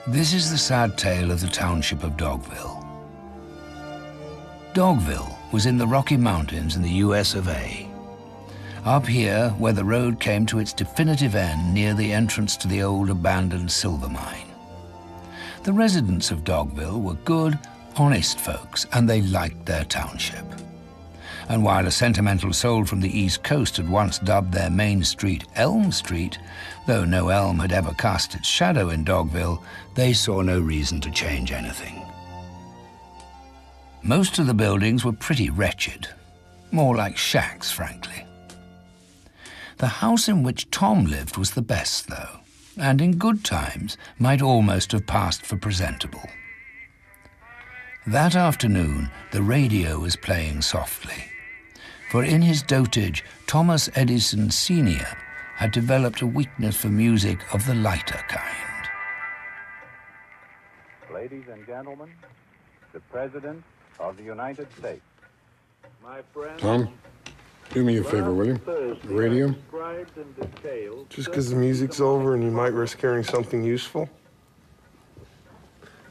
This is the sad tale of the township of Dogville. Dogville was in the Rocky Mountains in the US of A. Up here, where the road came to its definitive end near the entrance to the old abandoned silver mine. The residents of Dogville were good, honest folks, and they liked their township. And while a sentimental soul from the East Coast had once dubbed their main street Elm Street, though no elm had ever cast its shadow in Dogville, they saw no reason to change anything. Most of the buildings were pretty wretched, more like shacks, frankly. The house in which Tom lived was the best, though, and in good times might almost have passed for presentable. That afternoon, the radio was playing softly, for in his dotage, Thomas Edison Sr. had developed a weakness for music of the lighter kind. Ladies and gentlemen, the President of the United States. My friend, Tom, do me a favor, will you? The radio? Just because the music's over and you might risk hearing something useful?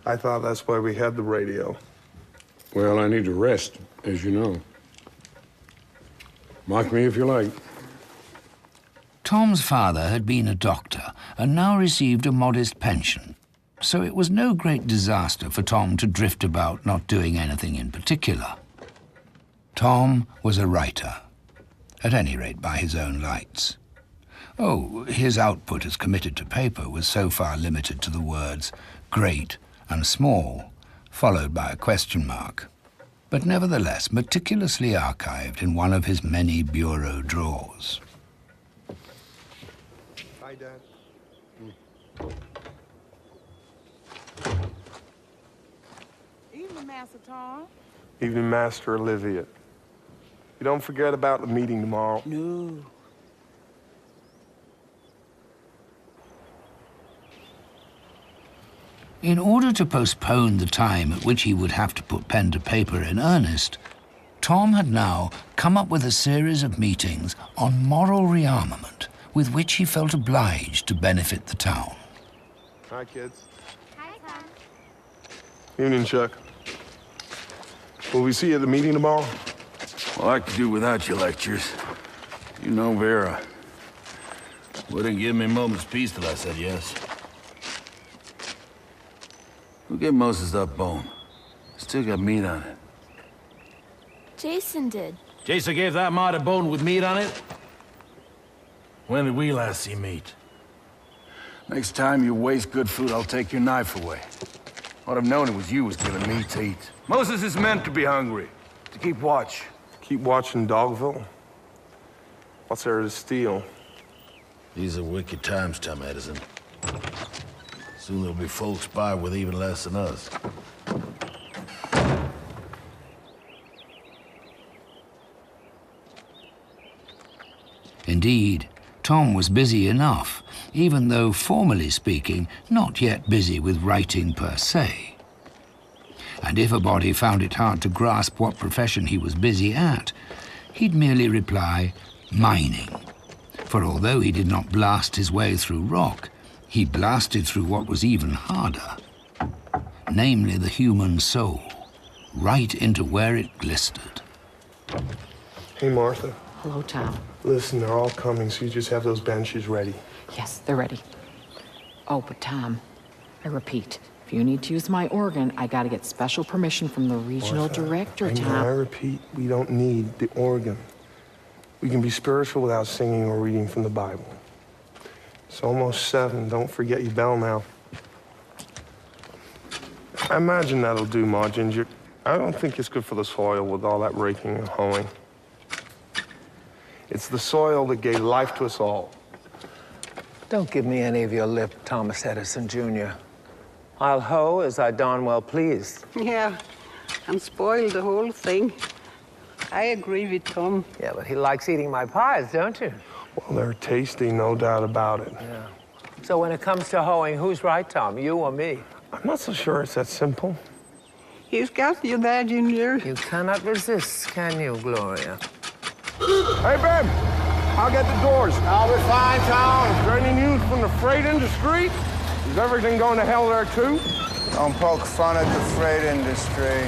I thought that's why we had the radio. Well, I need to rest, as you know. Mock me if you like. Tom's father had been a doctor and now received a modest pension, so it was no great disaster for Tom to drift about not doing anything in particular. Tom was a writer, at any rate by his own lights. Oh, his output as committed to paper was so far limited to the words great and small, followed by a question mark, but nevertheless meticulously archived in one of his many bureau drawers. Hi, Dad. Evening, Master Tom. Evening, Master Olivia. You don't forget about the meeting tomorrow. No. In order to postpone the time at which he would have to put pen to paper in earnest, Tom had now come up with a series of meetings on moral rearmament with which he felt obliged to benefit the town. Hi, kids. Hi, Tom. Evening, Chuck. Will we see you at the meeting tomorrow? Well, I could do without your lectures. You know Vera wouldn't give me a moment's peace till I said yes. Who gave Moses that bone? Still got meat on it. Jason did. Jason gave that mod a bone with meat on it? When did we last see meat? Next time you waste good food, I'll take your knife away. I'd have known it was you was giving me to eat. Moses is meant to be hungry, to keep watch. Keep watching Dogville? What's there to steal? These are wicked times, Tom Edison. Soon there'll be folks by with even less than us. Indeed, Tom was busy enough, even though, formally speaking, not yet busy with writing per se. And if a body found it hard to grasp what profession he was busy at, he'd merely reply, mining. For although he did not blast his way through rock, he blasted through what was even harder, namely the human soul, right into where it blistered. Hey, Martha. Hello, Tom. Listen, they're all coming, so you just have those benches ready. Yes, they're ready. Oh, but Tom, I repeat, if you need to use my organ, I gotta get special permission from the regional Martha, director, I Tom. repeat, we don't need the organ. We can be spiritual without singing or reading from the Bible. It's almost 7. Don't forget your bell now. I imagine that'll do, Ma Ginger. I don't think it's good for the soil with all that raking and hoeing. It's the soil that gave life to us all. Don't give me any of your lip, Thomas Edison, Jr. I'll hoe as I darn well please. Yeah, and spoil the whole thing. I agree with Tom. Yeah, but he likes eating my pies, don't you? Well, they're tasty, no doubt about it. Yeah. So when it comes to hoeing, who's right, Tom, you or me? I'm not so sure it's that simple. He's got you there, Ginger. You cannot resist, can you, Gloria? Hey, Ben, I'll get the doors. I'll be fine, Tom. Is there any news from the freight industry? Is everything going to hell there, too? Don't poke fun at the freight industry.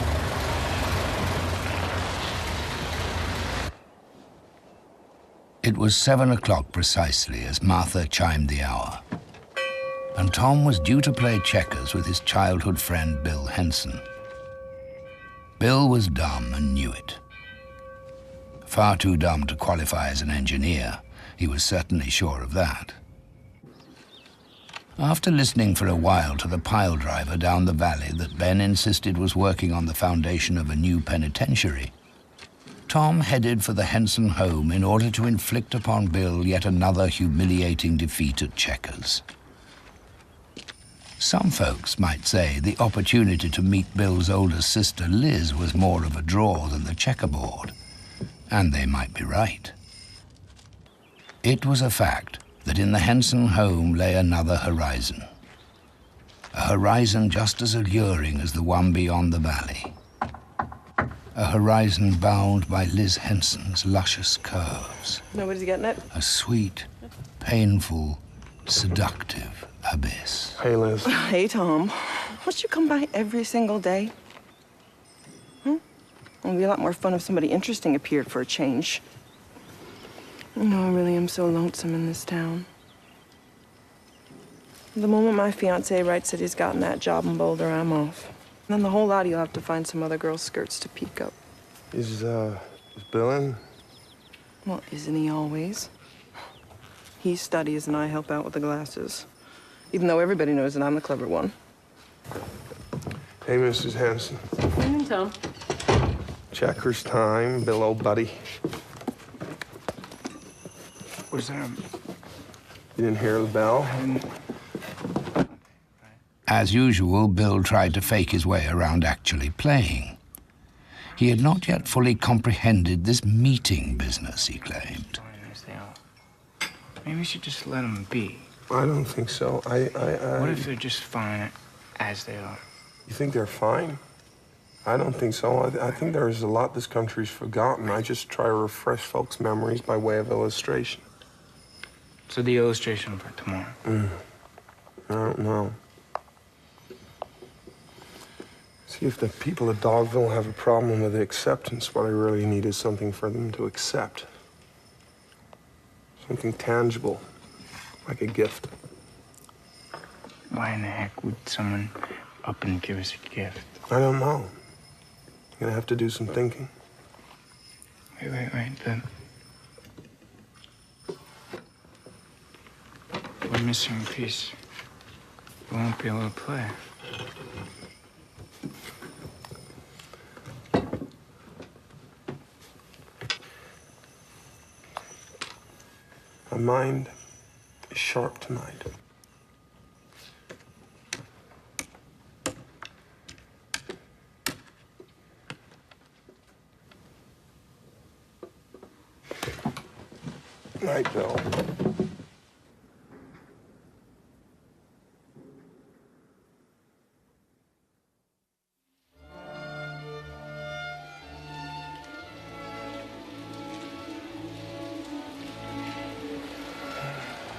It was 7 o'clock precisely as Martha chimed the hour, and Tom was due to play checkers with his childhood friend Bill Henson. Bill was dumb and knew it. Far too dumb to qualify as an engineer, he was certainly sure of that. After listening for a while to the pile driver down the valley that Ben insisted was working on the foundation of a new penitentiary, Tom headed for the Henson home in order to inflict upon Bill yet another humiliating defeat at checkers. Some folks might say the opportunity to meet Bill's older sister Liz was more of a draw than the checkerboard, and they might be right. It was a fact that in the Henson home lay another horizon, a horizon just as alluring as the one beyond the valley. A horizon bound by Liz Henson's luscious curves. Nobody's getting it? A sweet, painful, seductive abyss. Hey, Liz. Hey, Tom. Must you come by every single day? It would be a lot more fun if somebody interesting appeared for a change. You know, I really am so lonesome in this town. The moment my fiancé writes that he's gotten that job in Boulder, I'm off. And then the whole lot of you'll have to find some other girl's skirts to peek up. Is Bill in? Well, isn't he always? He studies and I help out with the glasses. Even though everybody knows that I'm the clever one. Hey, Mrs. Henson. Evening, Tom. Checkers time, Bill, old buddy. Was there You didn't hear the bell? As usual, Bill tried to fake his way around actually playing. He had not yet fully comprehended this meeting business, he claimed. Maybe we should just let them be. I don't think so. What if they're just fine as they are? You think they're fine? I don't think so. I think there's a lot this country's forgotten. I just try to refresh folks' memories by way of illustration. So the illustration for tomorrow? I don't know. See, if the people of Dogville have a problem with the acceptance, what I really need is something for them to accept. Something tangible, like a gift. Why in the heck would someone up and give us a gift? I don't know. I'm gonna have to do some thinking. Wait. We're missing a piece. We won't be able to play. My mind is sharp tonight. Night, Bill.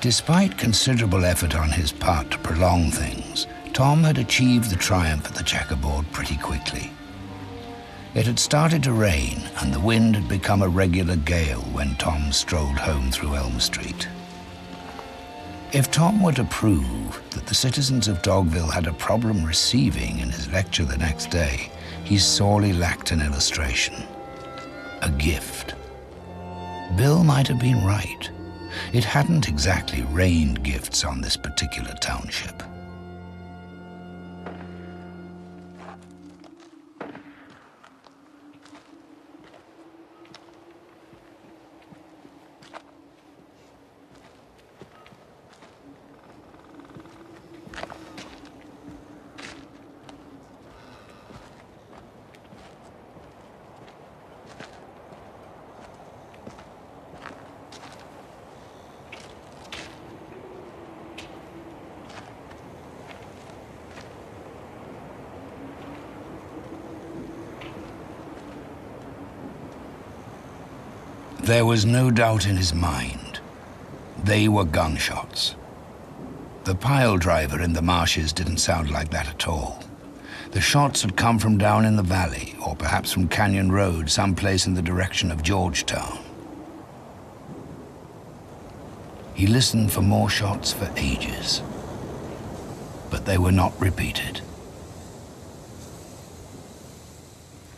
Despite considerable effort on his part to prolong things, Tom had achieved the triumph at the checkerboard pretty quickly. It had started to rain, and the wind had become a regular gale when Tom strolled home through Elm Street. If Tom were to prove that the citizens of Dogville had a problem receiving in his lecture the next day, he sorely lacked an illustration, a gift. Bill might have been right. It hadn't exactly rained gifts on this particular township. There was no doubt in his mind. They were gunshots. The pile driver in the marshes didn't sound like that at all. The shots had come from down in the valley, or perhaps from Canyon Road, someplace in the direction of Georgetown. He listened for more shots for ages, but they were not repeated.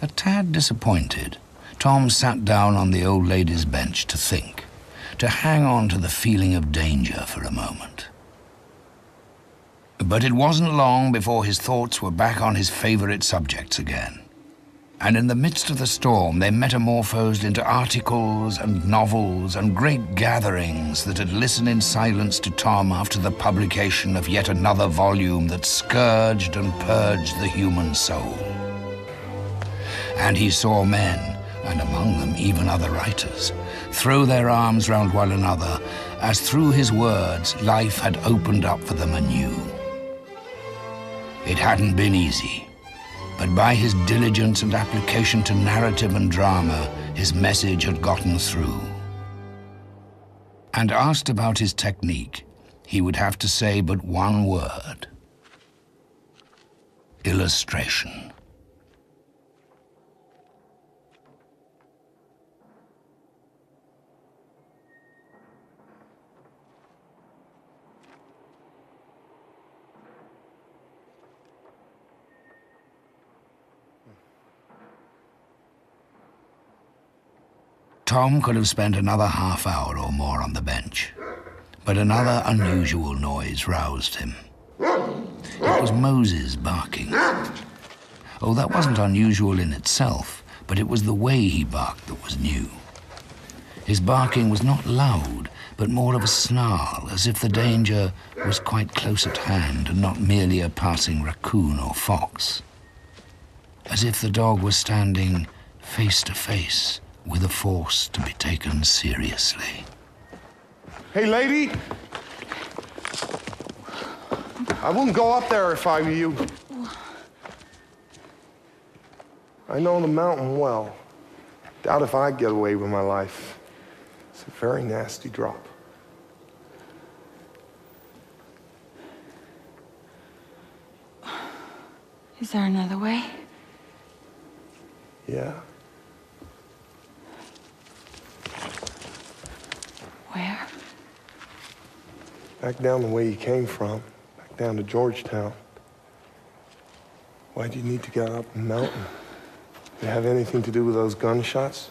A tad disappointed, Tom sat down on the old lady's bench to think, to hang on to the feeling of danger for a moment. But it wasn't long before his thoughts were back on his favorite subjects again. And in the midst of the storm, they metamorphosed into articles and novels and great gatherings that had listened in silence to Tom after the publication of yet another volume that scourged and purged the human soul. And he saw men, and among them even other writers, throw their arms round one another as through his words life had opened up for them anew. It hadn't been easy, but by his diligence and application to narrative and drama, his message had gotten through. And asked about his technique, he would have to say but one word: illustration. Tom could have spent another half hour or more on the bench, but another unusual noise roused him. It was Moses barking. Oh, that wasn't unusual in itself, but it was the way he barked that was new. His barking was not loud, but more of a snarl, as if the danger was quite close at hand and not merely a passing raccoon or fox. As if the dog was standing face to face with a force to be taken seriously. Hey, lady! I wouldn't go up there if I were you. I know the mountain well. Doubt if I'd get away with my life. It's a very nasty drop. Is there another way? Yeah. Where? Back down the way you came from. Back down to Georgetown. Why'd you need to get up the mountain? Did it have anything to do with those gunshots?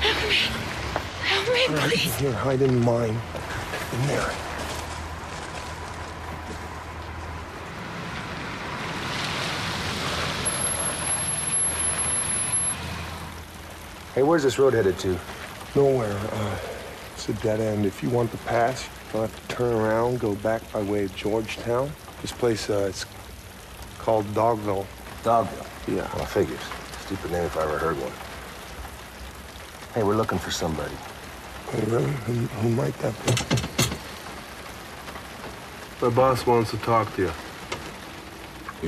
Help me! Help me, please! Here, hide in mine. In there. Hey, where's this road headed to? Nowhere. It's a dead end. If you want to pass, you'll have to turn around, go back by way of Georgetown. This place, it's called Dogville. Dogville? Yeah. Well, figures. Stupid name if I ever heard one. Hey, we're looking for somebody. Oh, really? Who might that be? My boss wants to talk to you.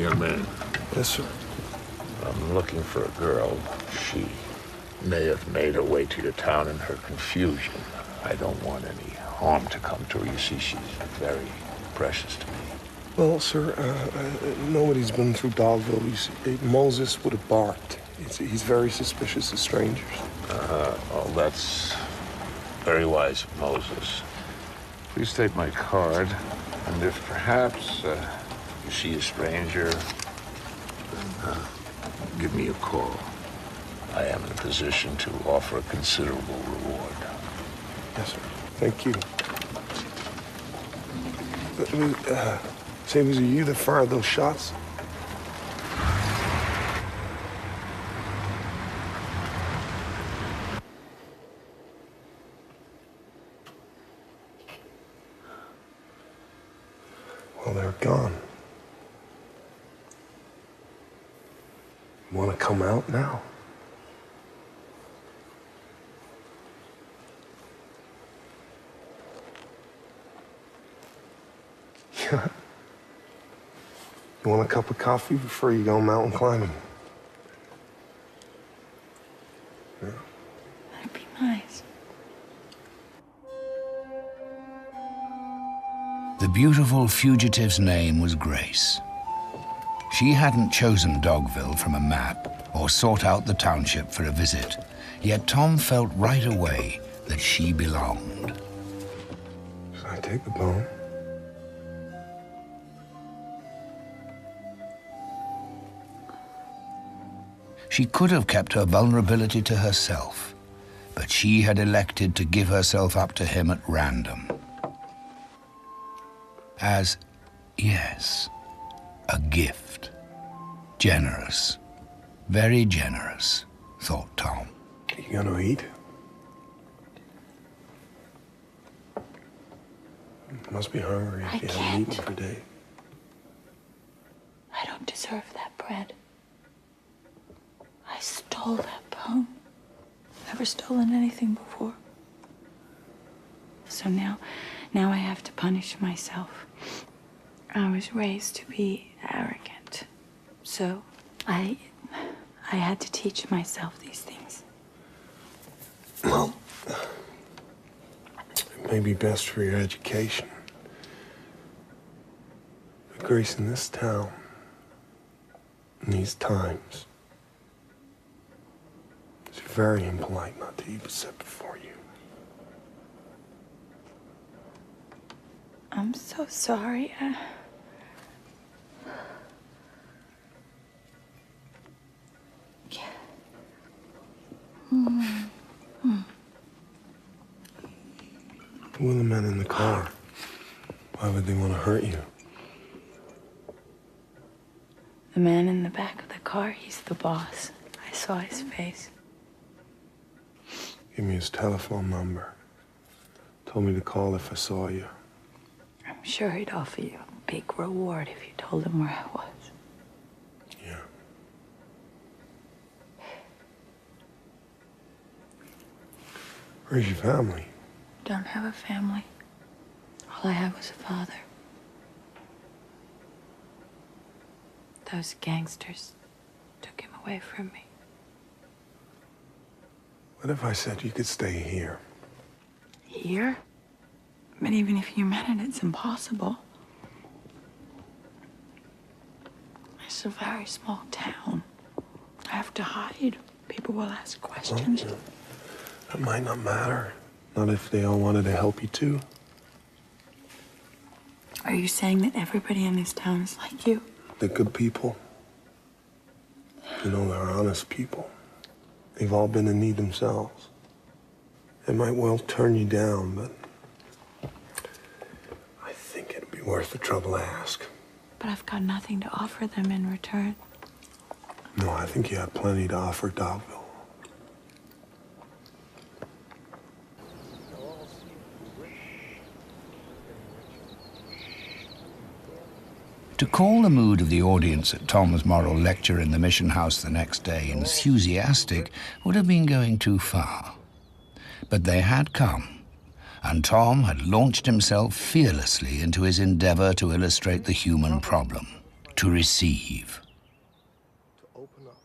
Young man. Yes, sir. I'm looking for a girl. She may have made her way to your town in her confusion. I don't want any harm to come to her. You see, she's very precious to me. Well, sir, nobody's been through Dogville. Moses would have barked. He's very suspicious of strangers. Oh, that's very wise of Moses. Please take my card, and if perhaps you see a stranger, then give me a call. I am in a position to offer a considerable reward. Yes, sir. Thank you. Say, was it you that fired those shots? Well, they're gone. Want to come out now? Yeah. You want a cup of coffee before you go mountain climbing? Yeah. beautiful fugitive's name was Grace. She hadn't chosen Dogville from a map or sought out the township for a visit, yet Tom felt right away that she belonged. Should I take the bone? She could have kept her vulnerability to herself, but she had elected to give herself up to him at random. As, yes, a gift. Generous. Very generous, thought Tom. You gonna eat? You must be hungry if you haven't eaten for days. I don't deserve that bread. I stole that bone. Never stolen anything before. So now I have to punish myself. I was raised to be arrogant. So I had to teach myself these things. Well, it may be best for your education. But Grace, in this town, in these times, it's very impolite not to eat what's set before you. I'm so sorry. Who are the men in the car? Why would they want to hurt you? The man in the back of the car, he's the boss. I saw his face. Give me his telephone number. Told me to call if I saw you. I'm sure he'd offer you a big reward if you told him where I was. Yeah. Where's your family? Don't have a family. All I had was a father. Those gangsters took him away from me. What if I said you could stay here? Here? But even if you meant it, it's impossible. It's a very small town. I have to hide. People will ask questions. Well, that might not matter. Not if they all wanted to help you too. Are you saying that everybody in this town is like you? They're good people. You know, they're honest people. They've all been in need themselves. They might well turn you down, but I think it'd be worth the trouble to ask. But I've got nothing to offer them in return. No, I think you have plenty to offer Dogville. To call the mood of the audience at Tom's moral lecture in the mission house the next day enthusiastic would have been going too far. But they had come, and Tom had launched himself fearlessly into his endeavor to illustrate the human problem, to receive. To open up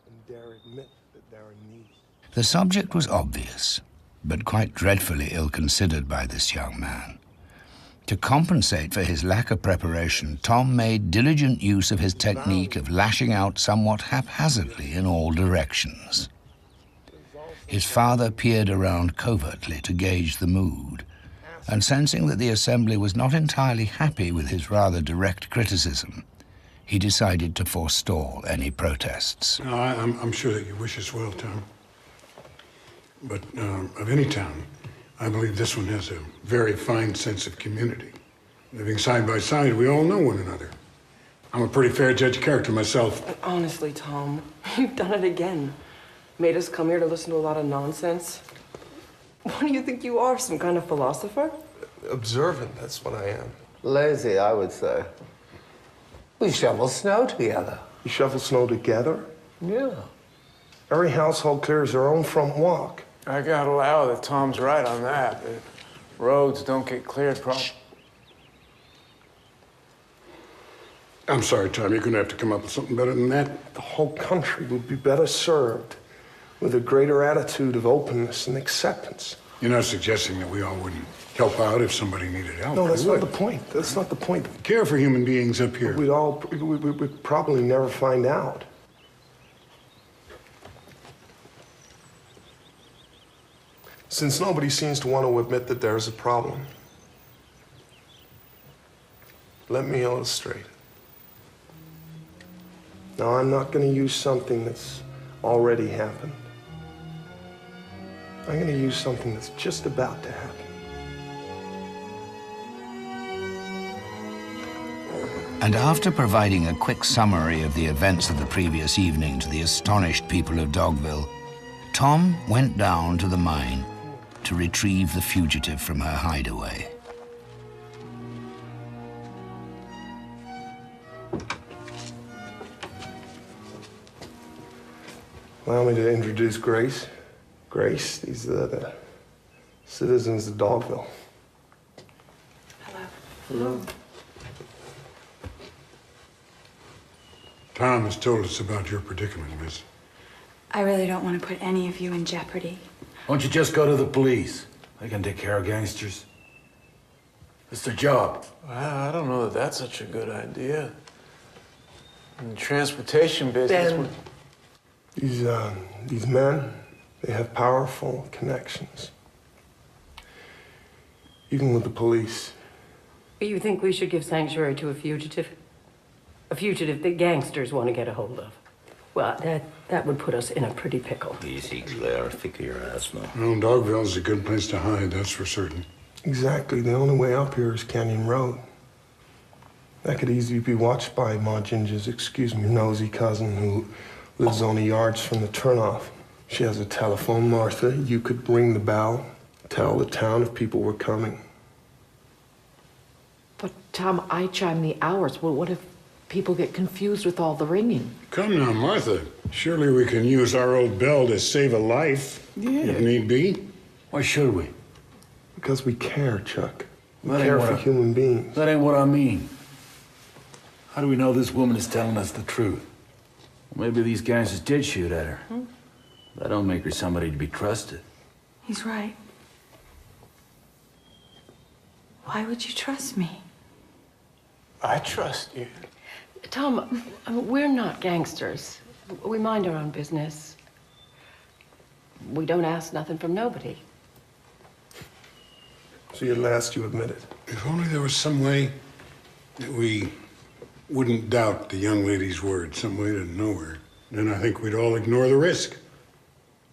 and dare admit that they're in need. The subject was obvious, but quite dreadfully ill-considered by this young man. To compensate for his lack of preparation, Tom made diligent use of his technique of lashing out somewhat haphazardly in all directions. His father peered around covertly to gauge the mood, and sensing that the assembly was not entirely happy with his rather direct criticism, he decided to forestall any protests. No, I'm sure that you wish us well, Tom. But of any town, I believe this one has a very fine sense of community. Living side by side, we all know one another. I'm a pretty fair judge of character myself. But honestly, Tom, you've done it again. Made us come here to listen to a lot of nonsense. What do you think you are, some kind of philosopher? Observant, that's what I am. Lazy, I would say. We shovel snow together. You shovel snow together? Yeah. Every household clears their own front walk. I gotta allow that Tom's right on that. The roads don't get cleared properly. I'm sorry, Tom, you're gonna have to come up with something better than that. The whole country would be better served with a greater attitude of openness and acceptance. You're not suggesting that we all wouldn't help out if somebody needed help? No, that's not the point. That's not the point. We care for human beings up here. We'd probably never find out. Since nobody seems to want to admit that there's a problem, let me illustrate. Now, I'm not going to use something that's already happened. I'm going to use something that's just about to happen. And after providing a quick summary of the events of the previous evening to the astonished people of Dogville, Tom went down to the mine to retrieve the fugitive from her hideaway. Allow me to introduce Grace. Grace, these are the citizens of Dogville. Hello. Hello. Tom has told us about your predicament, miss. I really don't want to put any of you in jeopardy. Why don't you just go to the police? They can take care of gangsters. It's their job. Well, I don't know that that's such a good idea. In the transportation business... Ben. These men, they have powerful connections. Even with the police. You think we should give sanctuary to a fugitive? A fugitive that gangsters want to get a hold of? Well, that would put us in a pretty pickle. Easy, Claire. Think of your ass, man. Well, Dogville's a good place to hide, that's for certain. Exactly. The only way up here is Canyon Road. That could easily be watched by Ma Ginger's, nosy cousin who lives only yards from the turnoff. She has a telephone, Martha. You could ring the bell, tell the town if people were coming. But, Tom, I chime the hours. Well, what if people get confused with all the ringing? Come now, Martha. Surely we can use our old bell to save a life, if need be. Why should we? Because we care, Chuck. We That ain't care what for I- human beings. That ain't what I mean. How do we know this woman is telling us the truth? Well, maybe these gangsters did shoot at her. That don't make her somebody to be trusted. He's right. Why would you trust me? I trust you. Tom, we're not gangsters. We mind our own business. We don't ask nothing from nobody. So at last you admit it. If only there was some way that we wouldn't doubt the young lady's word, some way to know her, then I think we'd all ignore the risk.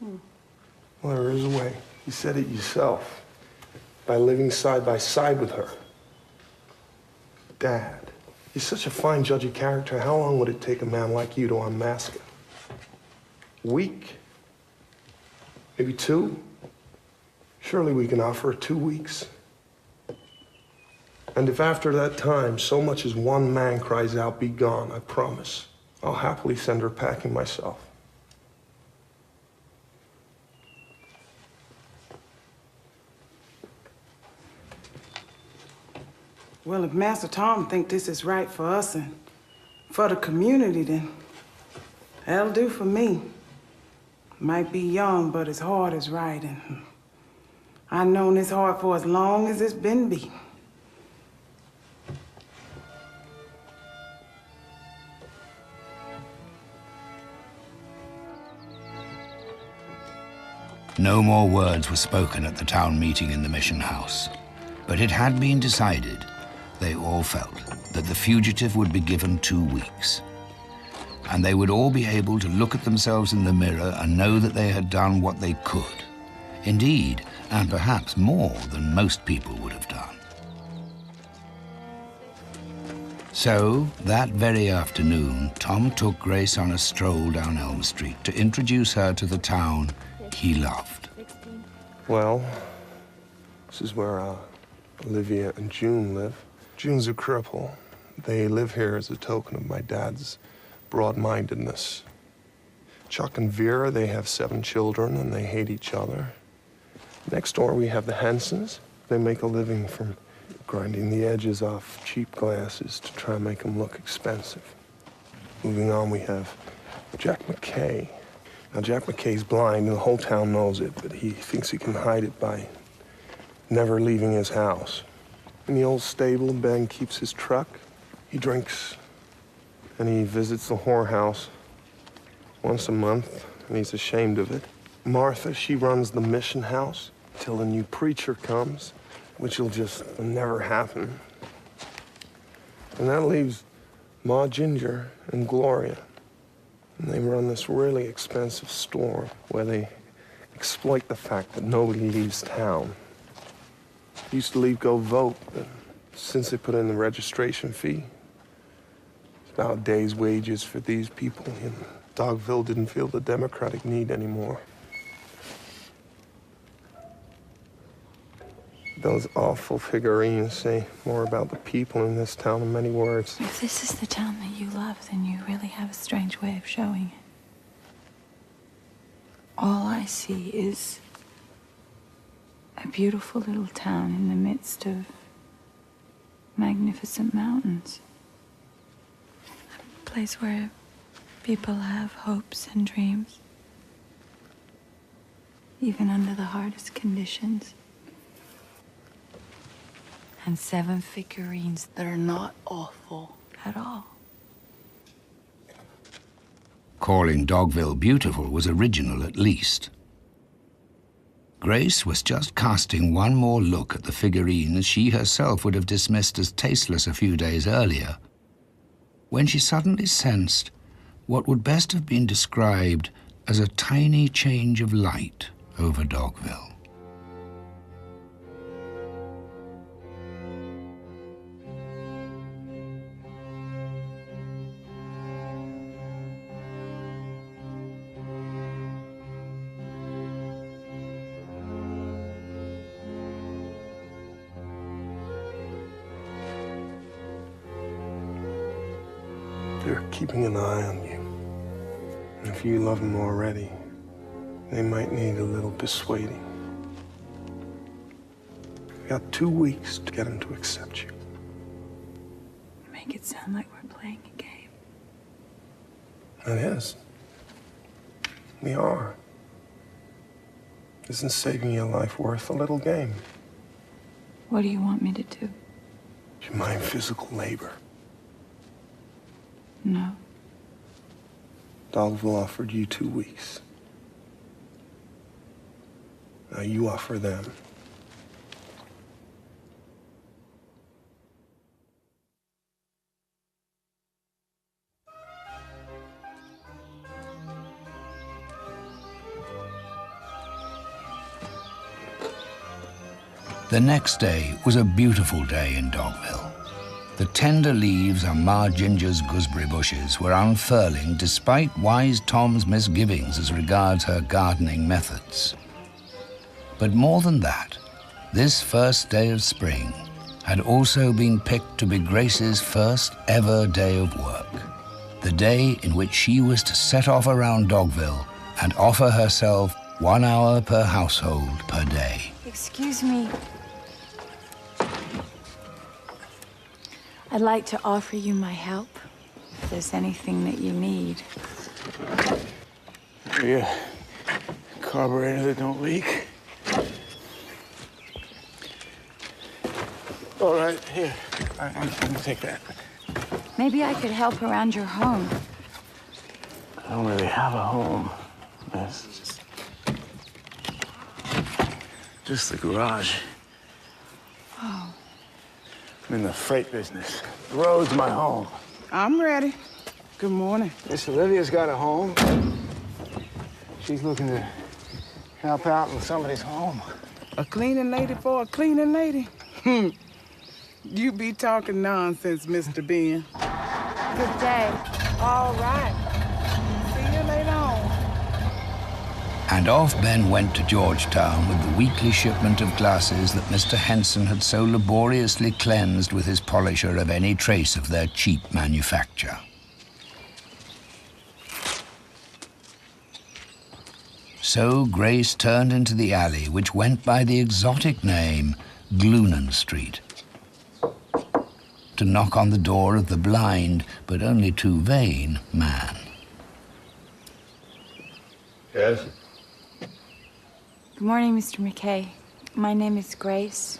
Well, there is a way. You said it yourself. By living side by side with her. Dad, you're such a fine judge of character. How long would it take a man like you to unmask her? A week? Maybe 2? Surely we can offer her 2 weeks. And if after that time so much as one man cries out, "Be gone," I promise, I'll happily send her packing myself. Well, if Master Tom think this is right for us and for the community, then that'll do for me. Might be young, but his heart is right, and I've known his heart for as long as it's been beating. No more words were spoken at the town meeting in the mission house, but it had been decided, they all felt, that the fugitive would be given 2 weeks. And they would all be able to look at themselves in the mirror and know that they had done what they could. Indeed, and perhaps more than most people would have done. So, that very afternoon, Tom took Grace on a stroll down Elm Street to introduce her to the town he loved. Well, this is where Olivia and June live. June's a cripple. They live here as a token of my dad's broad-mindedness. Chuck and Vera, they have 7 children and they hate each other. Next door we have the Hensons. They make a living from grinding the edges off cheap glasses to try and make them look expensive. Moving on, we have Jack McKay. Now, Jack McKay's blind, and the whole town knows it, but he thinks he can hide it by never leaving his house. In the old stable, Ben keeps his truck. He drinks, and he visits the whorehouse once a month, and he's ashamed of it. Martha, she runs the mission house till a new preacher comes, which will just never happen. And that leaves Ma Ginger and Gloria. And they run this really expensive store where they exploit the fact that nobody leaves town. They used to leave go vote, but since they put in the registration fee, it's about a day's wages for these people. And Dogville didn't feel the democratic need anymore. Those awful figurines say more about the people in this town than many words. If this is the town that you love, then you really have a strange way of showing it. All I see is a beautiful little town in the midst of magnificent mountains. A place where people have hopes and dreams, even under the hardest conditions. And 7 figurines that are not awful at all. Calling Dogville beautiful was original at least. Grace was just casting one more look at the figurines she herself would have dismissed as tasteless a few days earlier, when she suddenly sensed what would best have been described as a tiny change of light over Dogville. They're keeping an eye on you. And if you love them already, they might need a little persuading. You got 2 weeks to get them to accept you. Make it sound like we're playing a game. It is. We are. Isn't saving your life worth a little game? What do you want me to do? Do you mind physical labor? No. Dogville offered you 2 weeks. Now you offer them. The next day was a beautiful day in Dogville. The tender leaves on Ma Ginger's gooseberry bushes were unfurling despite wise Tom's misgivings as regards her gardening methods. But more than that, this first day of spring had also been picked to be Grace's first ever day of work, the day in which she was to set off around Dogville and offer herself 1 hour per household per day. Excuse me. I'd like to offer you my help, if there's anything that you need. Maybe a carburetor that don't leak. All right, here. I can take that. Maybe I could help around your home. I don't really have a home. It's just the garage. Oh. I'm in the freight business. The road's my home. I'm ready. Good morning. Miss Olivia's got a home. She's looking to help out in somebody's home. A cleaning lady for a cleaning lady? You be talking nonsense, Mr. Ben. Good day. All right. See you later on. And off Ben went to Georgetown with the weekly shipment of glasses that Mr. Henson had so laboriously cleansed with his polisher of any trace of their cheap manufacture. So Grace turned into the alley which went by the exotic name Glunan Street, to knock on the door of the blind, but only too vain, man. Yes? Good morning, Mr. McKay. My name is Grace.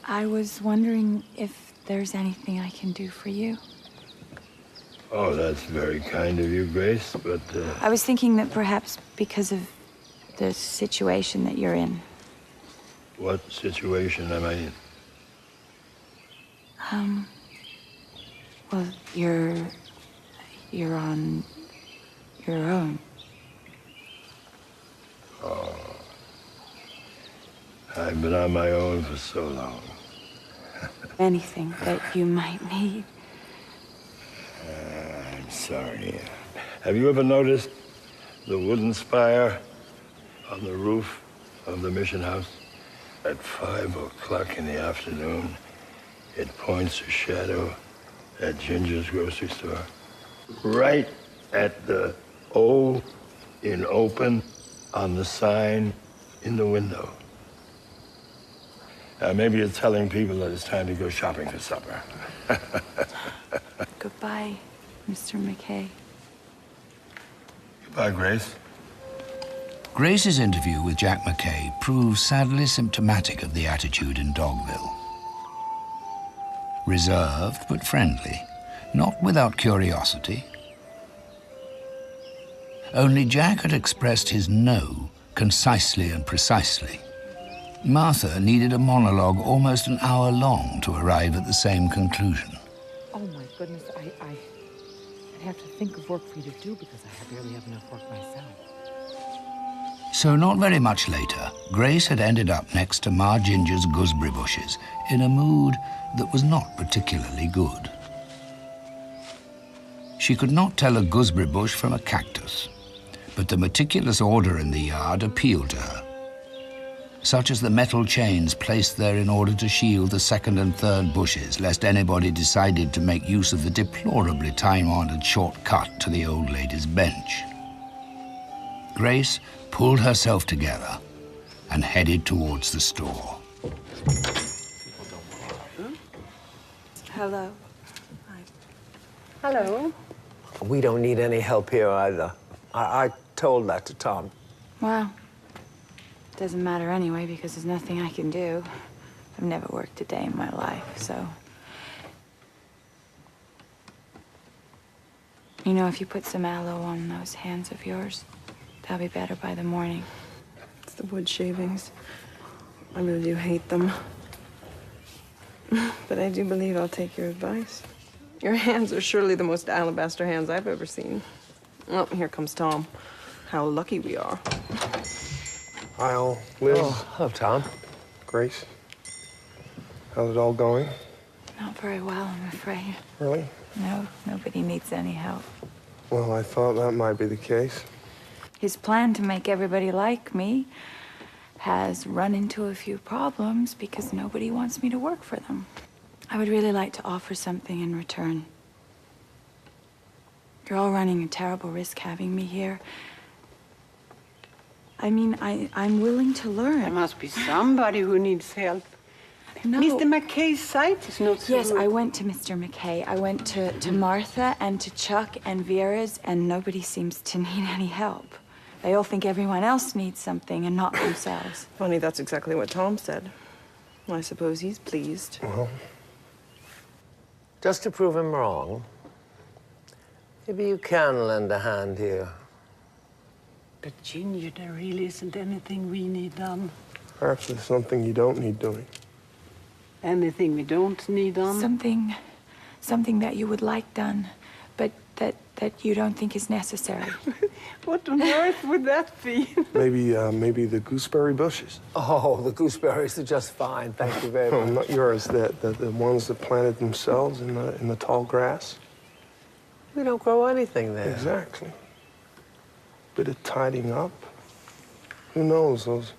I was wondering if there's anything I can do for you. Oh, that's very kind of you, Grace, but, I was thinking that perhaps because of the situation that you're in. What situation am I in? Well, you're on your own. Oh. I've been on my own for so long. Anything that you might need. I'm sorry. Have you ever noticed the wooden spire on the roof of the mission house? At 5 o'clock in the afternoon, it points a shadow at Ginger's grocery store. Right at the O in open on the sign in the window. Maybe you're telling people that it's time to go shopping for supper. Goodbye, Mr. McKay. Goodbye, Grace. Grace's interview with Jack McKay proves sadly symptomatic of the attitude in Dogville. Reserved but friendly, not without curiosity. Only Jack had expressed his no concisely and precisely. Martha needed a monologue almost an hour long to arrive at the same conclusion. Oh my goodness, I'd have to think of work for you to do because I barely have enough work myself. So not very much later, Grace had ended up next to Ma Ginger's gooseberry bushes in a mood that was not particularly good. She could not tell a gooseberry bush from a cactus, but the meticulous order in the yard appealed to her, such as the metal chains placed there in order to shield the second and third bushes, lest anybody decided to make use of the deplorably time-honored shortcut to the old lady's bench. Grace pulled herself together and headed towards the store. Hello. Hello. We don't need any help here either. I told that to Tom. Well, it doesn't matter anyway because there's nothing I can do. I've never worked a day in my life, so. You know, if you put some aloe on those hands of yours, they'll be better by the morning. It's the wood shavings. I really do hate them. But I do believe I'll take your advice. Your hands are surely the most alabaster hands I've ever seen. Oh, here comes Tom. How lucky we are. I'll live. Oh, hello, Tom. Grace, how's it all going? Not very well, I'm afraid. Really? No, nobody needs any help. Well, I thought that might be the case. His plan to make everybody like me has run into a few problems because nobody wants me to work for them. I would really like to offer something in return. You're all running a terrible risk having me here. I mean, I'm willing to learn. There must be somebody who needs help. No. Mr. McKay's site is not so Yes, good. I went to Mr. McKay. I went to Martha and to Chuck and Vera's, and nobody seems to need any help. They all think everyone else needs something and not themselves. Funny, that's exactly what Tom said. I suppose he's pleased. Well, Just to prove him wrong, maybe you can lend a hand here. But Ginger, there really isn't anything we need done. perhaps there's something you don't need doing. Anything we don't need done? Something that you would like done, but that you don't think is necessary. What on earth would that be? Maybe the gooseberry bushes. Oh, the gooseberries are just fine. Thank you very Oh, much. not yours. The ones that planted themselves in the tall grass. We don't grow anything there. Exactly. Bit of tidying up. Who knows? Those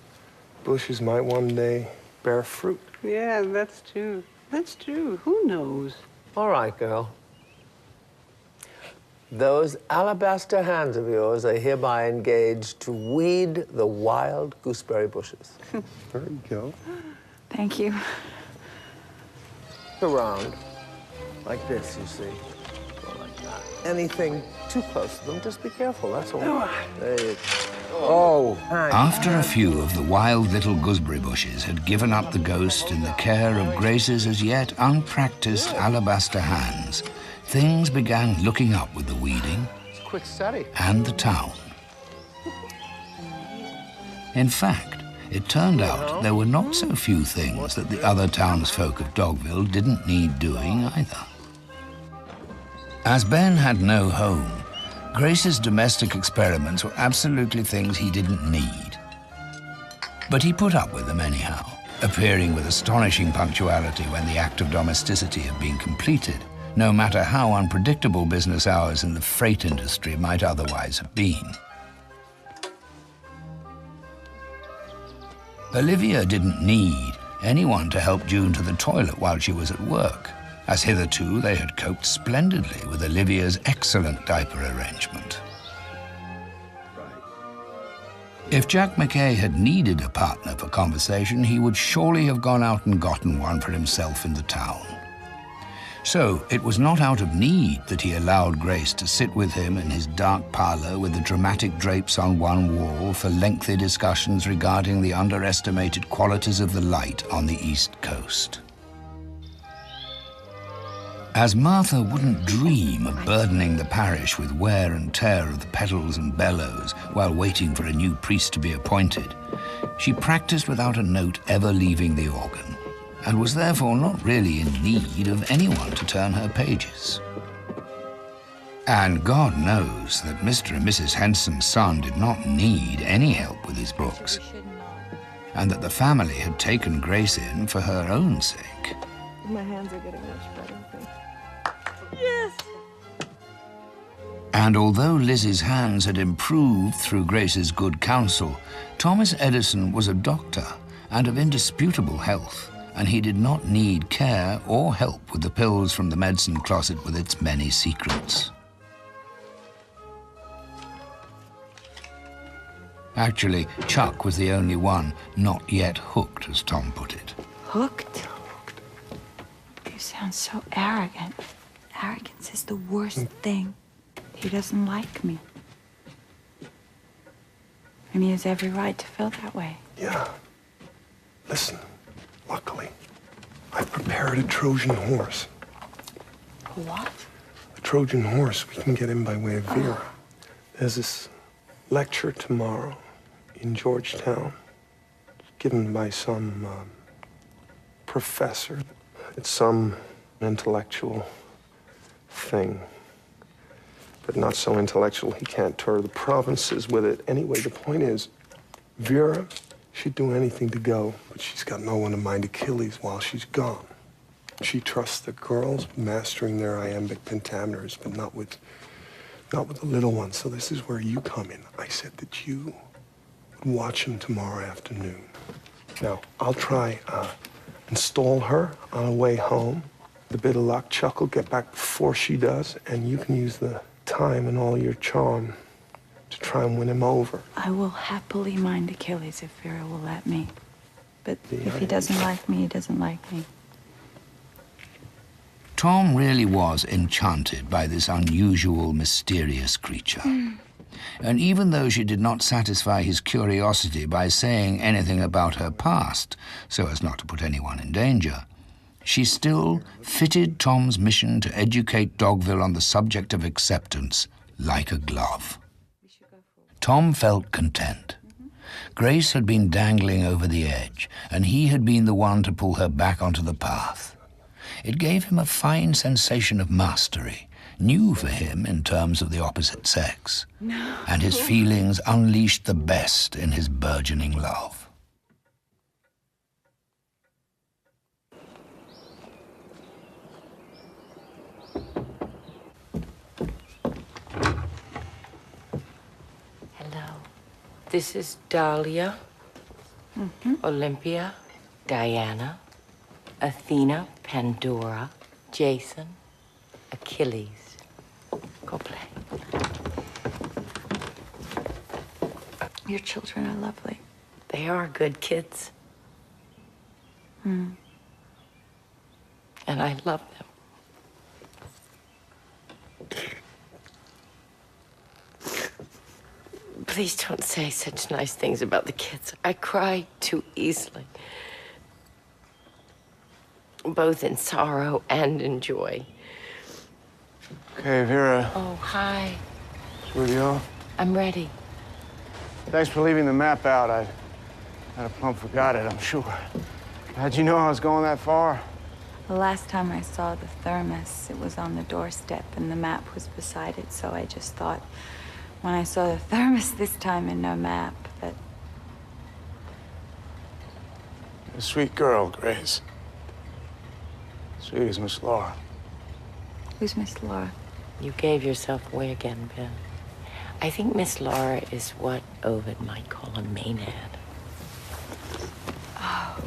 bushes might one day bear fruit. Yeah, that's true. That's true. Who knows? All right, girl. Those alabaster hands of yours are hereby engaged to weed the wild gooseberry bushes. There you go. Thank you. Around. Like this, you see. Or like that. Anything too close to them. Just be careful, that's all. No, There you go. After a few of the wild little gooseberry bushes had given up the ghost in the care of Grace's as yet unpracticed alabaster hands, things began looking up with the weeding It's a quick study. and the town. In fact, it turned out there were not so few things that the other townsfolk of Dogville didn't need doing either. As Ben had no home, Grace's domestic experiments were absolutely things he didn't need. But he put up with them anyhow, appearing with astonishing punctuality when the act of domesticity had been completed, no matter how unpredictable business hours in the freight industry might otherwise have been. Olivia didn't need anyone to help June to the toilet while she was at work, as hitherto they had coped splendidly with Olivia's excellent diaper arrangement. If Jack McKay had needed a partner for conversation, he would surely have gone out and gotten one for himself in the town. So it was not out of need that he allowed Grace to sit with him in his dark parlor with the dramatic drapes on one wall for lengthy discussions regarding the underestimated qualities of the light on the East Coast. As Martha wouldn't dream of burdening the parish with wear and tear of the pedals and bellows while waiting for a new priest to be appointed, she practiced without a note ever leaving the organ, and was therefore not really in need of anyone to turn her pages. And God knows that Mr. and Mrs. Henson's son did not need any help with his books, and that the family had taken Grace in for her own sake. My hands are getting much better. Yes. And although Lizzie's hands had improved through Grace's good counsel, Thomas Edison was a doctor and of indisputable health, and he did not need care or help with the pills from the medicine closet with its many secrets. Actually, Chuck was the only one not yet hooked, as Tom put it. Hooked? You sound so arrogant. Arrogance is the worst thing. He doesn't like me. And he has every right to feel that way. Yeah. Listen, luckily, I prepared a Trojan horse. What? A Trojan horse we can get in by way of Vera. There's this lecture tomorrow in Georgetown, given by some professor. It's some intellectual thing, but not so intellectual he can't tour the provinces with it. Anyway, the point is, Vera, she'd do anything to go, but she's got no one to mind Achilles while she's gone. She trusts the girls mastering their iambic pentameters, but not with the little ones. So this is where you come in. I said that you would watch them tomorrow afternoon. Now, I'll try and stall her on her way home. The bit of luck, Chuck will get back before she does, and you can use the time and all your charm to try and win him over. I will happily mind Achilles if Vera will let me. But if he doesn't like me, he doesn't like me. Tom really was enchanted by this unusual, mysterious creature. And even though she did not satisfy his curiosity by saying anything about her past, so as not to put anyone in danger, she still fitted Tom's mission to educate Dogville on the subject of acceptance like a glove. Tom felt content. Grace had been dangling over the edge, and he had been the one to pull her back onto the path. It gave him a fine sensation of mastery, new for him in terms of the opposite sex, and his feelings unleashed the best in his burgeoning love. This is Dahlia, Olympia, Diana, Athena, Pandora, Jason, Achilles. Go play. Your children are lovely. They are good kids. And I love them. Please don't say such nice things about the kids. I cry too easily. Both in sorrow and in joy. Okay, Vera. Oh, hi. Sweetie, I'm ready. thanks for leaving the map out. I'd have plumb forgot it, I'm sure. How'd you know I was going that far? The last time I saw the thermos, it was on the doorstep and the map was beside it, so I just thought when I saw the thermos this time and no map, that... You're a sweet girl, Grace. Sweet as Miss Laura. Who's Miss Laura? You gave yourself away again, Ben. I think Miss Laura is what Ovid might call a maenad. Oh.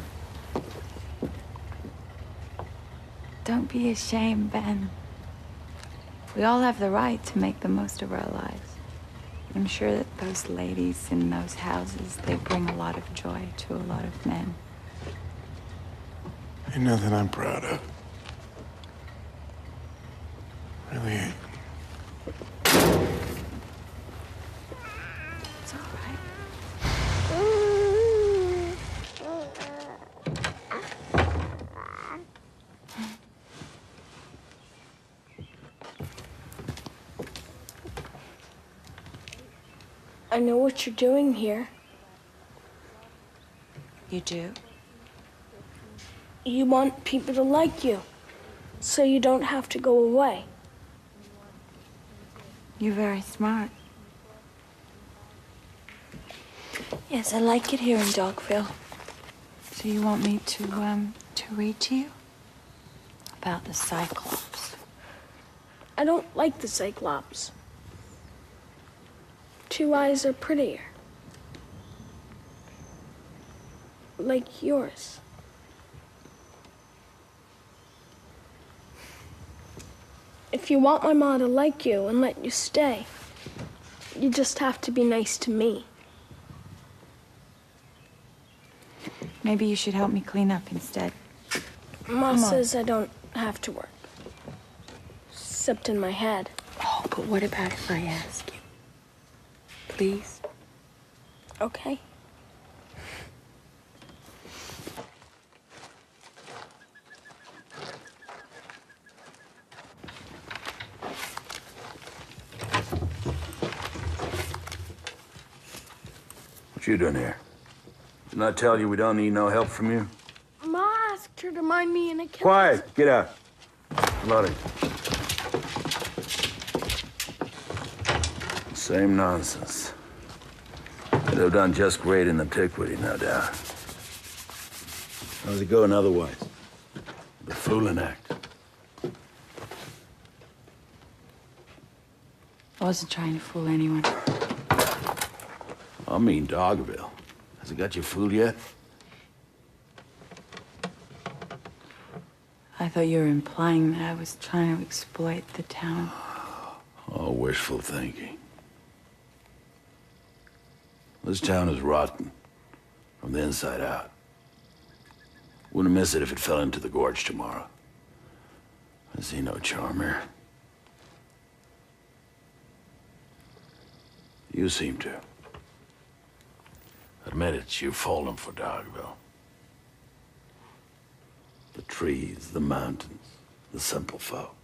Don't be ashamed, Ben. We all have the right to make the most of our lives. I'm sure that those ladies in those houses, they bring a lot of joy to a lot of men. Ain't nothing I'm proud of. Really ain't. It's all right. I know what you're doing here. You do? You want people to like you, so you don't have to go away. You're very smart. Yes, I like it here in Dogville. So you want me to read to you? About the Cyclops. I don't like the Cyclops. 2 eyes are prettier. Like yours. If you want my ma to like you and let you stay, you just have to be nice to me. Maybe you should help me clean up instead. Ma says I don't have to work. Except in my head. Oh, but what about if I ask you? Please? Okay. What you doing here? Didn't I tell you we don't need no help from you? Ma asked her to mind me in a kitchen. Quiet! Get out. Bloody. Same nonsense. They'd have done just great in antiquity, no doubt. How's it going otherwise? The fooling act. I wasn't trying to fool anyone. I mean Dogville. Has it got you fooled yet? I thought you were implying that I was trying to exploit the town. Oh, wishful thinking. This town is rotten from the inside out. Wouldn't miss it if it fell into the gorge tomorrow. I see no charm here. You seem to. Admit it, you've fallen for Dogville. The trees, the mountains, the simple folk.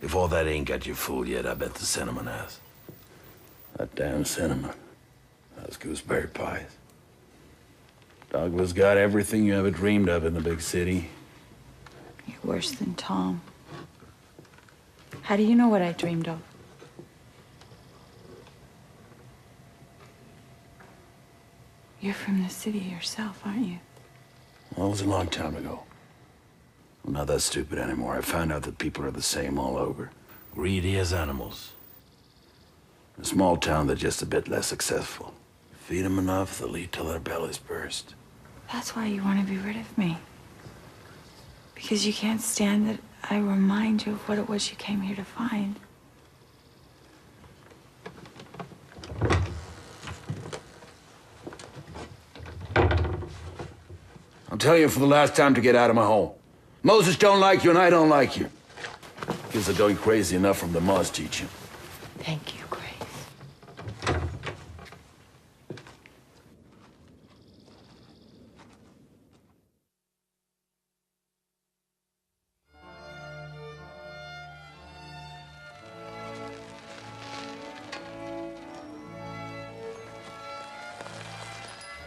If all that ain't got you fooled yet, I bet the cinnamon has. That damn cinnamon. Those gooseberry pies. Dogville's got everything you ever dreamed of in the big city. You're worse than Tom. How do you know what I dreamed of? You're from the city yourself, aren't you? Well, it was a long time ago. I'm not that stupid anymore. I found out that people are the same all over. Greedy as animals. In a small town, they're just a bit less successful. Feed them enough, they'll eat till their bellies burst. That's why you want to be rid of me. Because you can't stand that I remind you of what it was you came here to find. I'm telling you for the last time to get out of my home. Moses don't like you and I don't like you. Kids are going crazy enough from the Moss teaching. Thank you, Grace.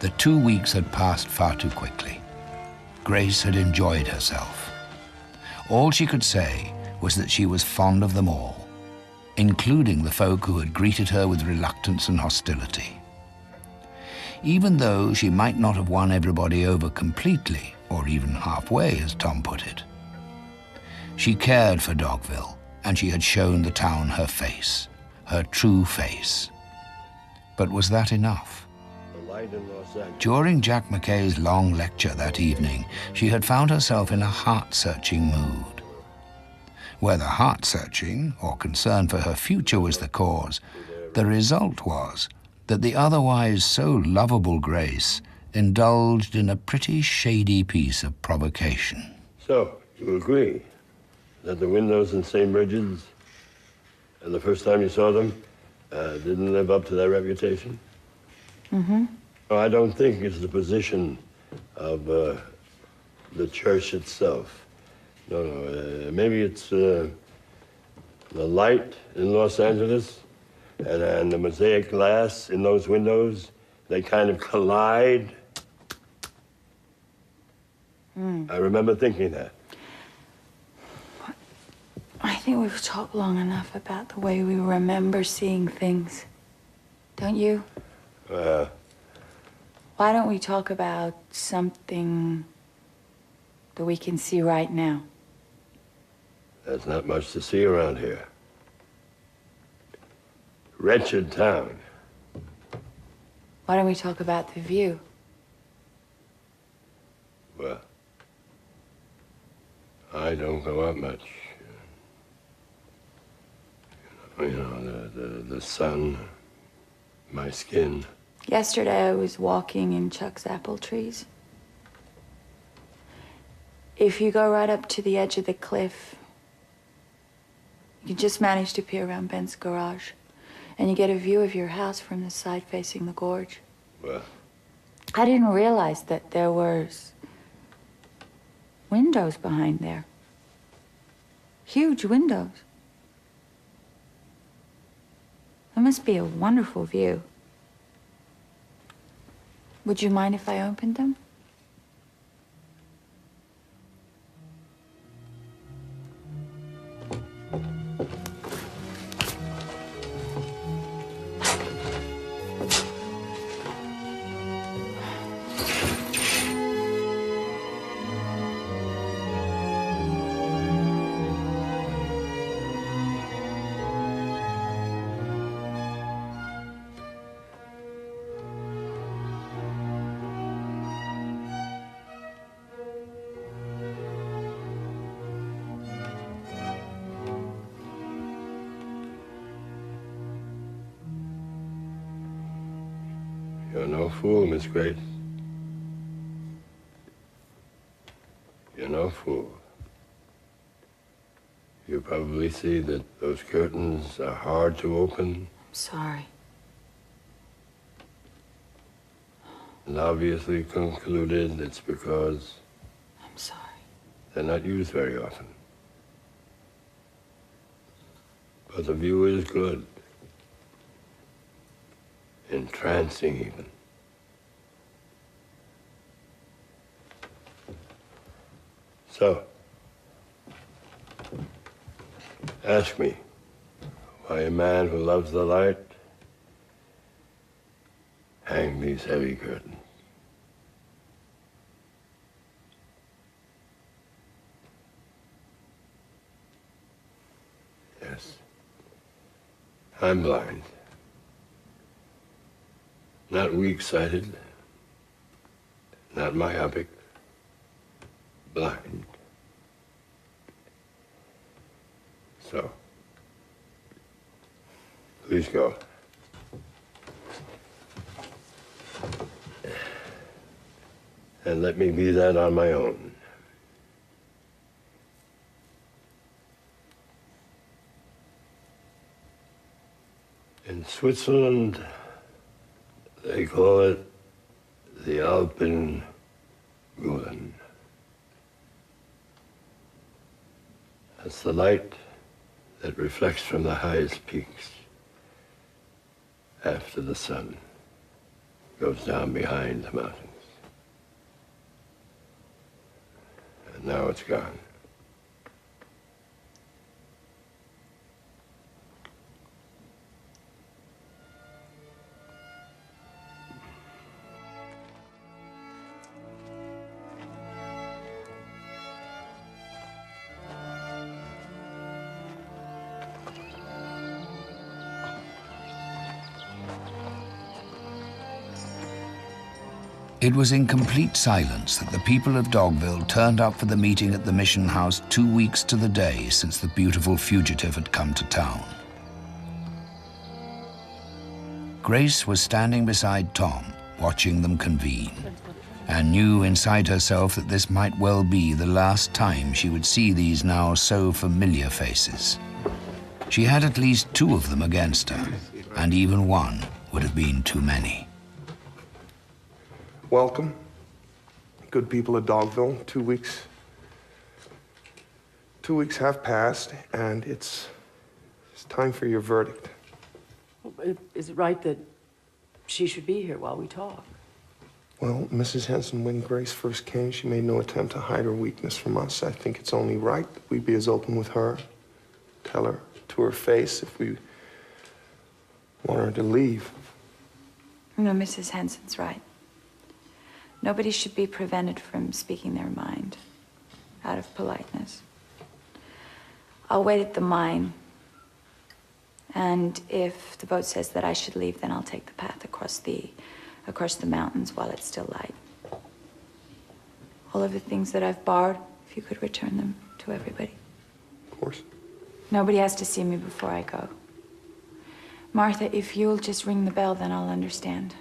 The 2 weeks had passed far too quickly. Grace had enjoyed herself. All she could say was that she was fond of them all, including the folk who had greeted her with reluctance and hostility. Even though she might not have won everybody over completely, or even halfway, as Tom put it. She cared for Dogville, and she had shown the town her face, her true face. But was that enough? During Jack McKay's long lecture that evening, she had found herself in a heart-searching mood. Whether heart-searching or concern for her future was the cause, the result was that the otherwise so lovable Grace indulged in a pretty shady piece of provocation. So, you agree that the windows in St. Bridget's, the first time you saw them, didn't live up to their reputation? Mm-hmm. I don't think it's the position of the church itself. No, maybe it's the light in Los Angeles and the mosaic glass in those windows. They kind of collide. I remember thinking that. I think we've talked long enough about the way we remember seeing things. Don't you? Why don't we talk about something that we can see right now? There's not much to see around here. Wretched town. Why don't we talk about the view? Well, I don't go out much. You know, the sun, my skin. Yesterday I was walking in Chuck's apple trees. If you go right up to the edge of the cliff, you can just manage to peer around Ben's garage, and you get a view of your house from the side facing the gorge. Well, I didn't realize that there were windows behind there. Huge windows. It must be a wonderful view. Would you mind if I opened them? you're no fool, Miss Grace. You're no fool. You probably see that those curtains are hard to open. I'm sorry. And obviously concluded it's because I'm sorry. they're not used very often. But the view is good. Entrancing even. So, ask me why a man who loves the light hang these heavy curtains. Yes, I'm blind. Not weak-sighted, not myopic, blind. So, please go. And let me be that on my own. In Switzerland, they call it the Alpengulen. That's the light that reflects from the highest peaks after the sun. goes down behind the mountains. And now it's gone. It was in complete silence that the people of Dogville turned up for the meeting at the mission house 2 weeks to the day since the beautiful fugitive had come to town. Grace was standing beside Tom, watching them convene, and knew inside herself that this might well be the last time she would see these now so familiar faces. She had at least 2 of them against her, and even one would have been too many. Welcome, good people of Dogville. 2 weeks. 2 weeks have passed, and it's time for your verdict. Is it right that she should be here while we talk? Well, Mrs. Henson, when Grace first came, she made no attempt to hide her weakness from us. I think it's only right that we be as open with her, tell her to her face if we want her to leave. No, Mrs. Henson's right. Nobody should be prevented from speaking their mind out of politeness. I'll wait at the mine, and if the boat says that I should leave, then I'll take the path across the mountains while it's still light. All of the things that I've borrowed, if you could return them to everybody. Of course. Nobody has to see me before I go. Martha, if you'll just ring the bell, then I'll understand.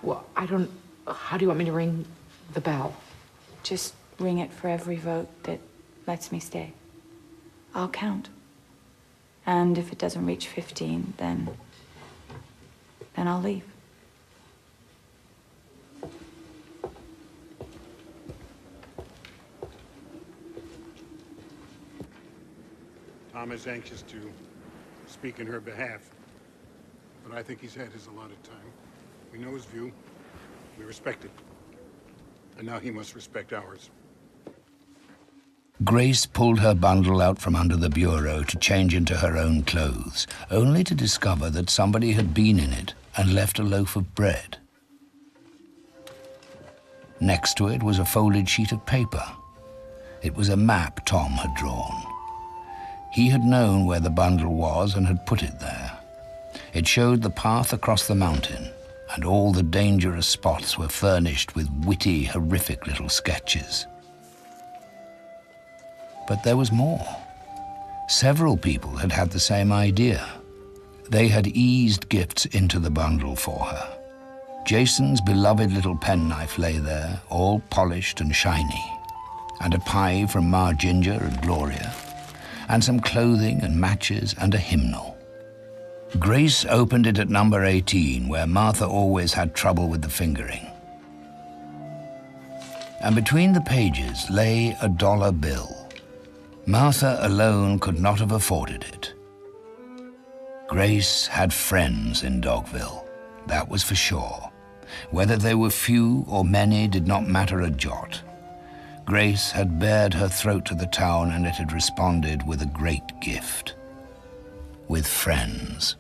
Well, how do you want me to ring the bell? Just ring it for every vote that lets me stay. I'll count. And if it doesn't reach 15, then I'll leave. Tom is anxious to speak in her behalf, but I think he's had his allotted time. We know his view. We respect it. And now he must respect ours. Grace pulled her bundle out from under the bureau to change into her own clothes, only to discover that somebody had been in it and left a loaf of bread. Next to it was a folded sheet of paper. It was a map Tom had drawn. He had known where the bundle was and had put it there. It showed the path across the mountain, and all the dangerous spots were furnished with witty, horrific little sketches. But there was more. Several people had had the same idea. They had eased gifts into the bundle for her. Jason's beloved little penknife lay there, all polished and shiny, and a pie from Ma Ginger and Gloria, and some clothing and matches and a hymnal. Grace opened it at number 18, where Martha always had trouble with the fingering. And between the pages lay a dollar bill. Martha alone could not have afforded it. Grace had friends in Dogville, that was for sure. Whether they were few or many did not matter a jot. Grace had bared her throat to the town, and it had responded with a great gift. With friends.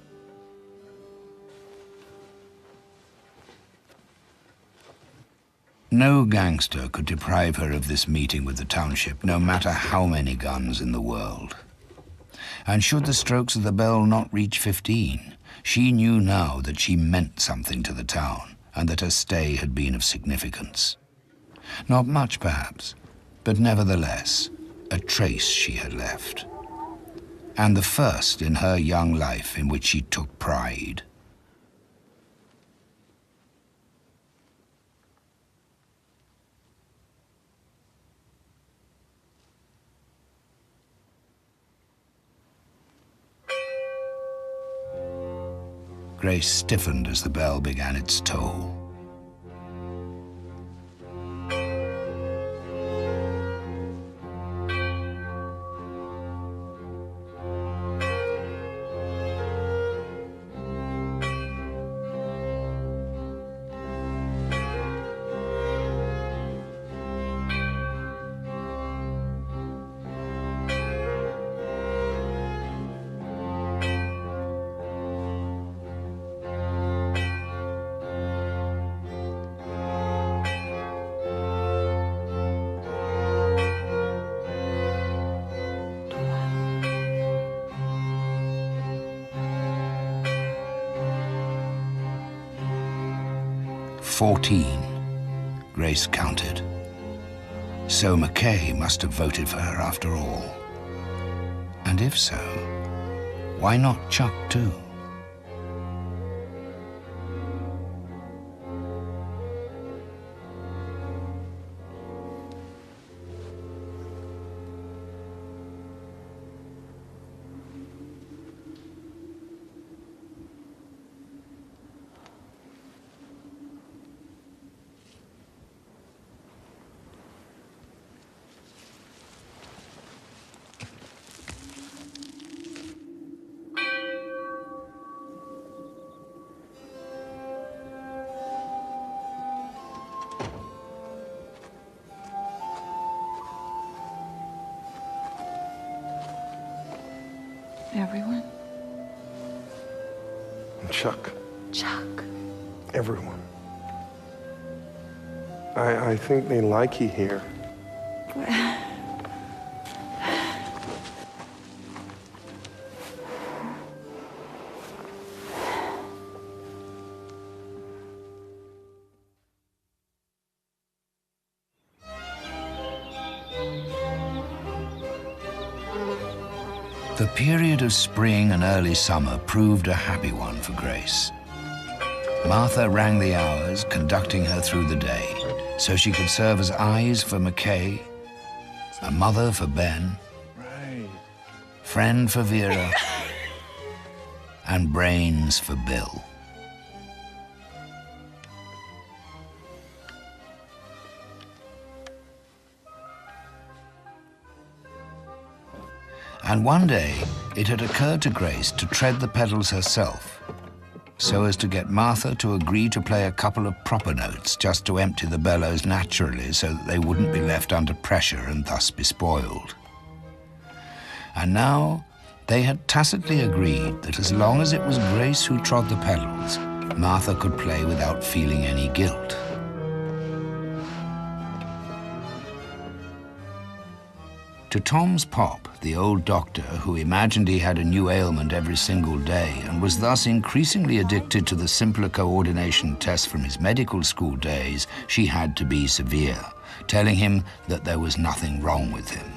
No gangster could deprive her of this meeting with the township, no matter how many guns in the world. And should the strokes of the bell not reach 15, she knew now that she meant something to the town, and that her stay had been of significance. Not much, perhaps, but nevertheless, a trace she had left. And the first in her young life in which she took pride. Grace stiffened as the bell began its toll. 14. Grace counted. So McKay must have voted for her after all. And if so, why not Chuck too? Everyone? And Chuck. Chuck. Everyone. I think they like you here. The period of spring and early summer proved a happy one for Grace. Martha rang the hours, conducting her through the day, so she could serve as eyes for McKay, a mother for Ben, friend for Vera, and brains for Bill. And one day, it had occurred to Grace to tread the pedals herself, so as to get Martha to agree to play a couple of proper notes just to empty the bellows naturally so that they wouldn't be left under pressure and thus be spoiled. And now, they had tacitly agreed that as long as it was Grace who trod the pedals, Martha could play without feeling any guilt. To Tom's pop, the old doctor, who imagined he had a new ailment every single day and was thus increasingly addicted to the simpler coordination tests from his medical school days, she had to be severe, telling him that there was nothing wrong with him.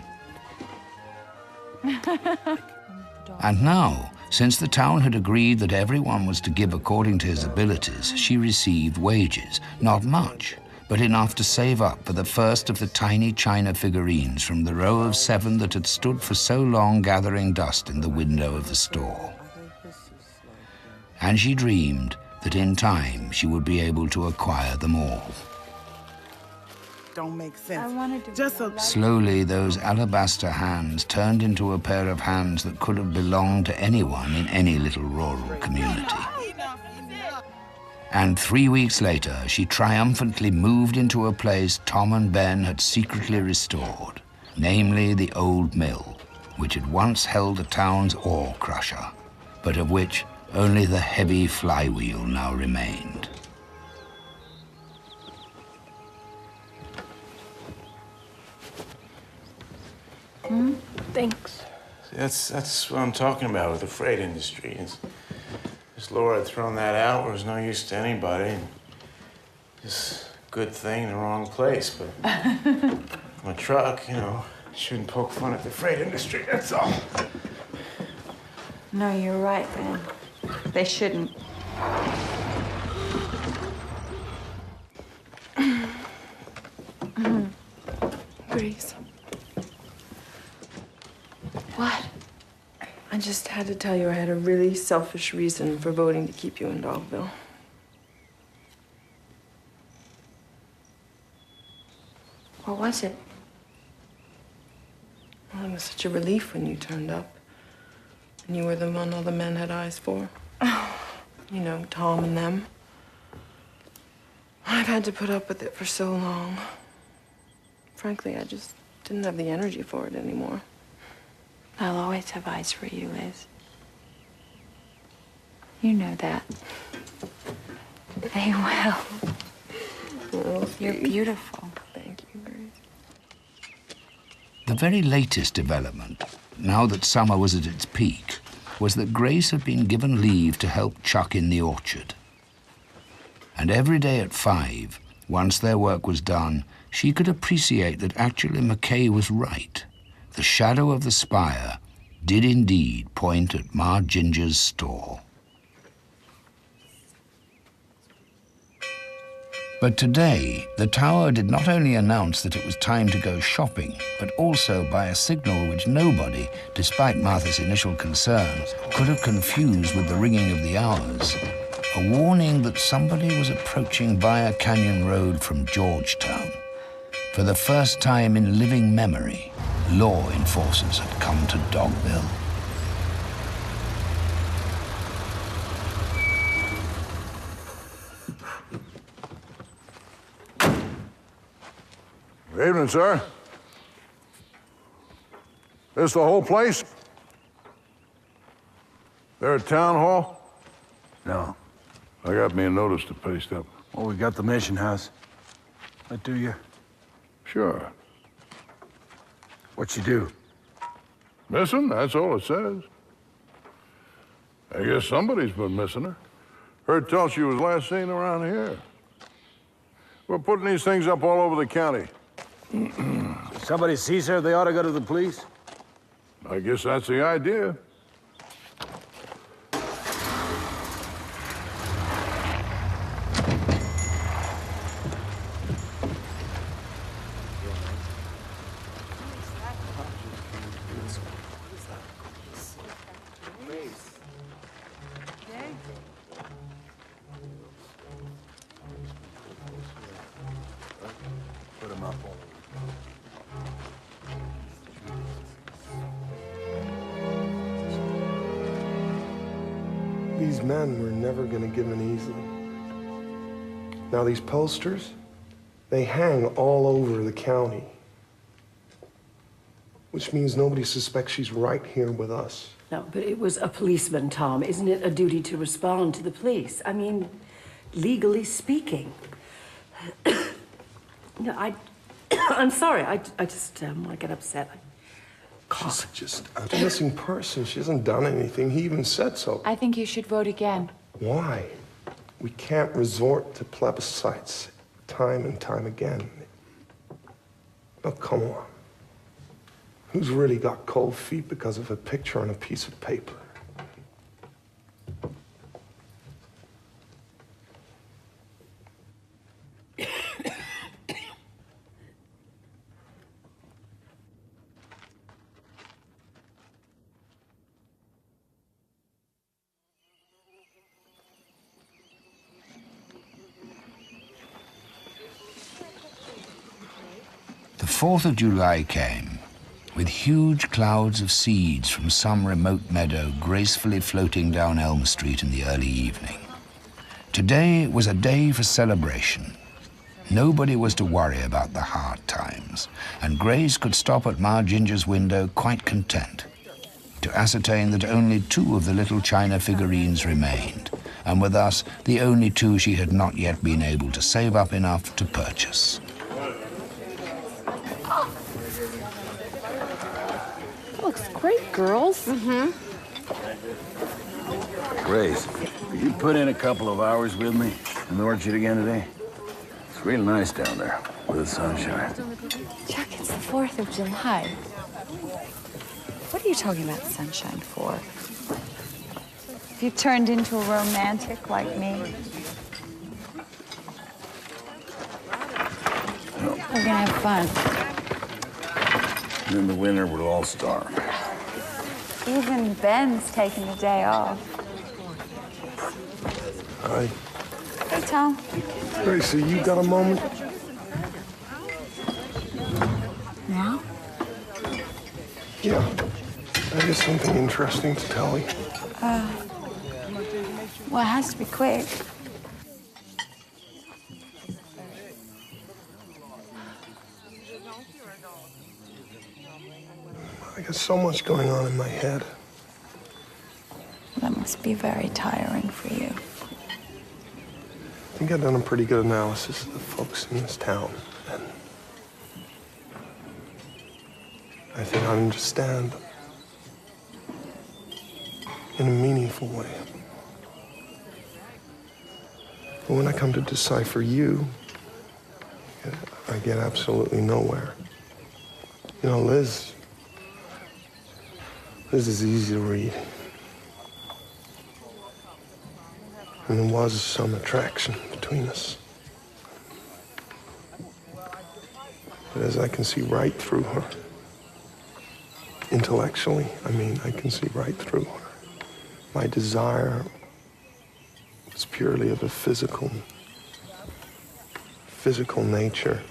And now, since the town had agreed that everyone was to give according to his abilities, she received wages, not much, but enough to save up for the first of the tiny china figurines from the row of 7 that had stood for so long gathering dust in the window of the store. And she dreamed that in time she would be able to acquire them all. Don't make sense. I wanted to just a... Slowly, those alabaster hands turned into a pair of hands that could have belonged to anyone in any little rural community. And 3 weeks later, she triumphantly moved into a place Tom and Ben had secretly restored, namely the old mill, which had once held the town's ore crusher, but of which only the heavy flywheel now remained. Thanks. That's what I'm talking about with the freight industry. This Laura had thrown that out, was no use to anybody. Just good thing in the wrong place, but my truck, you know, shouldn't poke fun at the freight industry, that's all. No, you're right, Ben. They shouldn't. Grace. What? I just had to tell you I had a really selfish reason for voting to keep you in Dogville. What was it? Well, it was such a relief when you turned up. And you were the one all the men had eyes for. You know, Tom and them. I've had to put up with it for so long. Frankly, I just didn't have the energy for it anymore. I'll always have eyes for you, Liz. You know that. They will. Oh, you're beautiful. Thank you, Grace. The very latest development, now that summer was at its peak, was that Grace had been given leave to help Chuck in the orchard. And every day at 5, once their work was done, she could appreciate that actually McKay was right. The shadow of the spire did indeed point at Ma Ginger's store. But today, the tower did not only announce that it was time to go shopping, but also by a signal which nobody, despite Martha's initial concerns, could have confused with the ringing of the hours, a warning that somebody was approaching via Canyon Road from Georgetown. For the first time in living memory, law enforcers had come to Dogville. Good evening, sir. This the whole place? There at town hall? No. I got me a notice to paste up. Well, we got the mission house. That do you? Sure. What you do? Missing? That's all it says. I guess somebody's been missing her. Heard tell she was last seen around here. We're putting these things up all over the county. If somebody sees her, they ought to go to the police? I guess that's the idea. Put 'em up all. These men were never going to give in easily. Now, these posters, they hang all over the county, which means nobody suspects she's right here with us. No, but it was a policeman, Tom. Isn't it a duty to respond to the police? I mean, legally speaking. No, I'm sorry. I just I get upset. She's just a missing person. She hasn't done anything. He even said so. I think you should vote again. Why? We can't resort to plebiscites time and time again. Oh, come on. Who's really got cold feet because of a picture on a piece of paper? The 4th of July came, with huge clouds of seeds from some remote meadow gracefully floating down Elm Street in the early evening. Today was a day for celebration. Nobody was to worry about the hard times, and Grace could stop at Ma Ginger's window quite content to ascertain that only 2 of the little china figurines remained, and were thus the only 2 she had not yet been able to save up enough to purchase. Looks great, girls. Mm-hmm. Grace, could you put in a couple of hours with me in the orchard again today? It's real nice down there with the sunshine. Chuck, it's the 4th of July. What are you talking about sunshine for? Have you turned into a romantic like me? No. We're gonna have fun. And in the winter, we'll all starve. Even Ben's taking a day off. Hi. Hey, Tom. Gracie, you got a moment? Now? Yeah. I have something interesting to tell you. Well, it has to be quick. I got so much going on in my head. That must be very tiring for you. I think I've done a pretty good analysis of the folks in this town. And I think I understand them in a meaningful way. But when I come to decipher you, I get absolutely nowhere. You know, Liz is easy to read. And there was some attraction between us. But as I can see right through her, intellectually, I mean, I can see right through her. My desire was purely of a physical nature.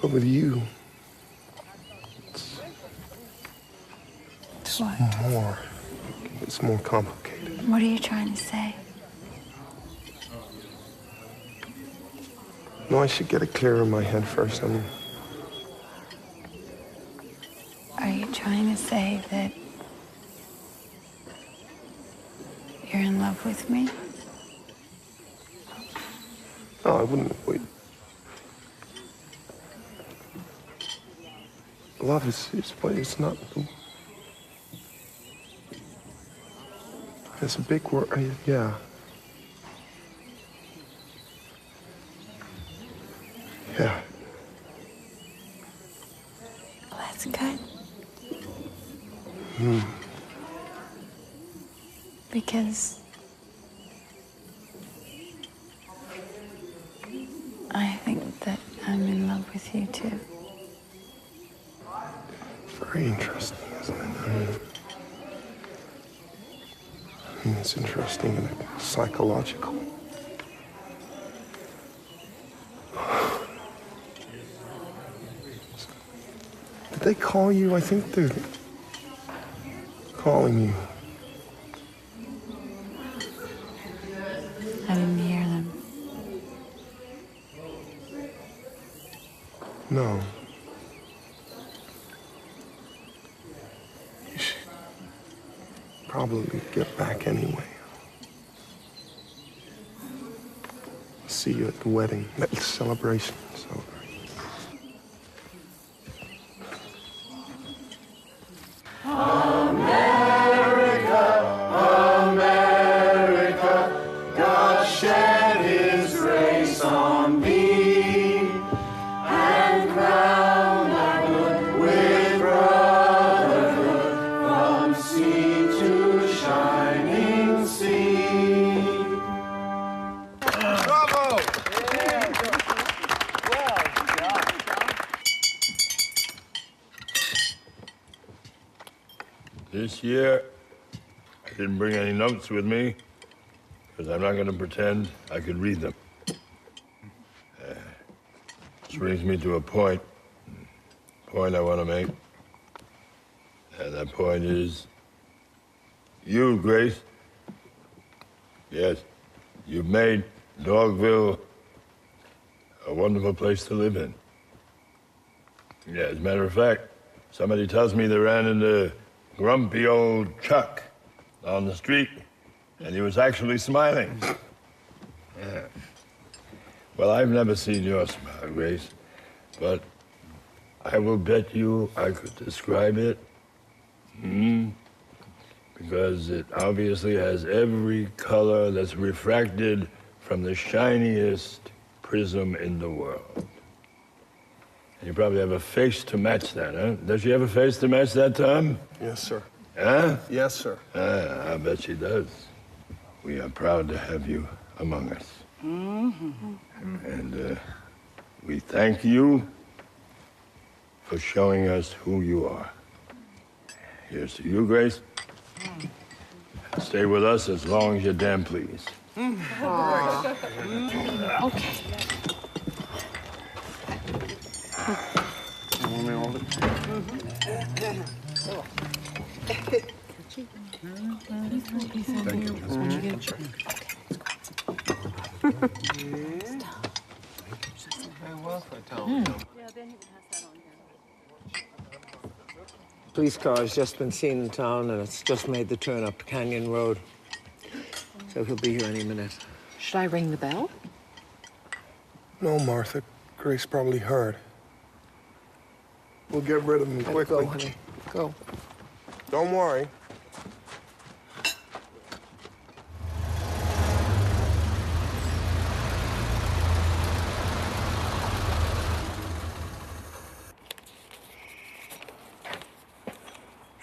But with you, it's more complicated. What are you trying to say? No, I should get it clear in my head first. Are you trying to say that you're in love with me? No, I wouldn't. Wait. Love it's not. It's a big word. Yeah. Yeah. Well, that's good. Because I think that I'm in love with you too. Very interesting, isn't it? I mean, it's interesting and psychological. Did they call you? I think they're calling you. I didn't hear them. No. You should probably get back anyway. See you at the wedding, that celebration. This year, I didn't bring any notes with me, because I'm not going to pretend I could read them. This brings me to a point I want to make. And that point is, you, Grace, yes, you've made Dogville a wonderful place to live in. Yeah, as a matter of fact, somebody tells me they ran into grumpy old Chuck on the street, and he was actually smiling. Yeah. Well, I've never seen your smile, Grace, but I will bet you I could describe it. Because it obviously has every color that's refracted from the shiniest prism in the world. And you probably have a face to match that, huh? Does she have a face to match that, Tom? Yes, sir. Huh? Yes, sir. I bet she does. We are proud to have you among us. And we thank you for showing us who you are. Here's to you, Grace. Stay with us as long as you damn please. Okay. Want me to hold it? Police car has just been seen in town, and it's just made the turn up Canyon Road. So he'll be here any minute. Should I ring the bell? No, Martha. Grace probably heard. We'll get rid of him quickly. Go, honey. Go. Don't worry.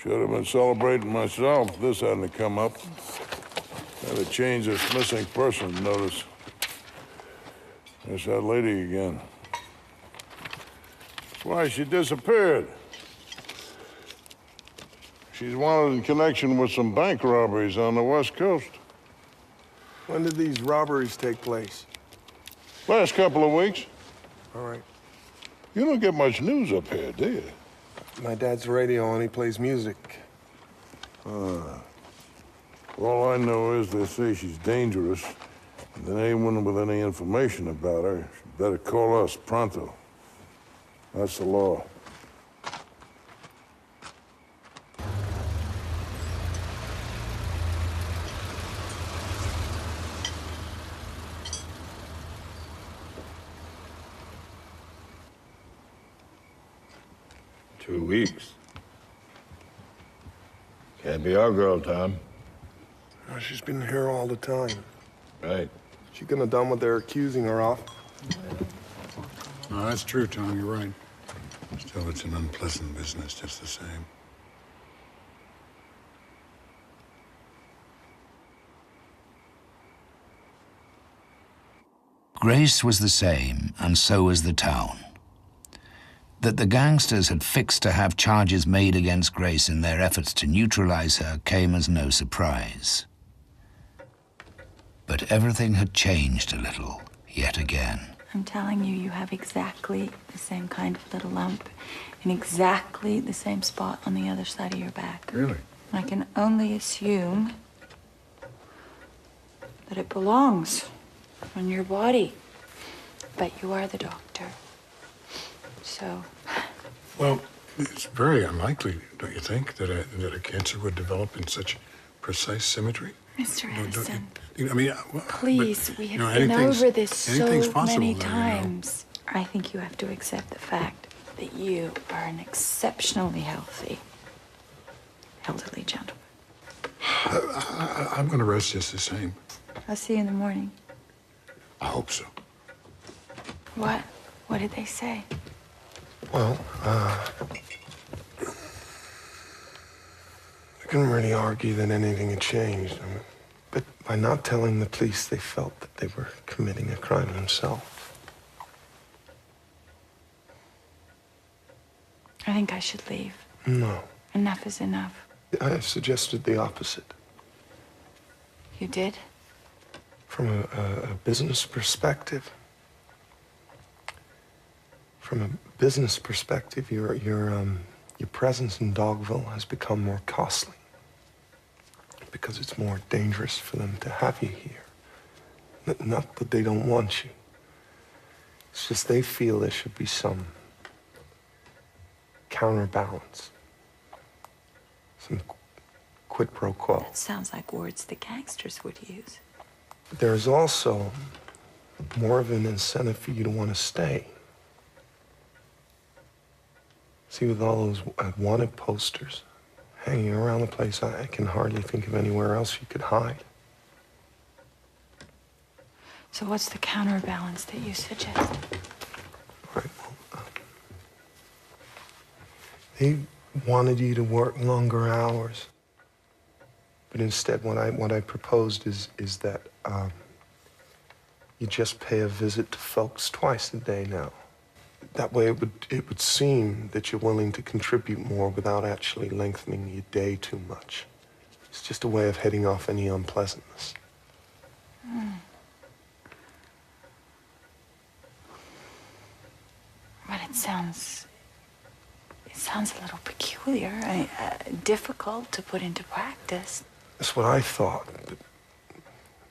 Should have been celebrating myself if this hadn't come up. Had to change this missing person notice. There's that lady again. That's why she disappeared. She's wanted in connection with some bank robberies on the West Coast. When did these robberies take place? Last couple of weeks. All right. You don't get much news up here, do you? My dad's radio and he plays music. All I know is they say she's dangerous. And then anyone with any information about her should better call us pronto. That's the law. Two weeks. Can't be our girl, Tom. Oh, she's been here all the time. Right. She couldn't have done what they're accusing her of. No, that's true, Tom. You're right. Still, it's an unpleasant business just the same. Grace was the same, and so was the town. That the gangsters had fixed to have charges made against Grace in their efforts to neutralize her came as no surprise. But everything had changed a little, yet again. I'm telling you, you have exactly the same kind of little lump in exactly the same spot on the other side of your back. Really? I can only assume that it belongs on your body. But you are the doctor. So... Well, it's very unlikely, don't you think, that a cancer would develop in such precise symmetry? Mr. Edison, I mean, well, please, but, we have you know, been over this so possible, many though, times. You know. I think you have to accept the fact that you are an exceptionally healthy, elderly gentleman. I'm going to rest just the same. I'll see you in the morning. I hope so. What? What did they say? Well, I couldn't really argue that anything had changed. But by not telling the police, they felt that they were committing a crime themselves. I think I should leave. No. Enough is enough. I suggested the opposite. You did? From a business perspective. From a business perspective, your presence in Dogville has become more costly because it's more dangerous for them to have you here. Not that they don't want you. It's just they feel there should be some counterbalance, some quid pro quo. That sounds like words the gangsters would use. There's also more of an incentive for you to want to stay. See, with all those wanted posters hanging around the place, I can hardly think of anywhere else you could hide. So what's the counterbalance that you suggest? Right, well, they wanted you to work longer hours. But instead, what I proposed is that you just pay a visit to folks twice a day now. That way it would seem that you're willing to contribute more without actually lengthening your day too much. It's just a way of heading off any unpleasantness. But it sounds a little peculiar, difficult to put into practice. That's what I thought, but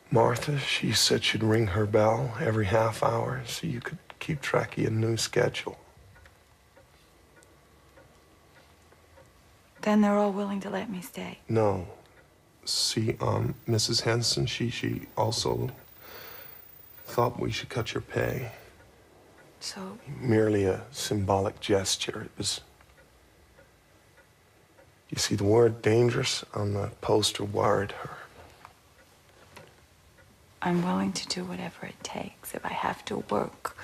Martha, she said she'd ring her bell every half hour so you could keep track of your new schedule. Then they're all willing to let me stay. No. See, Mrs. Henson, she also thought we should cut your pay. So? Merely a symbolic gesture. It was... You see, the word dangerous on the poster worried her. I'm willing to do whatever it takes. If I have to work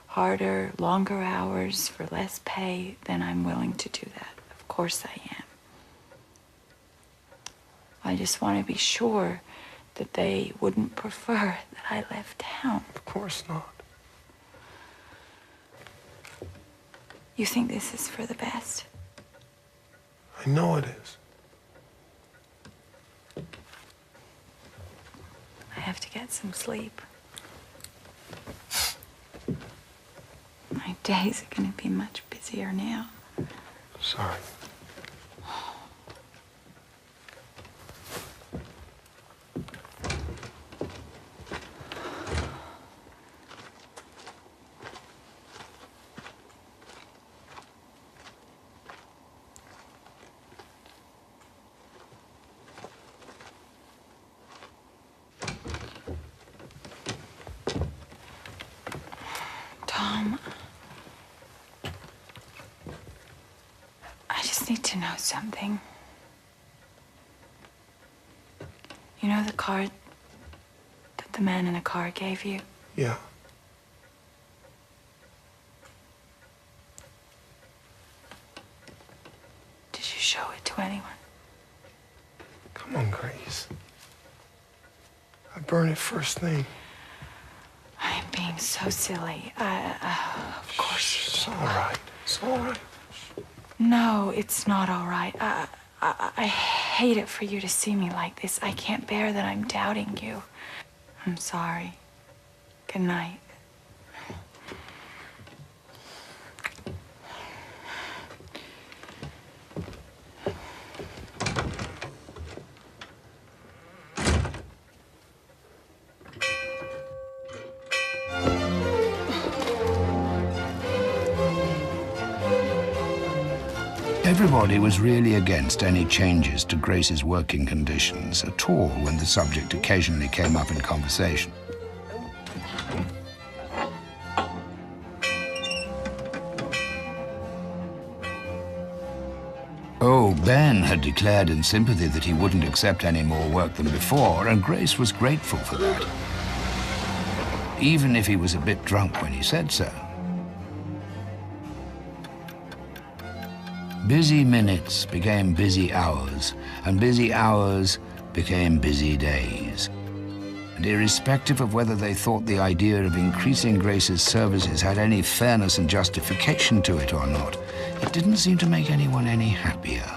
harder, longer hours for less pay, then I'm willing to do that. Of course I am. I just want to be sure that they wouldn't prefer that I left town. Of course not. You think this is for the best? I know it is. I have to get some sleep. My days are going to be much busier now. Sorry. Tom, I just need to know something. You know the card that the man in the car gave you? Yeah. Did you show it to anyone? Come on, Grace. I burn it first thing. I'm being so silly. Of course. It's all right. It's all right. No, it's not all right. I hate it for you to see me like this. I can't bear that I'm doubting you. I'm sorry. Good night. Everybody was really against any changes to Grace's working conditions at all when the subject occasionally came up in conversation. Oh, Ben had declared in sympathy that he wouldn't accept any more work than before, and Grace was grateful for that, even if he was a bit drunk when he said so. Busy minutes became busy hours, and busy hours became busy days. And irrespective of whether they thought the idea of increasing Grace's services had any fairness and justification to it or not, it didn't seem to make anyone any happier.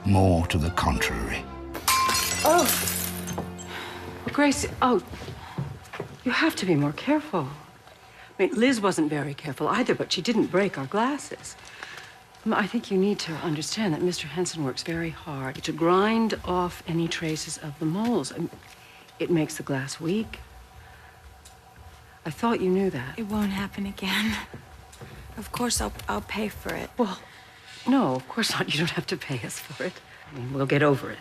More to the contrary. Oh! Well, Grace, you have to be more careful. I mean, Liz wasn't very careful either, but she didn't break our glasses. I think you need to understand that Mr. Henson works very hard to grind off any traces of the moles. It makes the glass weak. I thought you knew that. It won't happen again. Of course, I'll pay for it. Well, no, of course not. You don't have to pay us for it. I mean, we'll get over it.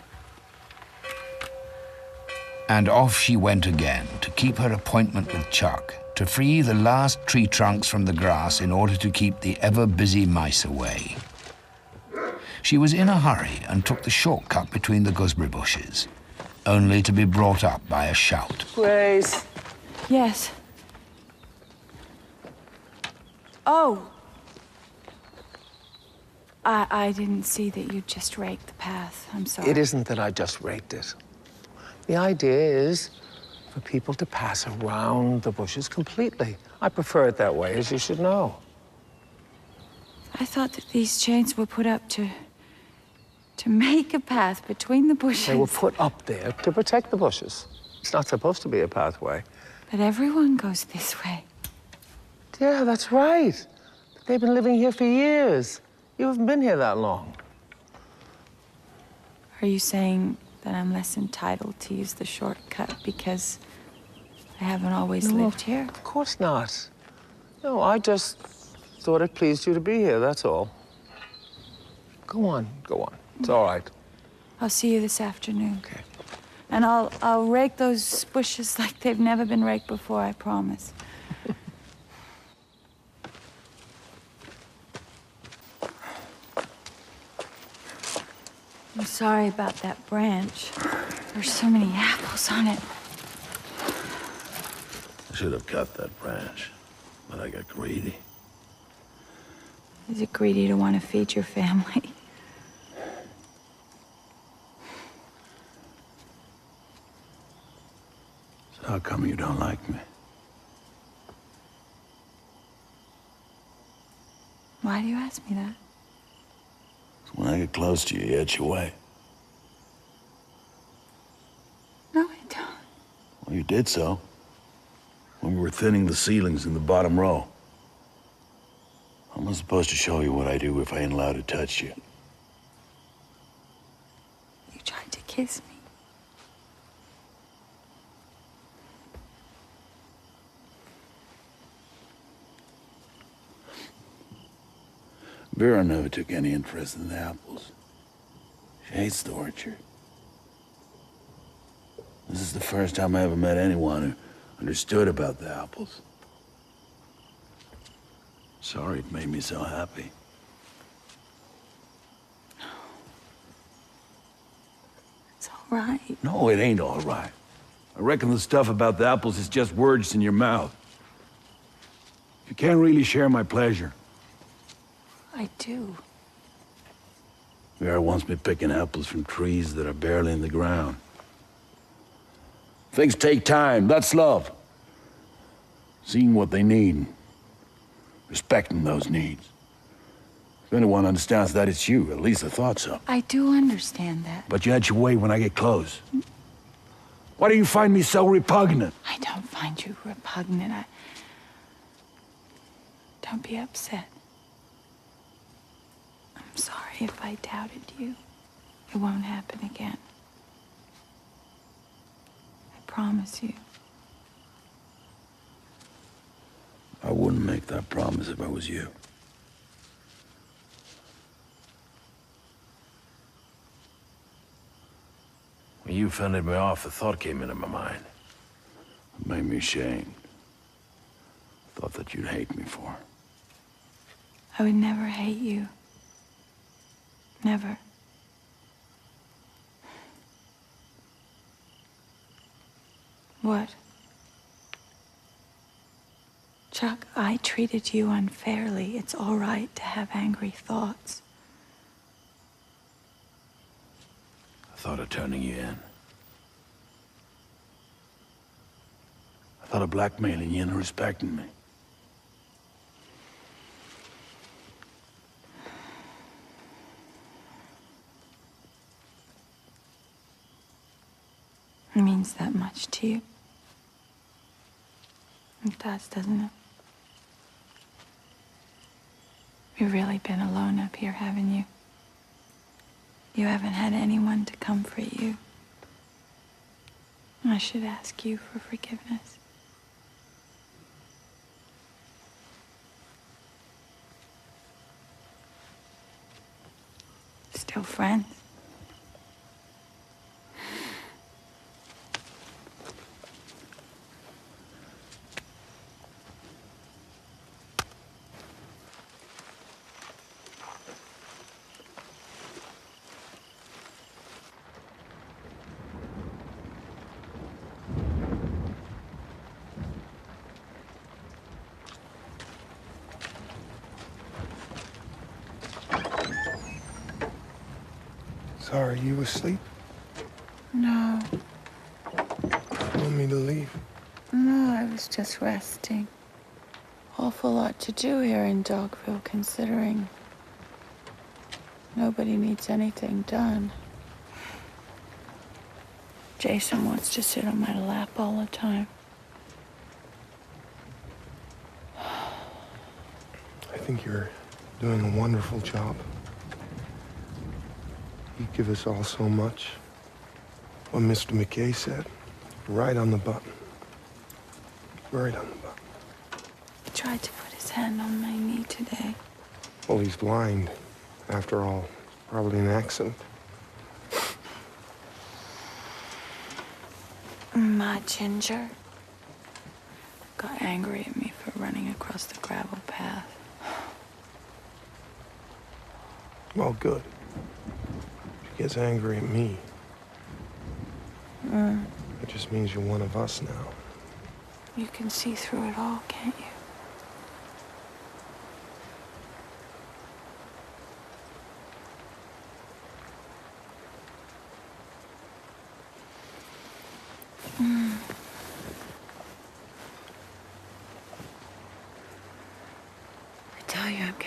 And off she went again to keep her appointment with Chuck, to free the last tree trunks from the grass in order to keep the ever-busy mice away. She was in a hurry and took the shortcut between the gooseberry bushes, only to be brought up by a shout. Grace. Yes. Oh. I didn't see that you just raked the path. I'm sorry. It isn't that I just raked it. The idea is for people to pass around the bushes completely. I prefer it that way, as you should know. I thought that these chains were put up to make a path between the bushes. They were put up there to protect the bushes. It's not supposed to be a pathway. But everyone goes this way. Yeah, that's right. They've been living here for years. You haven't been here that long. Are you saying that I'm less entitled to use the shortcut because I haven't always lived here? Of course not. No, I just thought it pleased you to be here, that's all. Go on, go on. It's all right. I'll see you this afternoon. Okay. And I'll rake those bushes like they've never been raked before, I promise. I'm sorry about that branch. There's so many apples on it. I should have cut that branch, but I got greedy. Is it greedy to want to feed your family? How come you don't like me? Why do you ask me that? When I get close to you, you edge away. No, I don't. Well, you did so. When we were thinning the ceilings in the bottom row. I'm not supposed to show you what I do if I ain't allowed to touch you. You tried to kiss me. Vera never took any interest in the apples. She hates the orchard. This is the first time I ever met anyone who understood about the apples. Sorry it made me so happy. It's all right. No, it ain't all right. I reckon the stuff about the apples is just words in your mouth. You can't really share my pleasure. I do. Vera wants me picking apples from trees that are barely in the ground. Things take time, that's love. Seeing what they need, respecting those needs. If anyone understands that, it's you. At least I thought so. I do understand that. But you edge away when I get close. Why do you find me so repugnant? I don't find you repugnant. Don't be upset. I'm sorry if I doubted you. It won't happen again. I promise you. I wouldn't make that promise if I was you. When you fended me off, a thought came into my mind. It made me ashamed. Thought that you'd hate me for. I would never hate you. Never. What? Chuck, I treated you unfairly. It's all right to have angry thoughts. I thought of turning you in. I thought of blackmailing you and respecting me. It means that much to you. It does, doesn't it? You've really been alone up here, haven't you? You haven't had anyone to comfort you. I should ask you for forgiveness. Still friends? Sorry, you asleep? No. You want me to leave? No, I was just resting. Awful lot to do here in Dogville, considering nobody needs anything done. Jason wants to sit on my lap all the time. I think you're doing a wonderful job. You give us all so much. What Mr. McKay said, right on the button. Right on the button. He tried to put his hand on my knee today. Well, he's blind. After all, probably an accident. My Ginger got angry at me for running across the gravel path. Well, good. She gets angry at me. It just means you're one of us now. You can see through it all, can't you?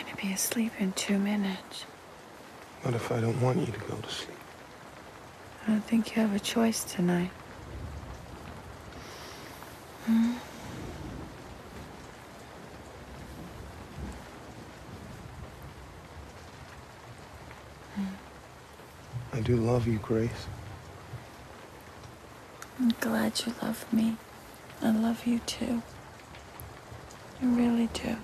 gonna be asleep in 2 minutes. What if I don't want you to go to sleep? I don't think you have a choice tonight. Hmm? I do love you, Grace. I'm glad you love me. I love you too. I really do.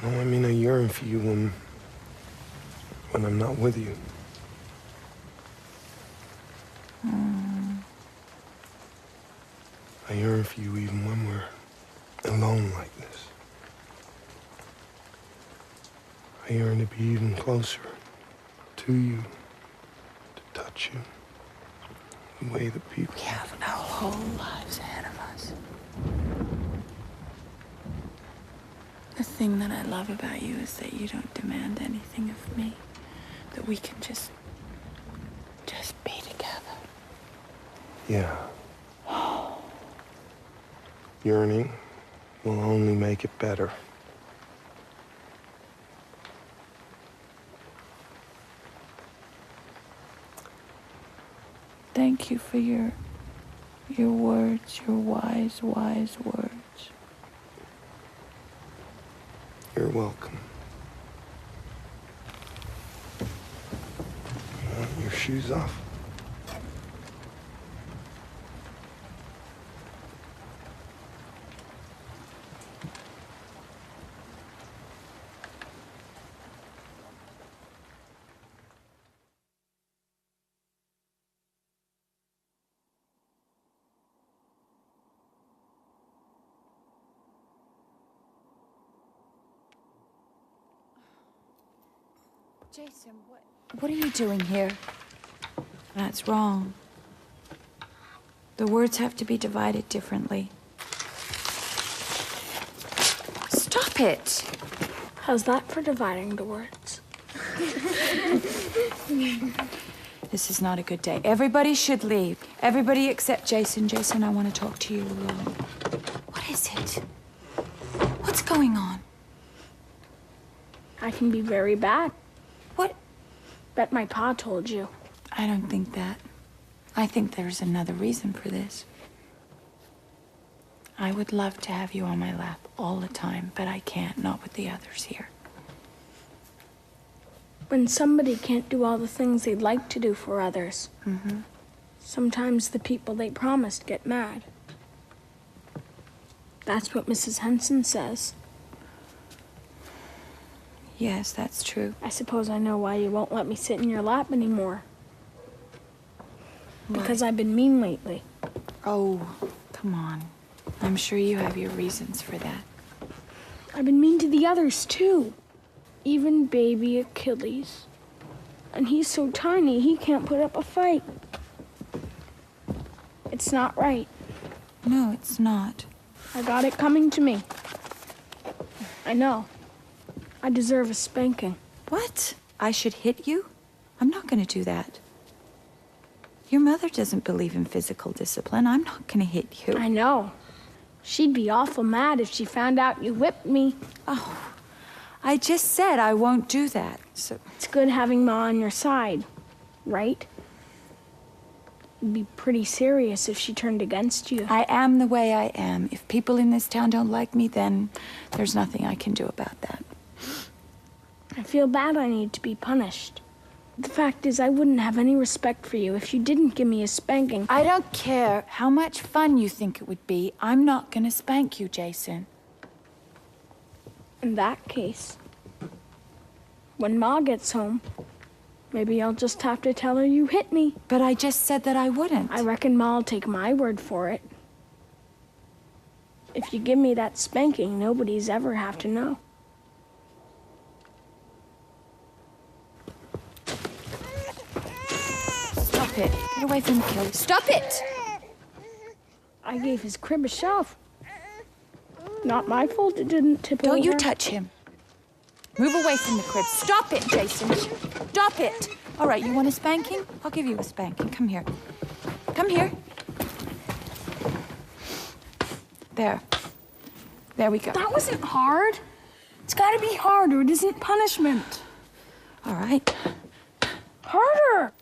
No, I mean, I yearn for you when I'm not with you. I yearn for you even when we're alone like this. I yearn to be even closer to you, to touch you, the way that people... We have our whole lives ahead of us. The thing that I love about you is that you don't demand anything of me. That we can just be together. Yeah. Yearning will only make it better. Thank you for your words, your wise words. You're welcome. You want your shoes off? Jason, what are you doing here? That's wrong. The words have to be divided differently. Stop it! How's that for dividing the words? This is not a good day. Everybody should leave. Everybody except Jason. Jason, I want to talk to you alone. What is it? What's going on? I can be very bad. What? Bet my pa told you. I don't think that. I think there's another reason for this. I would love to have you on my lap all the time, but I can't, not with the others here. When somebody can't do all the things they'd like to do for others, sometimes the people they promised get mad. That's what Mrs. Henson says. Yes, that's true. I suppose I know why you won't let me sit in your lap anymore. Why? Because I've been mean lately. Oh, come on. I'm sure you have your reasons for that. I've been mean to the others, too. Even baby Achilles. And he's so tiny, he can't put up a fight. It's not right. No, it's not. I got it coming to me. I know. I deserve a spanking. What? I should hit you? I'm not going to do that. Your mother doesn't believe in physical discipline. I'm not going to hit you. I know. She'd be awful mad if she found out you whipped me. Oh, I just said I won't do that, so... It's good having Ma on your side, right? It'd be pretty serious if she turned against you. I am the way I am. If people in this town don't like me, then there's nothing I can do about that. I feel bad I need to be punished. The fact is, I wouldn't have any respect for you if you didn't give me a spanking. I don't care how much fun you think it would be. I'm not gonna spank you, Jason. In that case, when Ma gets home, maybe I'll just have to tell her you hit me. But I just said that I wouldn't. I reckon Ma'll take my word for it. If you give me that spanking, nobody's ever have to know. Stop it. Get away from Achilles. Stop it! I gave his crib a shove. Not my fault it didn't tip over. Don't you touch him. Move away from the crib. Stop it, Jason. Stop it. All right, you want a spanking? I'll give you a spanking. Come here. Come here. There. There we go. That wasn't hard. It's gotta be harder. It isn't punishment. All right. Harder.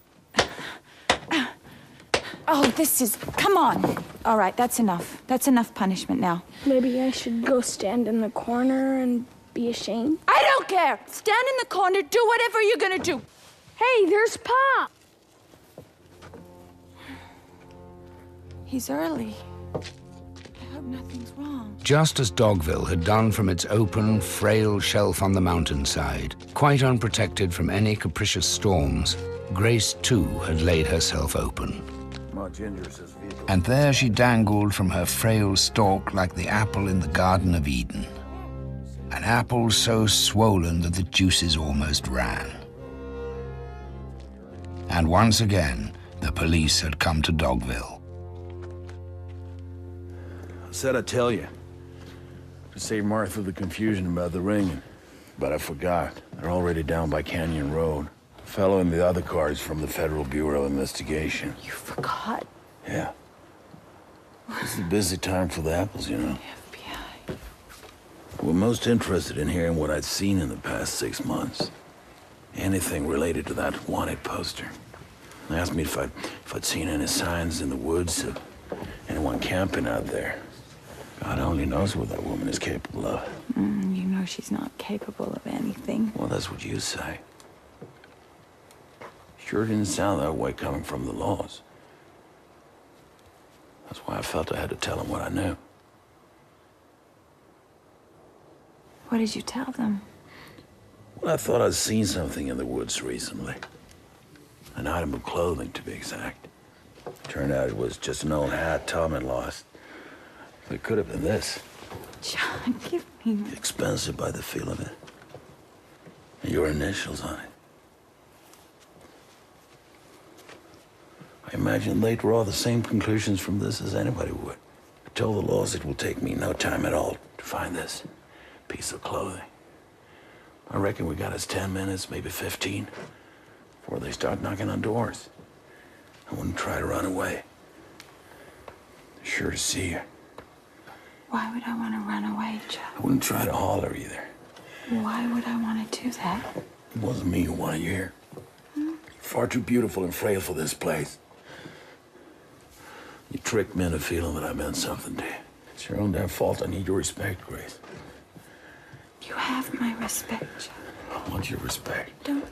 Oh, this is... Come on. All right, that's enough. That's enough punishment now. Maybe I should go stand in the corner and be ashamed. I don't care. Stand in the corner, do whatever you're gonna do. Hey, there's Pop. He's early. I hope nothing's wrong. Just as Dogville had done from its open, frail shelf on the mountainside, quite unprotected from any capricious storms, Grace, too, had laid herself open. And there she dangled from her frail stalk like the apple in the Garden of Eden. An apple so swollen that the juices almost ran. And once again, the police had come to Dogville. I said I'd tell you. To save Martha the confusion about the ring. But I forgot. They're already down by Canyon Road. The fellow in the other car is from the Federal Bureau of Investigation. You forgot? Yeah. It's a busy time for the apples, you know. FBI. We're most interested in hearing what I'd seen in the past 6 months. Anything related to that wanted poster. They asked me if I'd seen any signs in the woods of anyone camping out there. God only knows what that woman is capable of. You know she's not capable of anything. Well, that's what you say. Sure didn't sound that way coming from the laws. That's why I felt I had to tell them what I knew. What did you tell them? Well, I thought I'd seen something in the woods recently. An item of clothing, to be exact. Turned out it was just an old hat Tom had lost. It could have been this. John, give me... Expensive by the feel of it. And your initials on it. I imagine they'd draw the same conclusions from this as anybody would. I told the laws it will take me no time at all to find this piece of clothing. I reckon we got us 10 minutes, maybe 15, before they start knocking on doors. I wouldn't try to run away. They're sure to see you. Why would I want to run away, Joe? I wouldn't try to holler either. Why would I want to do that? It wasn't me who wanted you here. You're far too beautiful and frail for this place. You tricked me into feeling that I meant something to you. It's your own damn fault. I need your respect, Grace. You have my respect, Joe. I want your respect. Don't...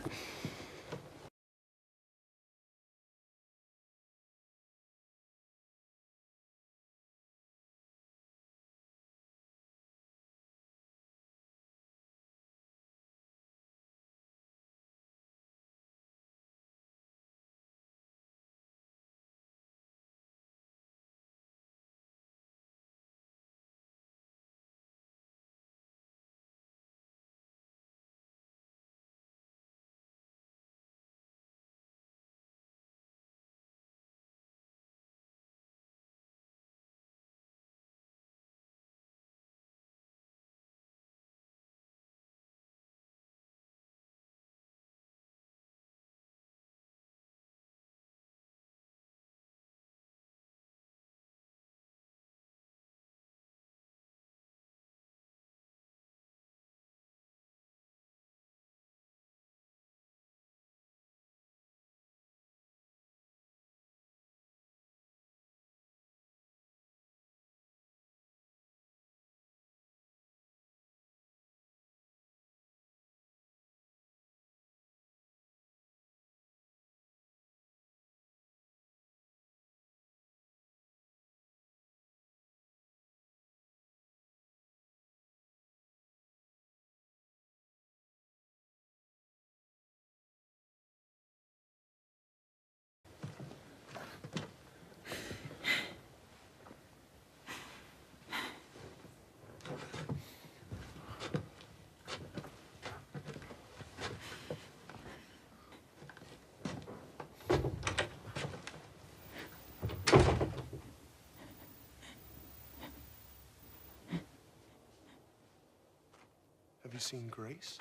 Have you seen Grace?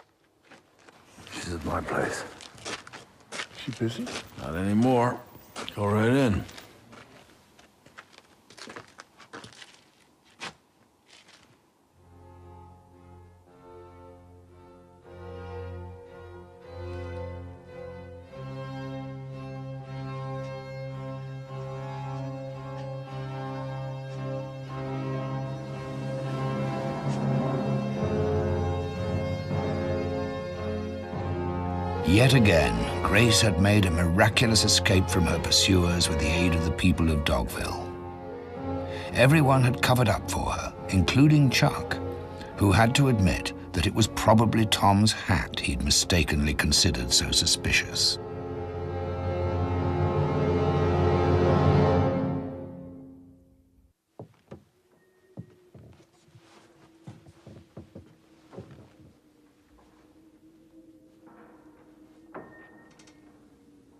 She's at my place. She busy? Not anymore. Go right in. Yet again, Grace had made a miraculous escape from her pursuers with the aid of the people of Dogville. Everyone had covered up for her, including Chuck, who had to admit that it was probably Tom's hat he'd mistakenly considered so suspicious.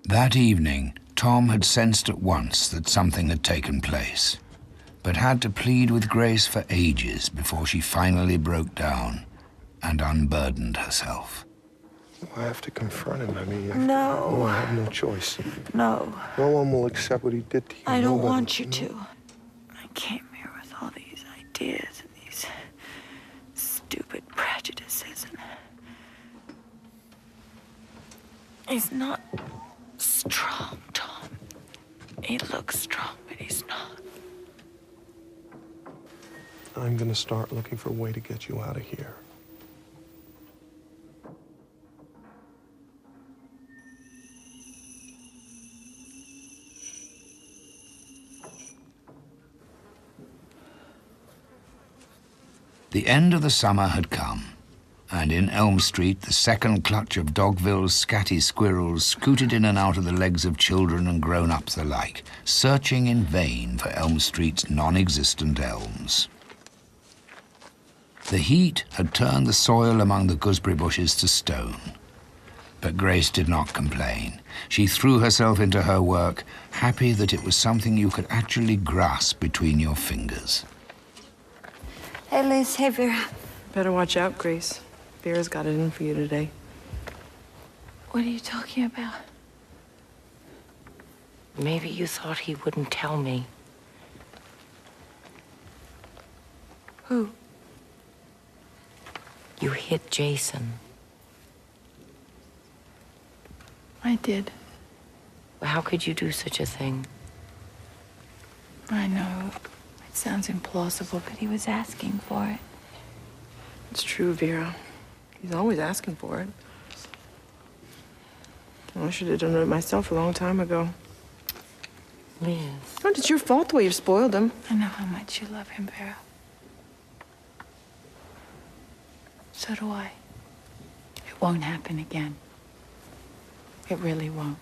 That evening, Tom had sensed at once that something had taken place, but had to plead with Grace for ages before she finally broke down and unburdened herself. I have to confront him. I mean, No. I have no choice. No. No one will accept what he did to you. I don't Nobody. want you to. I came here with all these ideas and these stupid prejudices. And he's not strong, Tom. He looks strong, but he's not. I'm gonna start looking for a way to get you out of here. The end of the summer had come, and in Elm Street, the second clutch of Dogville's scatty squirrels scooted in and out of the legs of children and grown-ups alike, searching in vain for Elm Street's non-existent elms. The heat had turned the soil among the gooseberry bushes to stone. But Grace did not complain. She threw herself into her work, happy that it was something you could actually grasp between your fingers. Hey, Liz. Hey, Vera. Better watch out, Grace. Vera's got it in for you today. What are you talking about? Maybe you thought he wouldn't tell me. Who? You hit Jason. I did. How could you do such a thing? I know. It sounds implausible, but he was asking for it. It's true, Vera. He's always asking for it. I should have done it myself a long time ago. Liz. Oh, it's your fault the way you spoiled him. I know how much you love him, Vera. So do I. It won't happen again. It really won't.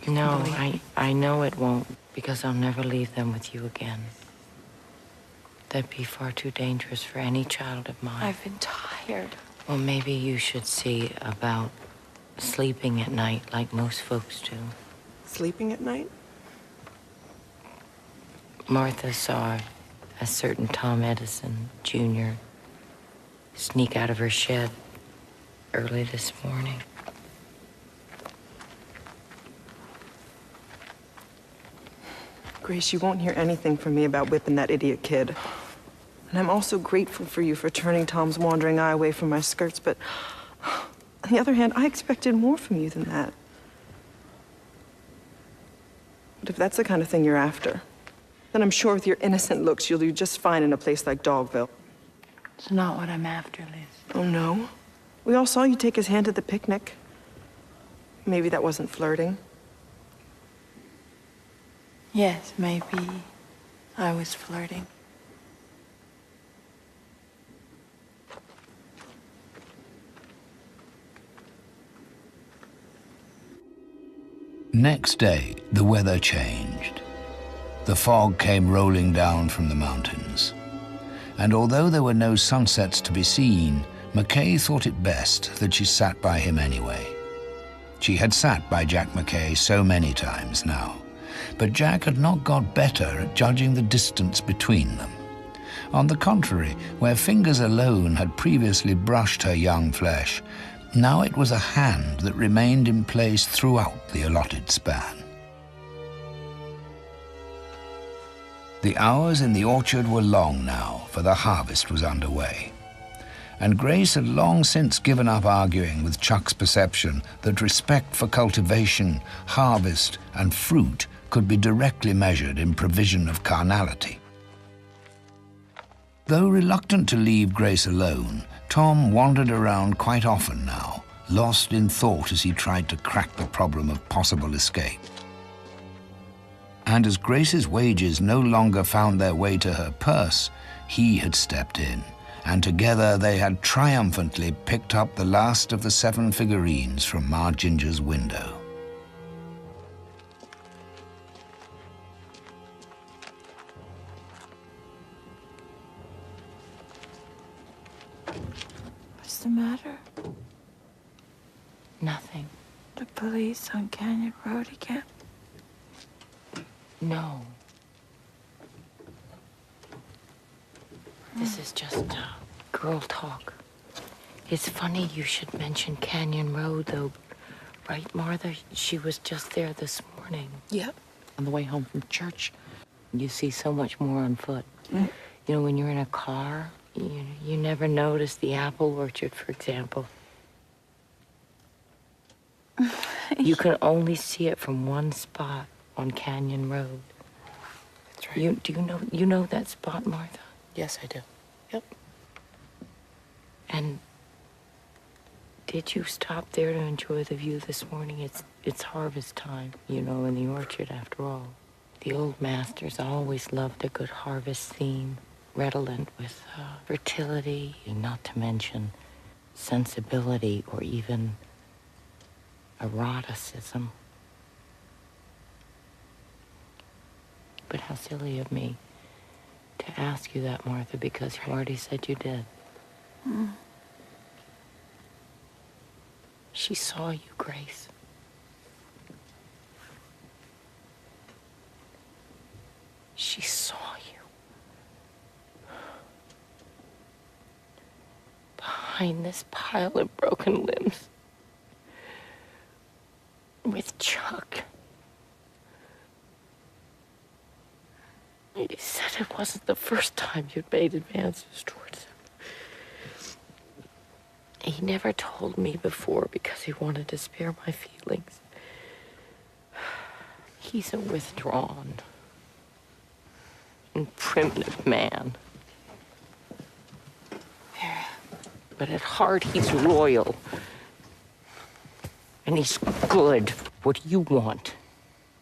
No, I know it won't, because I'll never leave them with you again. That'd be far too dangerous for any child of mine. I've been tired. Well, maybe you should see about sleeping at night like most folks do. Sleeping at night? Martha saw a certain Tom Edison, Jr., sneak out of her shed early this morning. Grace, you won't hear anything from me about whipping that idiot kid. And I'm also grateful for you for turning Tom's wandering eye away from my skirts, but on the other hand, I expected more from you than that. But if that's the kind of thing you're after, then I'm sure with your innocent looks, you'll do just fine in a place like Dogville. It's not what I'm after, Liz. Oh, no? We all saw you take his hand at the picnic. Maybe that wasn't flirting. Yes, maybe I was flirting. Next day, the weather changed. The fog came rolling down from the mountains. And although there were no sunsets to be seen, McKay thought it best that she sat by him anyway. She had sat by Jack McKay so many times now, but Jack had not got better at judging the distance between them. On the contrary, where fingers alone had previously brushed her young flesh, now it was a hand that remained in place throughout the allotted span. The hours in the orchard were long now, for the harvest was underway. And Grace had long since given up arguing with Chuck's perception that respect for cultivation, harvest, and fruit could be directly measured in provision of carnality. Though reluctant to leave Grace alone, Tom wandered around quite often now, lost in thought as he tried to crack the problem of possible escape. And as Grace's wages no longer found their way to her purse, he had stepped in, and together they had triumphantly picked up the last of the 7 figurines from Ma Ginger's window. What's the matter? Nothing. The police on Canyon Road again? No. This is just girl talk. It's funny you should mention Canyon Road, though. Right, Martha? She was just there this morning. Yep. On the way home from church. You see so much more on foot. You know, when you're in a car, you never notice the apple orchard, for example. You can only see it from one spot on Canyon Road. That's right. You know that spot, Martha? Yes, I do. Yep. And did you stop there to enjoy the view this morning? It's harvest time, you know, in the orchard after all. The old masters always loved a good harvest theme, redolent with fertility, not to mention sensibility or even eroticism. But how silly of me to ask you that, Martha, because you already said you did. She saw you, Grace. She saw you. Behind this pile of broken limbs. With Chuck. You said it wasn't the first time you'd made advances towards him. He never told me before because he wanted to spare my feelings. He's a withdrawn and primitive man. But at heart, he's royal. And he's good. What you want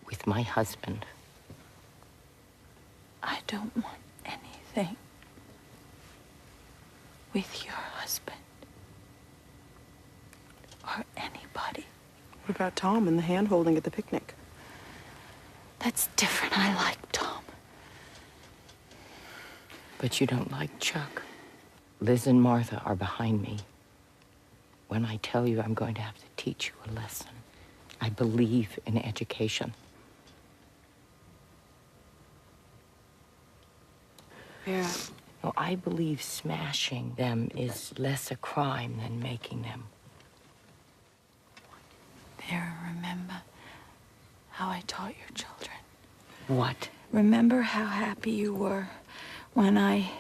with my husband. I don't want anything with your husband or anybody. What about Tom and the hand-holding at the picnic? That's different. I like Tom. But you don't like Chuck. Liz and Martha are behind me. When I tell you I'm going to have to teach you a lesson. I believe in education. Vera. No, I believe smashing them is less a crime than making them. Vera, remember how I taught your children? What? Remember how happy you were when I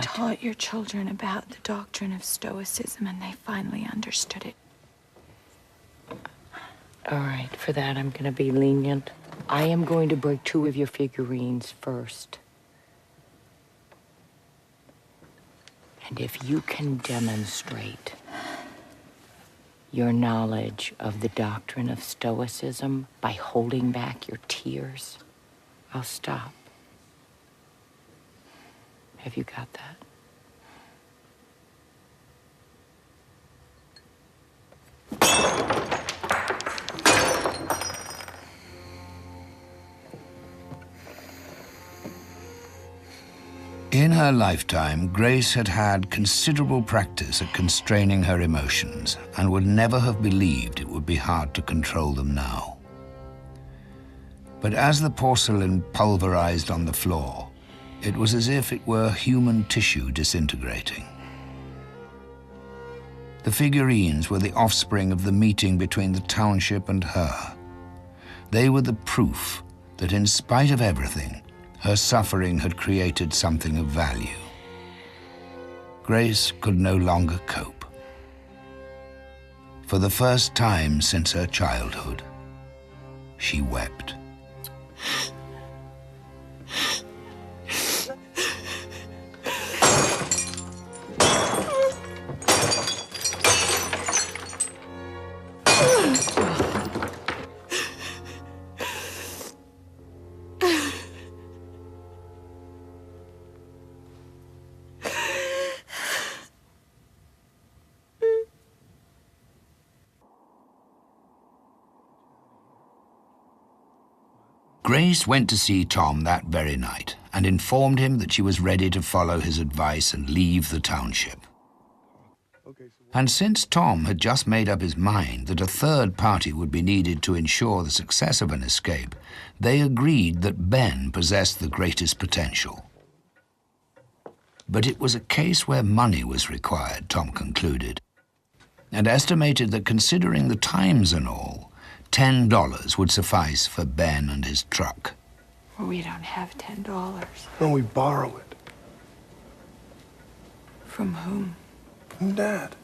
taught your children about the doctrine of Stoicism and they finally understood it. All right, for that I'm going to be lenient. I am going to break 2 of your figurines first. And if you can demonstrate your knowledge of the doctrine of Stoicism by holding back your tears, I'll stop. Have you got that? In her lifetime, Grace had had considerable practice at constraining her emotions and would never have believed it would be hard to control them now. But as the porcelain pulverized on the floor, it was as if it were human tissue disintegrating. The figurines were the offspring of the meeting between the township and her. They were the proof that in spite of everything, her suffering had created something of value. Grace could no longer cope. For the first time since her childhood, she wept. Grace went to see Tom that very night and informed him that she was ready to follow his advice and leave the township. And since Tom had just made up his mind that a third party would be needed to ensure the success of an escape, they agreed that Ben possessed the greatest potential. But it was a case where money was required, Tom concluded, and estimated that considering the times and all, $10 would suffice for Ben and his truck. Well, we don't have $10. No, we borrow it. From whom? From Dad.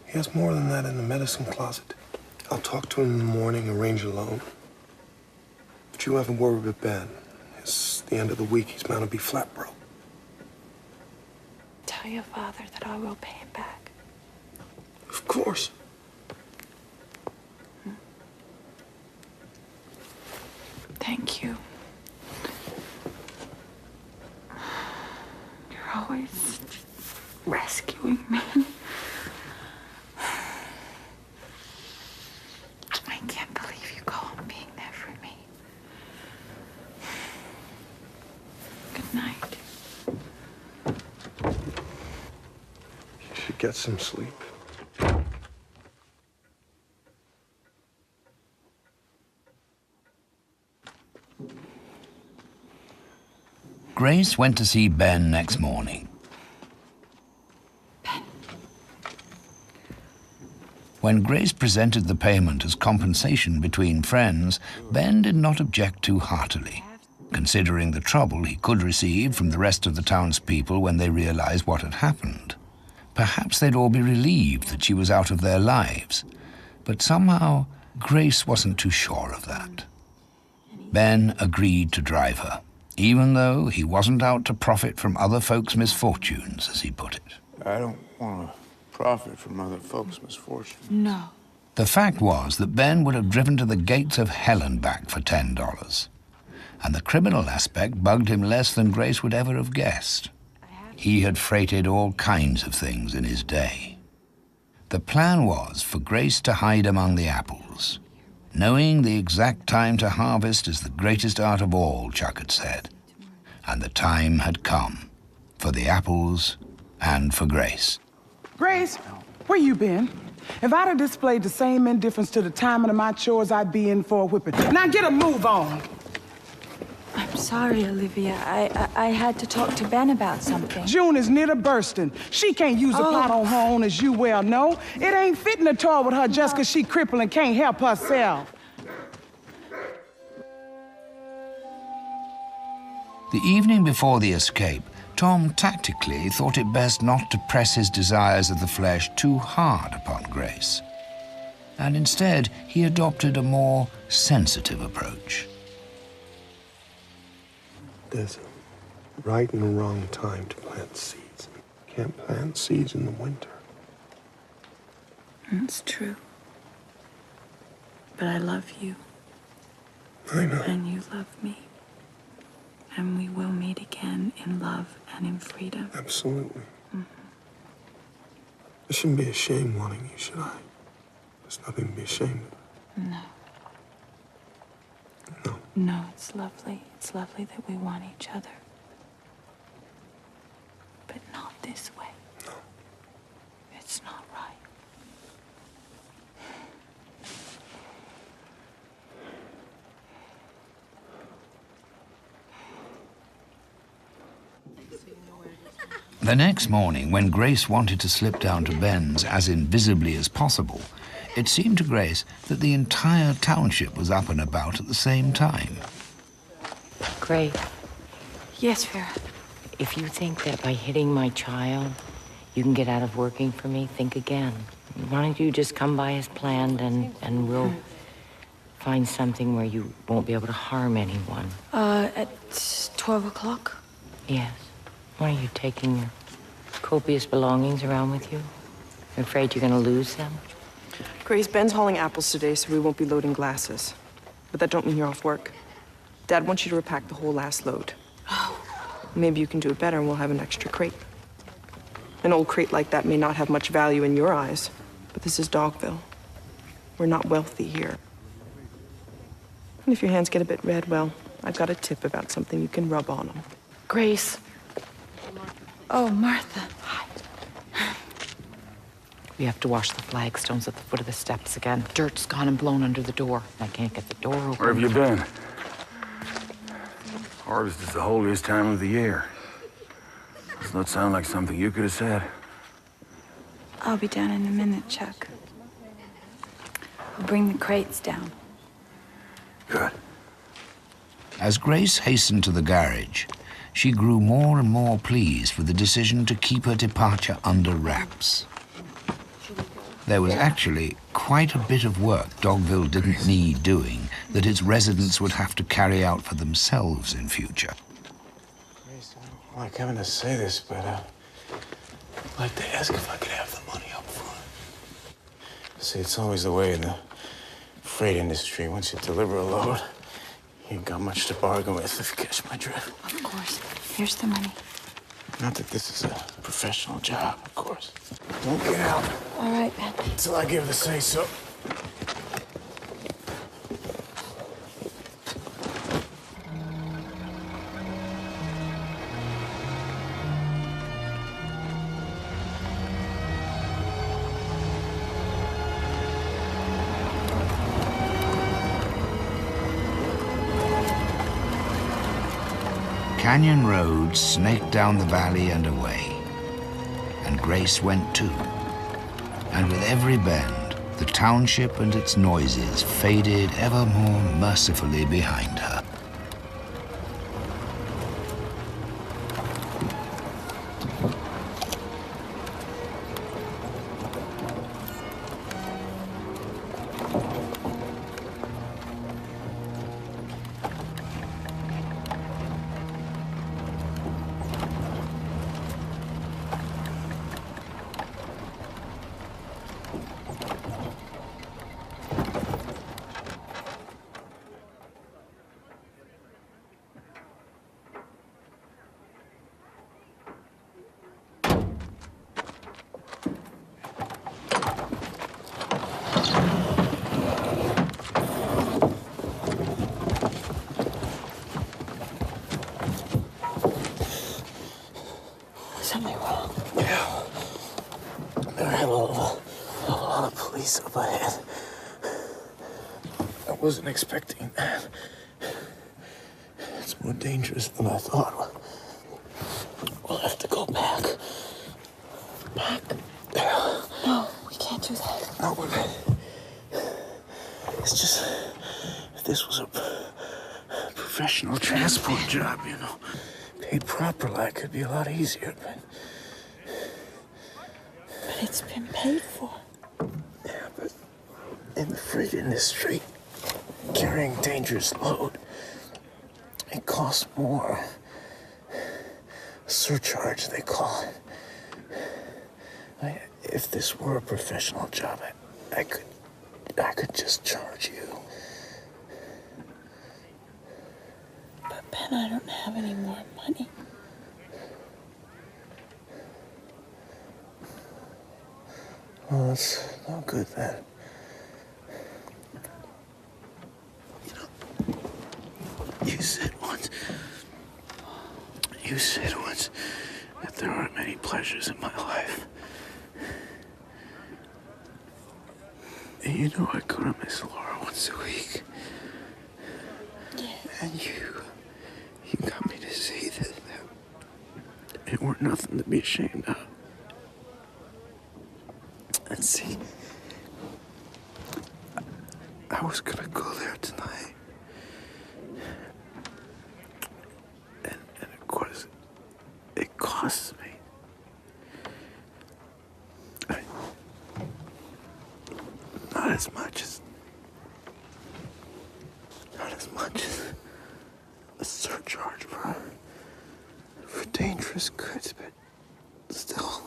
He has more than that in the medicine closet. I'll talk to him in the morning, arrange a loan. But you have a word with Ben. It's the end of the week. He's bound to be flat broke. Tell your father that I will pay him back. Of course. Thank you. You're always rescuing me. I can't believe you go on being there for me. Good night. You should get some sleep. Grace went to see Ben next morning. Ben. When Grace presented the payment as compensation between friends, Ben did not object too heartily, considering the trouble he could receive from the rest of the townspeople when they realized what had happened. Perhaps they'd all be relieved that she was out of their lives, but somehow Grace wasn't too sure of that. Ben agreed to drive her, even though he wasn't out to profit from other folks' misfortunes, as he put it. I don't want to profit from other folks' misfortunes. No. The fact was that Ben would have driven to the gates of hell and back for $10, and the criminal aspect bugged him less than Grace would ever have guessed. He had freighted all kinds of things in his day. The plan was for Grace to hide among the apples. Knowing the exact time to harvest is the greatest art of all, Chuck had said. And the time had come for the apples and for Grace. Grace, where you been? If I'd have displayed the same indifference to the timing of my chores, I'd be in for a whipping. Now get a move on. I'm sorry, Olivia. I had to talk to Ben about something. June is near to bursting. She can't use a pot on her own, as you well know. It ain't fitting to toy with her just 'cause she crippled and can't help herself. The evening before the escape, Tom tactically thought it best not to press his desires of the flesh too hard upon Grace. And instead, he adopted a more sensitive approach. There's a right and a wrong time to plant seeds. You can't plant seeds in the winter. It's true. But I love you. I know. And you love me. And we will meet again in love and in freedom. Absolutely. I shouldn't be ashamed wanting you, should I? There's nothing to be ashamed of. No. No. No, it's lovely. It's lovely that we want each other. But not this way. No. It's not right. The next morning, when Grace wanted to slip down to Ben's as invisibly as possible, it seemed to Grace that the entire township was up and about at the same time. Grace. Yes, Vera. If you think that by hitting my child, you can get out of working for me, think again. Why don't you just come by as planned and we'll find something where you won't be able to harm anyone. At 12 o'clock? Yes. Why are you taking your copious belongings around with you? You're afraid you're gonna lose them? Grace, Ben's hauling apples today, so we won't be loading glasses. But that don't mean you're off work. Dad wants you to repack the whole last load. Maybe you can do it better and we'll have an extra crate. An old crate like that may not have much value in your eyes, but this is Dogville. We're not wealthy here. And if your hands get a bit red, well, I've got a tip about something you can rub on them. Grace. Oh, Martha. We have to wash the flagstones at the foot of the steps again. Dirt's gone and blown under the door. I can't get the door open. Where have you been? Harvest is the holiest time of the year. Does not sound like something you could have said. I'll be down in a minute, Chuck. I'll bring the crates down. Good. As Grace hastened to the garage, she grew more and more pleased with the decision to keep her departure under wraps. There was actually quite a bit of work Dogville didn't need doing that its residents would have to carry out for themselves in future. Grace, I don't like having to say this, but I'd like to ask if I could have the money up front. See, it's always the way in the freight industry. Once you deliver a load, you ain't got much to bargain with, if you catch my drift. Of course. Here's the money. Not that this is a professional job, of course. Don't get out. All right, Ben. Until I give the say-so. Canyon roads snaked down the valley and away, and Grace went too. And with every bend, the township and its noises faded ever more mercifully behind her. Something wrong. Yeah. There are a lot of police up ahead. I wasn't expecting that. It's more dangerous than I thought. We'll have to go back. Back? No, we can't do that. No, it's just, if this was a professional transport job, you know, paid proper like, it'd be a lot easier, but it's been paid for. Yeah, but in the freight industry, carrying dangerous load, it costs more. A surcharge, they call it. If this were a professional job, I could just charge you. But Ben, I don't have any more money. Well, that's no good then. You said once that there aren't many pleasures in my life. And you know I go to Miss Laura once a week. Yeah. And you got me to say that it weren't nothing to be ashamed of. And see, I was gonna go there tonight. And of course, it costs me. Not as much as a surcharge for dangerous goods, but still.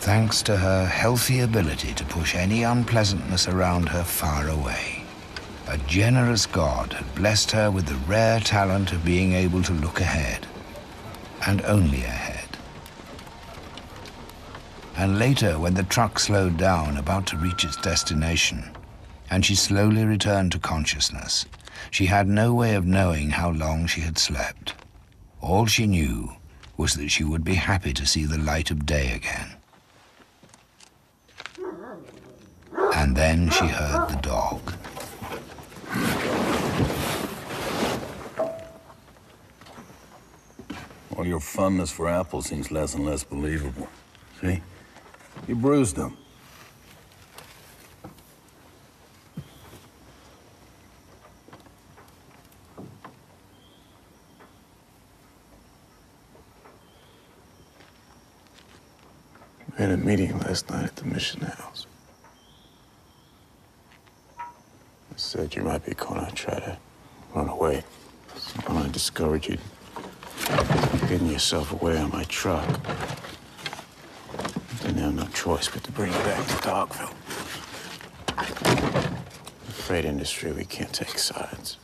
thanks to her healthy ability to push any unpleasantness around her far away. A generous God had blessed her with the rare talent of being able to look ahead, and only ahead. And later, when the truck slowed down, about to reach its destination, and she slowly returned to consciousness, she had no way of knowing how long she had slept. All she knew was that she would be happy to see the light of day again. And then she heard the dog. All your fondness for apples seems less and less believable. See? You bruised them. We had a meeting last night at the mission house. I said you might be gonna try to run away. So when I discovered you'd hidden yourself away on my truck, I didn't have no choice but to bring you back to Dogville. The freight industry, we can't take sides.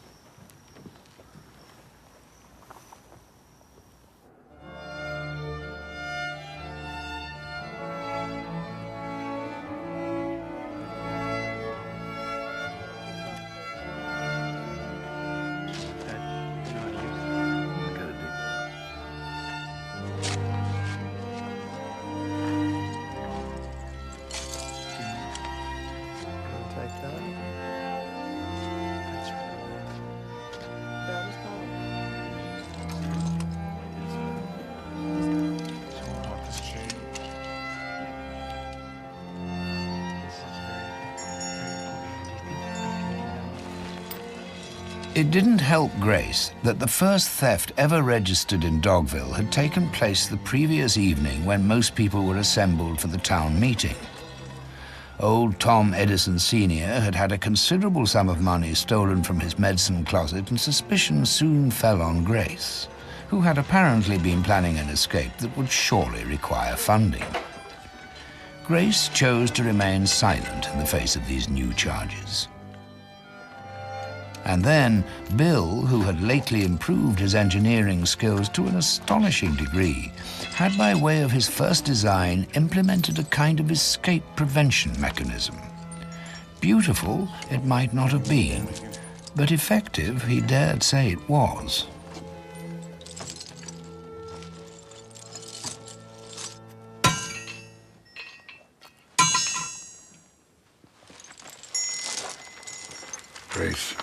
It didn't help Grace that the first theft ever registered in Dogville had taken place the previous evening when most people were assembled for the town meeting. Old Tom Edison Sr. had had a considerable sum of money stolen from his medicine closet, and suspicion soon fell on Grace, who had apparently been planning an escape that would surely require funding. Grace chose to remain silent in the face of these new charges. And then Bill, who had lately improved his engineering skills to an astonishing degree, had, by way of his first design, implemented a kind of escape prevention mechanism. Beautiful it might not have been, but effective he dared say it was. Grace,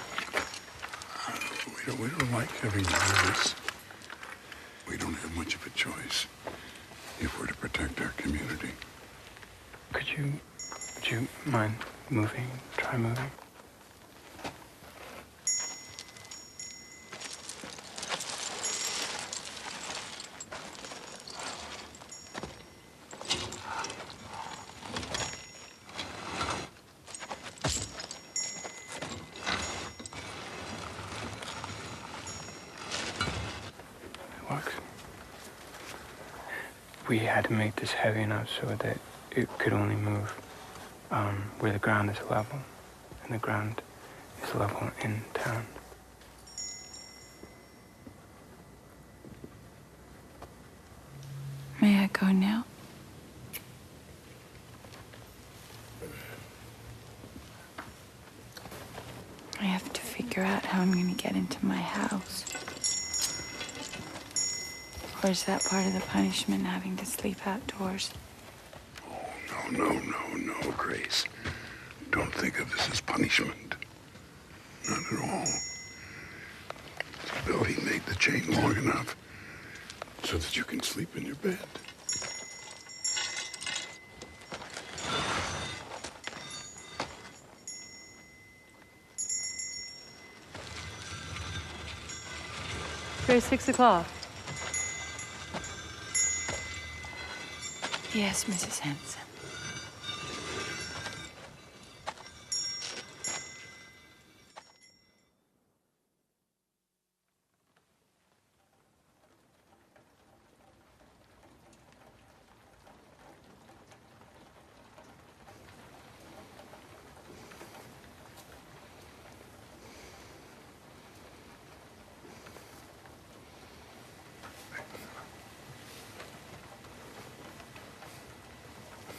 we don't like having to do this. We don't have much of a choice if we're to protect our community. Would you mind moving? Try moving. We had to make this heavy enough so that it could only move where the ground is level, and the ground is level in town. May I go now? I have to figure out how I'm going to get into my house. Or is that part of the punishment, having to sleep outdoors? Oh, no, Grace. Don't think of this as punishment. Not at all. Bill, he made the chain long enough so that you can sleep in your bed. Grace, 6 o'clock. Yes, Mrs. Hanson.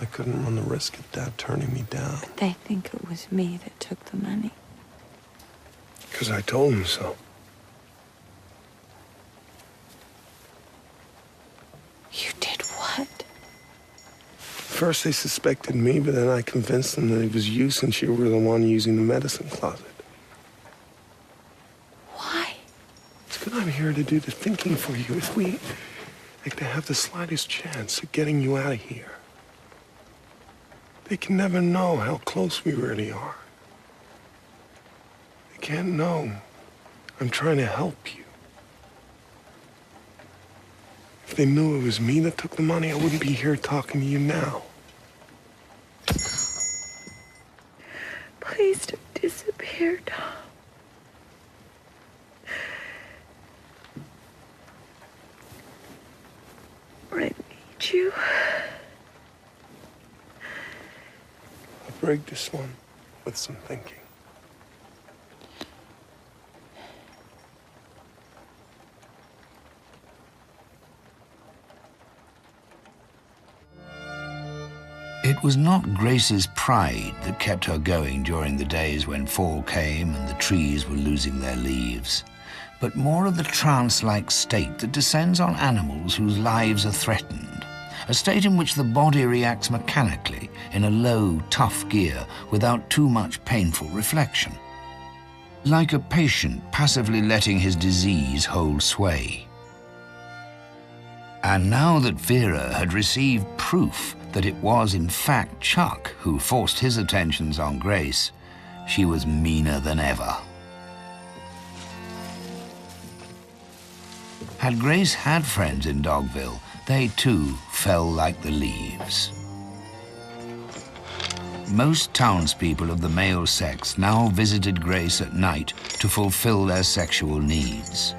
I couldn't run the risk of Dad turning me down. But they think it was me that took the money. Because I told him so. You did what? First they suspected me, but then I convinced them that it was you since you were the one using the medicine closet. Why? It's good I'm here to do the thinking for you. If we like to have the slightest chance of getting you out of here, they can never know how close we really are. They can't know I'm trying to help you. If they knew it was me that took the money, I wouldn't be here talking to you now. Please don't disappear, Tom. I need you. I'll break this one with some thinking. It was not Grace's pride that kept her going during the days when fall came and the trees were losing their leaves, but more of the trance-like state that descends on animals whose lives are threatened, a state in which the body reacts mechanically in a low, tough gear without too much painful reflection. Like a patient passively letting his disease hold sway. And now that Vera had received proof that it was in fact Chuck who forced his attentions on Grace, she was meaner than ever. Had Grace had friends in Dogville, they too fell like the leaves. Most townspeople of the male sex now visited Grace at night to fulfill their sexual needs.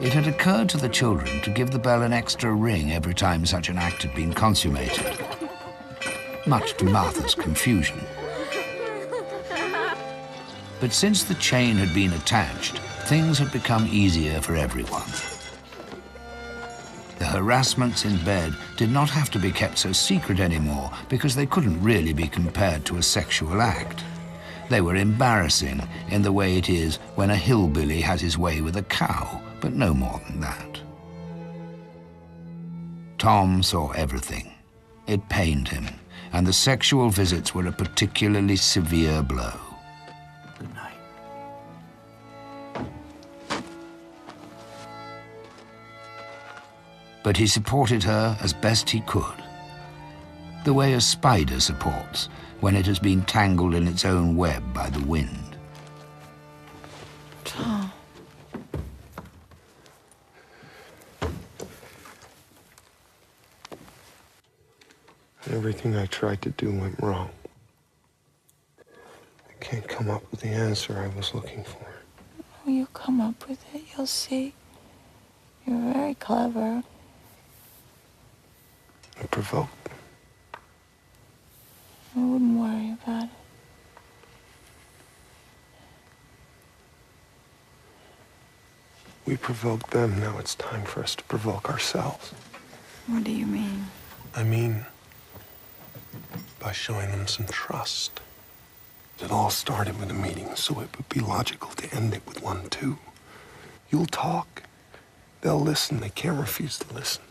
It had occurred to the children to give the bell an extra ring every time such an act had been consummated, much to Martha's confusion. But since the chain had been attached, things had become easier for everyone. The harassments in bed did not have to be kept so secret anymore because they couldn't really be compared to a sexual act. They were embarrassing in the way it is when a hillbilly has his way with a cow, but no more than that. Tom saw everything. It pained him, and the sexual visits were a particularly severe blow. Good night. But he supported her as best he could, the way a spider supports when it has been tangled in its own web by the wind. Tom. Everything I tried to do went wrong. I can't come up with the answer I was looking for. Oh, you'll come up with it, you'll see. You're very clever. I provoked them. I wouldn't worry about it. We provoked them, now it's time for us to provoke ourselves. What do you mean? I mean, by showing them some trust. It all started with a meeting, so it would be logical to end it with one, too. You'll talk. They'll listen. They can't refuse to listen.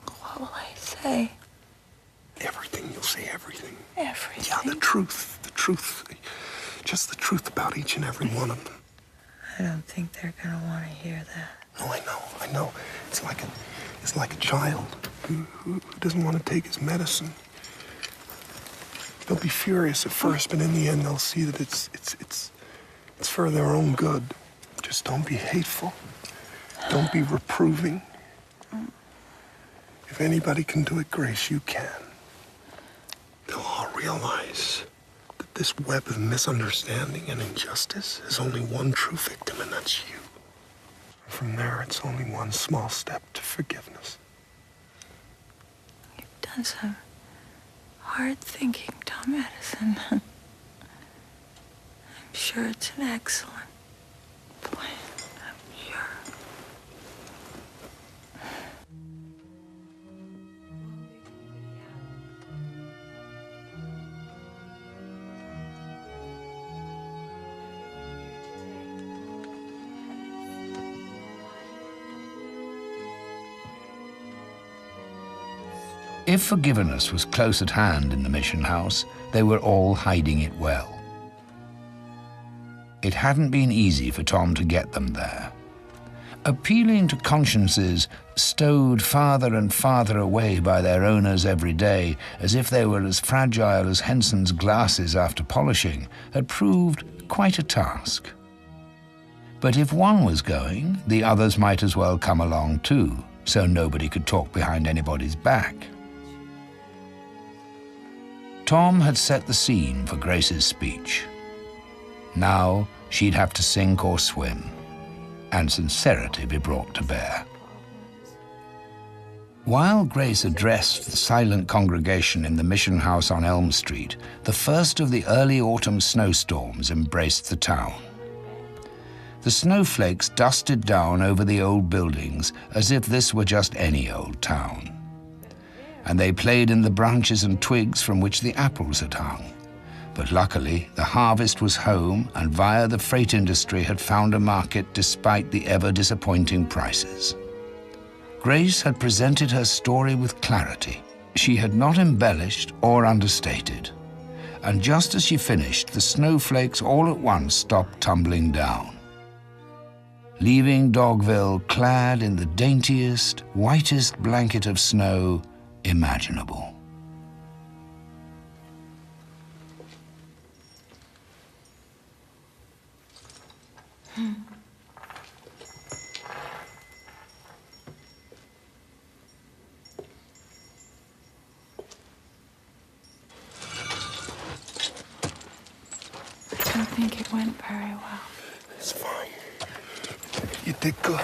What will I say? Everything. You'll say everything. Everything? Yeah, the truth. The truth. Just the truth about each and every one of them. I don't think they're gonna want to hear that. No, I know. It's like a child who doesn't want to take his medicine. They'll be furious at first, but in the end they'll see that it's for their own good. Just don't be hateful. Don't be reproving. If anybody can do it, Grace, you can. They'll all realize that this web of misunderstanding and injustice has only one true victim, and that's you. And from there, it's only one small step to forgiveness. You've done some hard thinking, Tom Edison. I'm sure it's an excellent plan. I'm sure. If forgiveness was close at hand in the mission house, they were all hiding it well. It hadn't been easy for Tom to get them there. Appealing to consciences stowed farther and farther away by their owners every day, as if they were as fragile as Henson's glasses after polishing, had proved quite a task. But if one was going, the others might as well come along too, so nobody could talk behind anybody's back. Tom had set the scene for Grace's speech. Now she'd have to sink or swim, and sincerity be brought to bear. While Grace addressed the silent congregation in the mission house on Elm Street, the first of the early autumn snowstorms embraced the town. The snowflakes dusted down over the old buildings as if this were just any old town. And they played in the branches and twigs from which the apples had hung. But luckily, the harvest was home, and via the freight industry had found a market despite the ever-disappointing prices. Grace had presented her story with clarity. She had not embellished or understated. And just as she finished, the snowflakes all at once stopped tumbling down, leaving Dogville clad in the daintiest, whitest blanket of snow imaginable. I don't think it went very well. It's fine. You did good.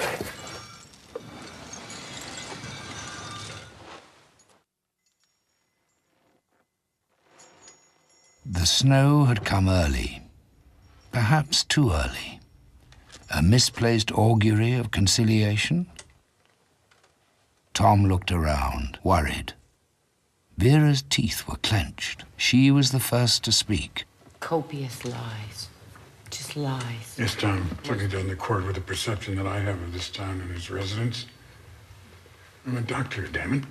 The snow had come early, perhaps too early. A misplaced augury of conciliation? Tom looked around, worried. Vera's teeth were clenched. She was the first to speak. Copious lies. Just lies. Yes, Tom. Certainly doesn't accord with the perception that I have of this town and its residents. I'm a doctor, damn it.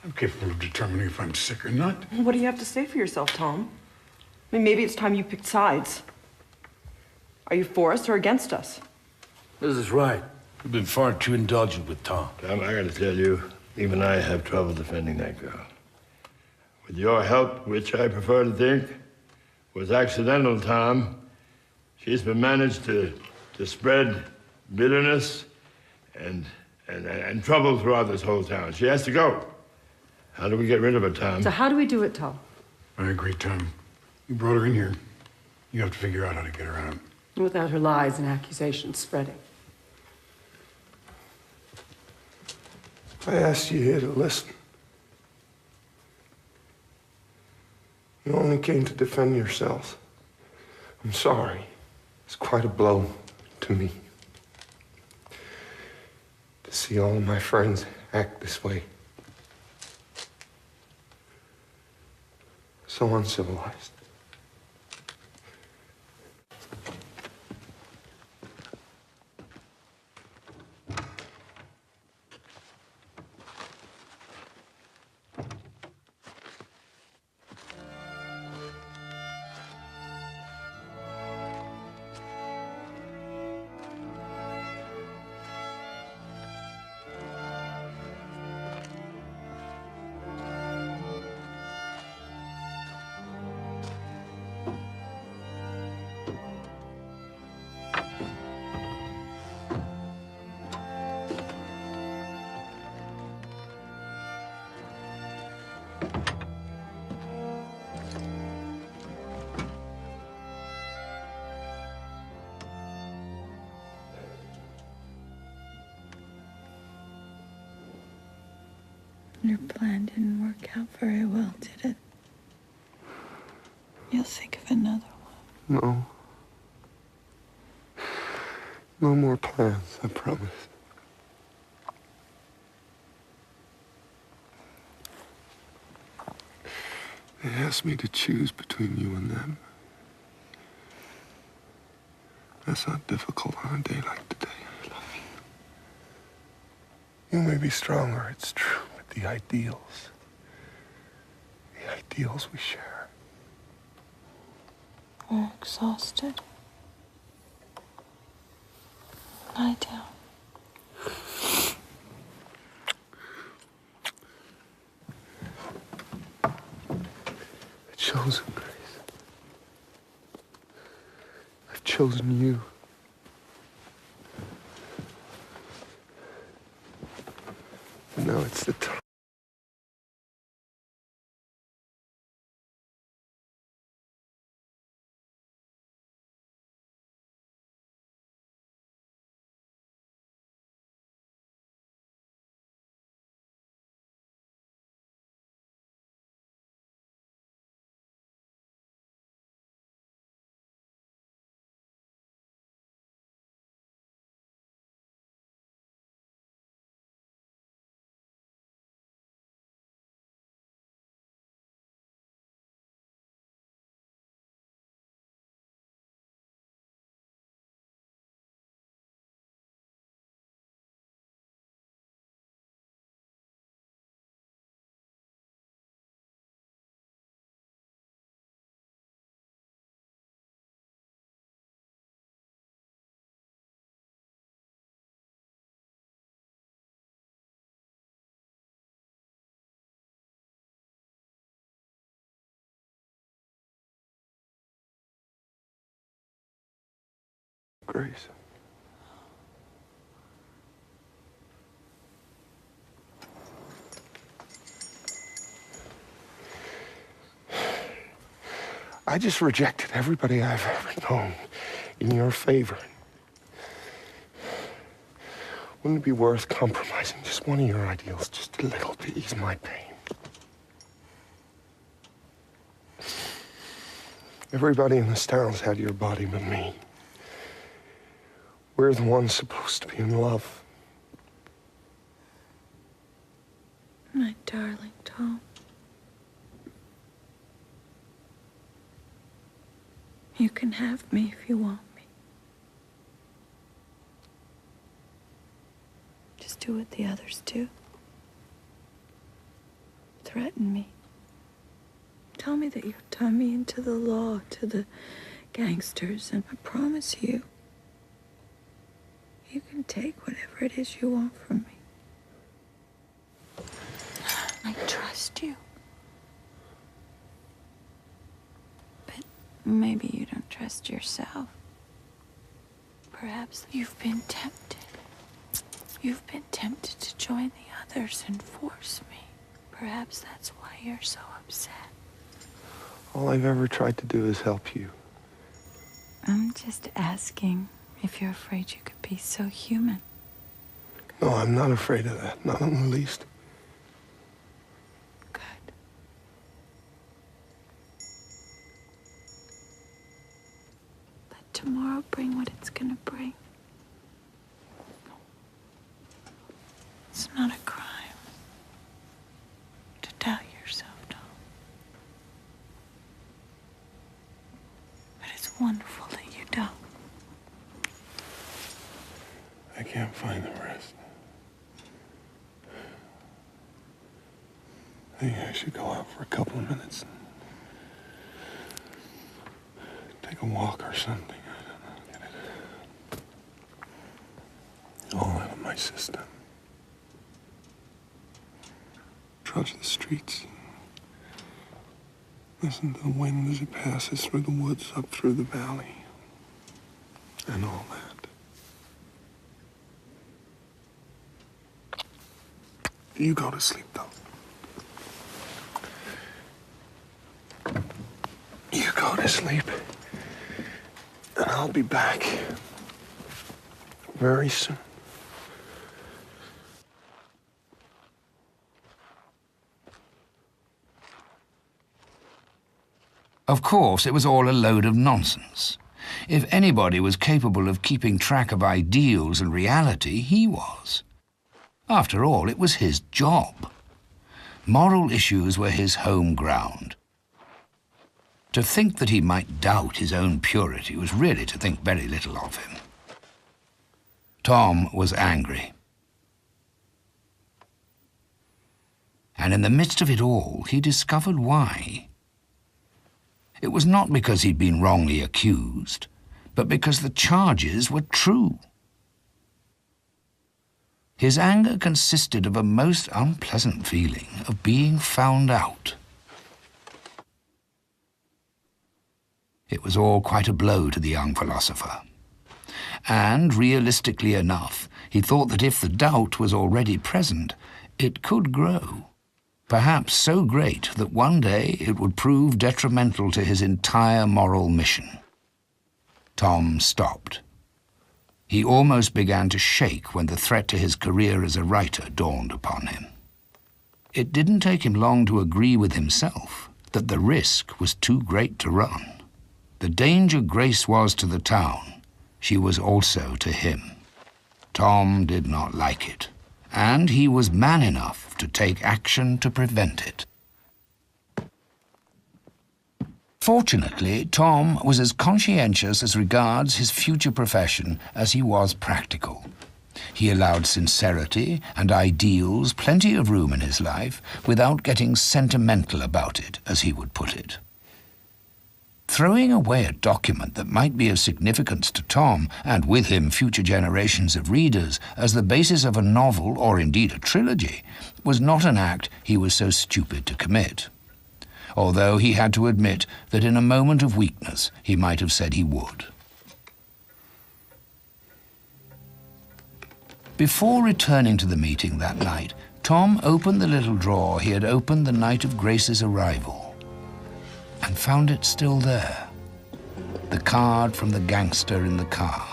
I'm capable of determining if I'm sick or not. What do you have to say for yourself, Tom? I mean, maybe it's time you picked sides. Are you for us or against us? This is right. You've been far too indulgent with Tom. Tom, I gotta tell you, even I have trouble defending that girl. With your help, which I prefer to think was accidental, Tom, she's been managed to spread bitterness and trouble throughout this whole town. She has to go. How do we get rid of her, Tom? So how do we do it, Tom? I agree, Tom. You brought her in here. You have to figure out how to get her out. Without her lies and accusations spreading. I asked you here to listen. You only came to defend yourselves. I'm sorry. It's quite a blow to me to see all of my friends act this way. So uncivilized. Your plan didn't work out very well, did it? You'll think of another one. No. No more plans, I promise. They asked me to choose between you and them. That's not difficult on a day like today. I love you. You may be stronger, it's true, but the ideals, ideals we share. We're exhausted. Lie down. I've chosen Grace. I've chosen you. And now it's the time. Grace. I just rejected everybody I've ever known in your favor. Wouldn't it be worth compromising just one of your ideals, just a little, to ease my pain? Everybody in this town's had your body but me. We're the ones supposed to be in love. My darling Tom. You can have me if you want me. Just do what the others do. Threaten me. Tell me that you'll turn me into the law, to the gangsters, and I promise you, you can take whatever it is you want from me. I trust you. But maybe you don't trust yourself. Perhaps you've been tempted. You've been tempted to join the others and force me. Perhaps that's why you're so upset. All I've ever tried to do is help you. I'm just asking if you're afraid you could be so human. No, I'm not afraid of that. Not in the least. Good. Let tomorrow bring what it's gonna bring. It's not a crime to doubt yourself, Tom. But it's wonderful that you don't. I can't find the rest. I think I should go out for a couple of minutes. Take a walk or something. I don't know. Get it all out of my system. Trudge the streets. Listen to the wind as it passes through the woods, up through the valley. And all that. You go to sleep, though. You go to sleep. And I'll be back very soon. Of course, it was all a load of nonsense. If anybody was capable of keeping track of ideals and reality, he was. After all, it was his job. Moral issues were his home ground. To think that he might doubt his own purity was really to think very little of him. Tom was angry. And And in the midst of it all, he discovered why. It was not because he'd been wrongly accused, but because the charges were true. His anger consisted of a most unpleasant feeling of being found out. It was all quite a blow to the young philosopher. And, realistically enough, he thought that if the doubt was already present, it could grow. Perhaps so great that one day it would prove detrimental to his entire moral mission. Tom stopped. He almost began to shake when the threat to his career as a writer dawned upon him. It didn't take him long to agree with himself that the risk was too great to run. The danger Grace was to the town, she was also to him. Tom did not like it, and he was man enough to take action to prevent it. Fortunately, Tom was as conscientious as regards his future profession as he was practical. He allowed sincerity and ideals plenty of room in his life without getting sentimental about it, as he would put it. Throwing away a document that might be of significance to Tom, and with him future generations of readers, as the basis of a novel or indeed a trilogy, was not an act he was so stupid to commit. Although he had to admit that in a moment of weakness he might have said he would. Before returning to the meeting that night, Tom opened the little drawer he had opened the night of Grace's arrival, and found it still there, the card from the gangster in the car.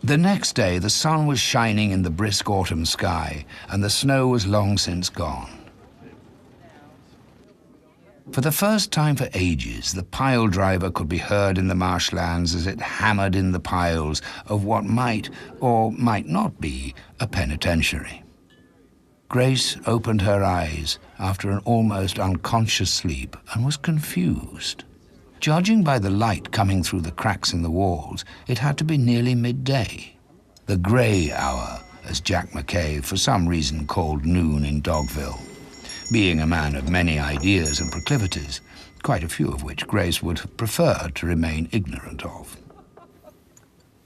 The next day, the sun was shining in the brisk autumn sky, and the snow was long since gone. For the first time for ages, the pile driver could be heard in the marshlands as it hammered in the piles of what might or might not be a penitentiary. Grace opened her eyes after an almost unconscious sleep and was confused. Judging by the light coming through the cracks in the walls, it had to be nearly midday. The grey hour, as Jack McKay for some reason called noon in Dogville. Being a man of many ideas and proclivities, quite a few of which Grace would have preferred to remain ignorant of.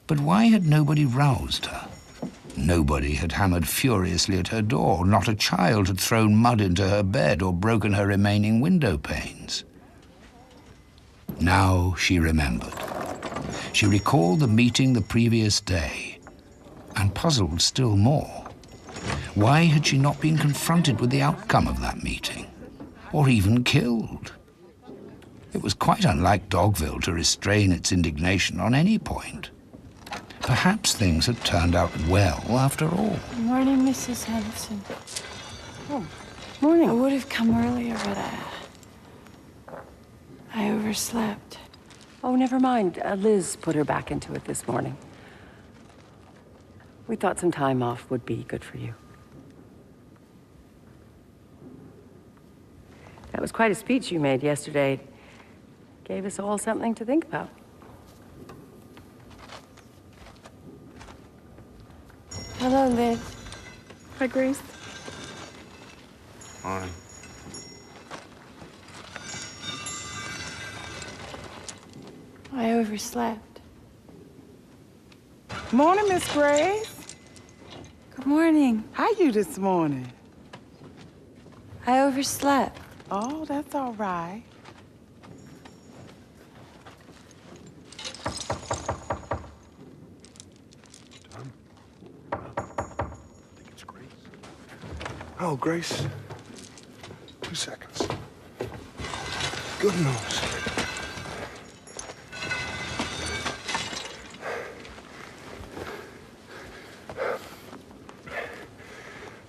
But why had nobody roused her? Nobody had hammered furiously at her door. Not a child had thrown mud into her bed or broken her remaining window panes. Now she remembered. She recalled the meeting the previous day, and puzzled still more. Why had she not been confronted with the outcome of that meeting, or even killed? It was quite unlike Dogville to restrain its indignation on any point. Perhaps things had turned out well after all. Good morning, Mrs. Henson. Oh, morning. I would have come earlier, but I overslept. Oh, never mind. Liz put her back into it this morning. We thought some time off would be good for you. That was quite a speech you made yesterday. Gave us all something to think about. Hello, Liz. Hi, Grace. Morning. I overslept. Morning, Miss Grace. Good morning. How you this morning? I overslept. Oh, that's all right. Oh, Grace. 2 seconds. Good news.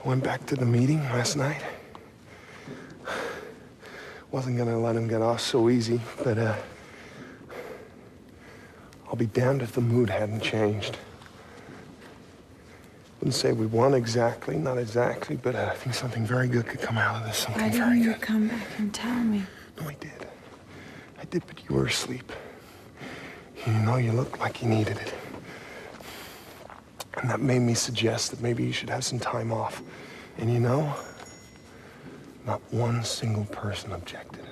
I went back to the meeting last night. Wasn't gonna let him get off so easy, but I'll be damned if the mood hadn't changed. Wouldn't say we won exactly, not exactly, but I think something very good could come out of this. Something Why very didn't you good. come back and tell me? No, I did. I did, but you were asleep. You know, you looked like you needed it. And that made me suggest that maybe you should have some time off. And you know, not one single person objected.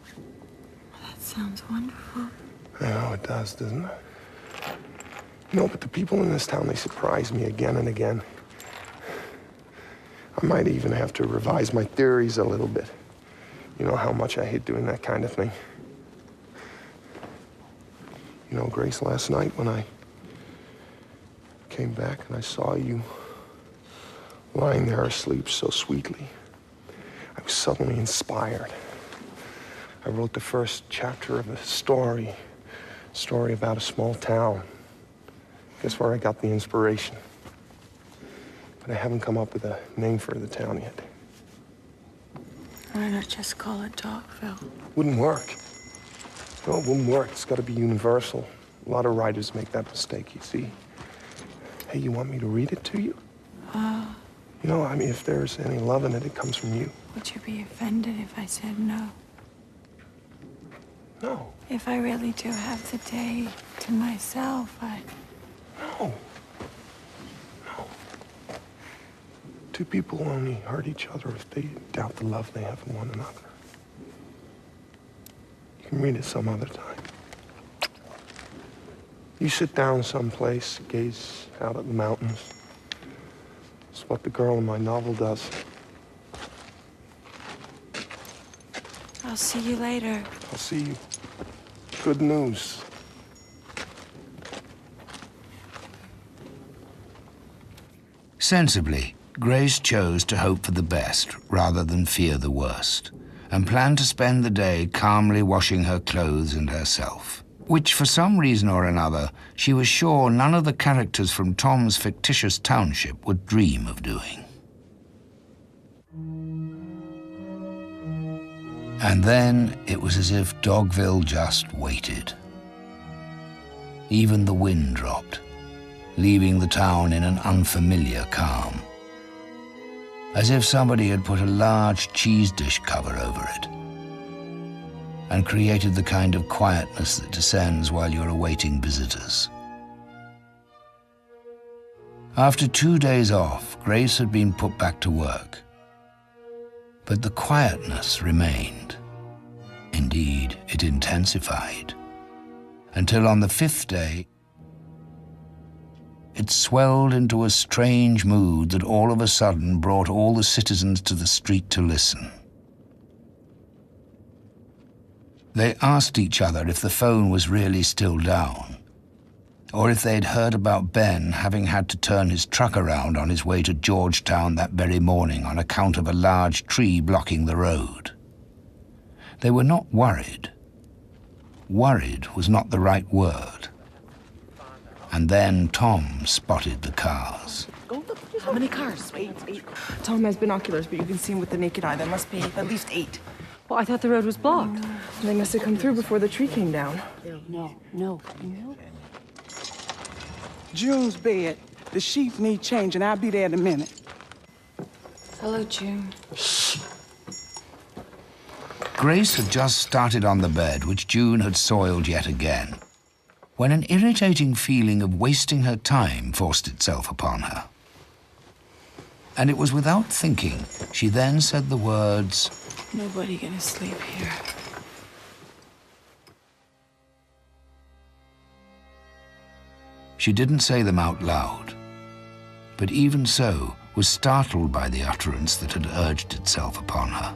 That sounds wonderful. I know it does, doesn't it? No, but the people in this town, they surprise me again and again. I might even have to revise my theories a little bit. You know how much I hate doing that kind of thing. You know, Grace, last night when I came back and I saw you lying there asleep so sweetly, I was suddenly inspired. I wrote the first chapter of a story about a small town. Guess where I got the inspiration? But I haven't come up with a name for the town yet. Why not just call it Dockville? Wouldn't work. No, it wouldn't work. It's got to be universal. A lot of writers make that mistake, you see. Hey, you want me to read it to you? You know, I mean, if there's any love in it, it comes from you. Would you be offended if I said no? No. If I really do have the day to myself, No. No. Two people only hurt each other if they doubt the love they have for one another. You can read it some other time. You sit down someplace, gaze out at the mountains. It's what the girl in my novel does. I'll see you later. I'll see you. Good news. Sensibly, Grace chose to hope for the best rather than fear the worst, and planned to spend the day calmly washing her clothes and herself, which for some reason or another she was sure none of the characters from Tom's fictitious township would dream of doing. And then it was as if Dogville just waited. Even the wind dropped, leaving the town in an unfamiliar calm, as if somebody had put a large cheese dish cover over it and created the kind of quietness that descends while you're awaiting visitors. After 2 days off, Grace had been put back to work, but the quietness remained. Indeed, it intensified, until on the 5th day, it swelled into a strange mood that all of a sudden brought all the citizens to the street to listen. They asked each other if the phone was really still down, or if they'd heard about Ben having had to turn his truck around on his way to Georgetown that very morning on account of a large tree blocking the road. They were not worried. Worried was not the right word. And then Tom spotted the cars. How many cars? 8. Tom has binoculars, but you can see him with the naked eye. There must be at least 8. Well, I thought the road was blocked. They must have come through before the tree came down. No. June's bed. The sheets need changing. I'll be there in a minute. Hello, June. Grace had just started on the bed, which June had soiled yet again, when an irritating feeling of wasting her time forced itself upon her. And it was without thinking, she then said the words, Nobody gonna sleep here. She didn't say them out loud, but even so was startled by the utterance that had urged itself upon her.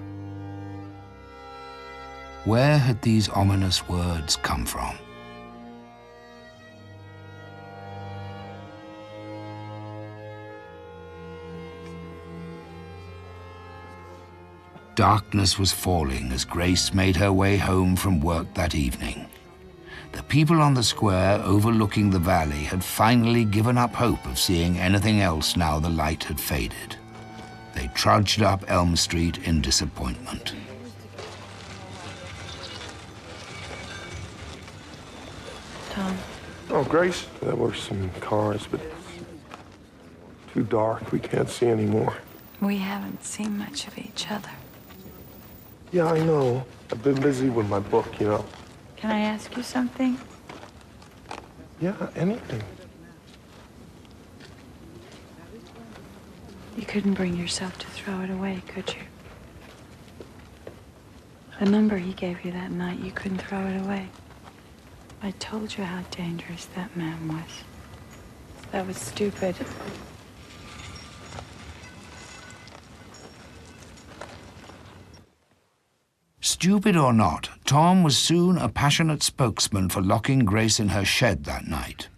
Where had these ominous words come from? Darkness was falling as Grace made her way home from work that evening. The people on the square overlooking the valley had finally given up hope of seeing anything else now the light had faded. They trudged up Elm Street in disappointment. Tom. Oh, Grace, there were some cars, but too dark. We can't see anymore. We haven't seen much of each other. Yeah, I know. I've been busy with my book, you know. Can I ask you something? Yeah, anything. You couldn't bring yourself to throw it away, could you? The number he gave you that night, you couldn't throw it away. I told you how dangerous that man was. That was stupid. Stupid or not, Tom was soon a passionate spokesman for locking Grace in her shed that night.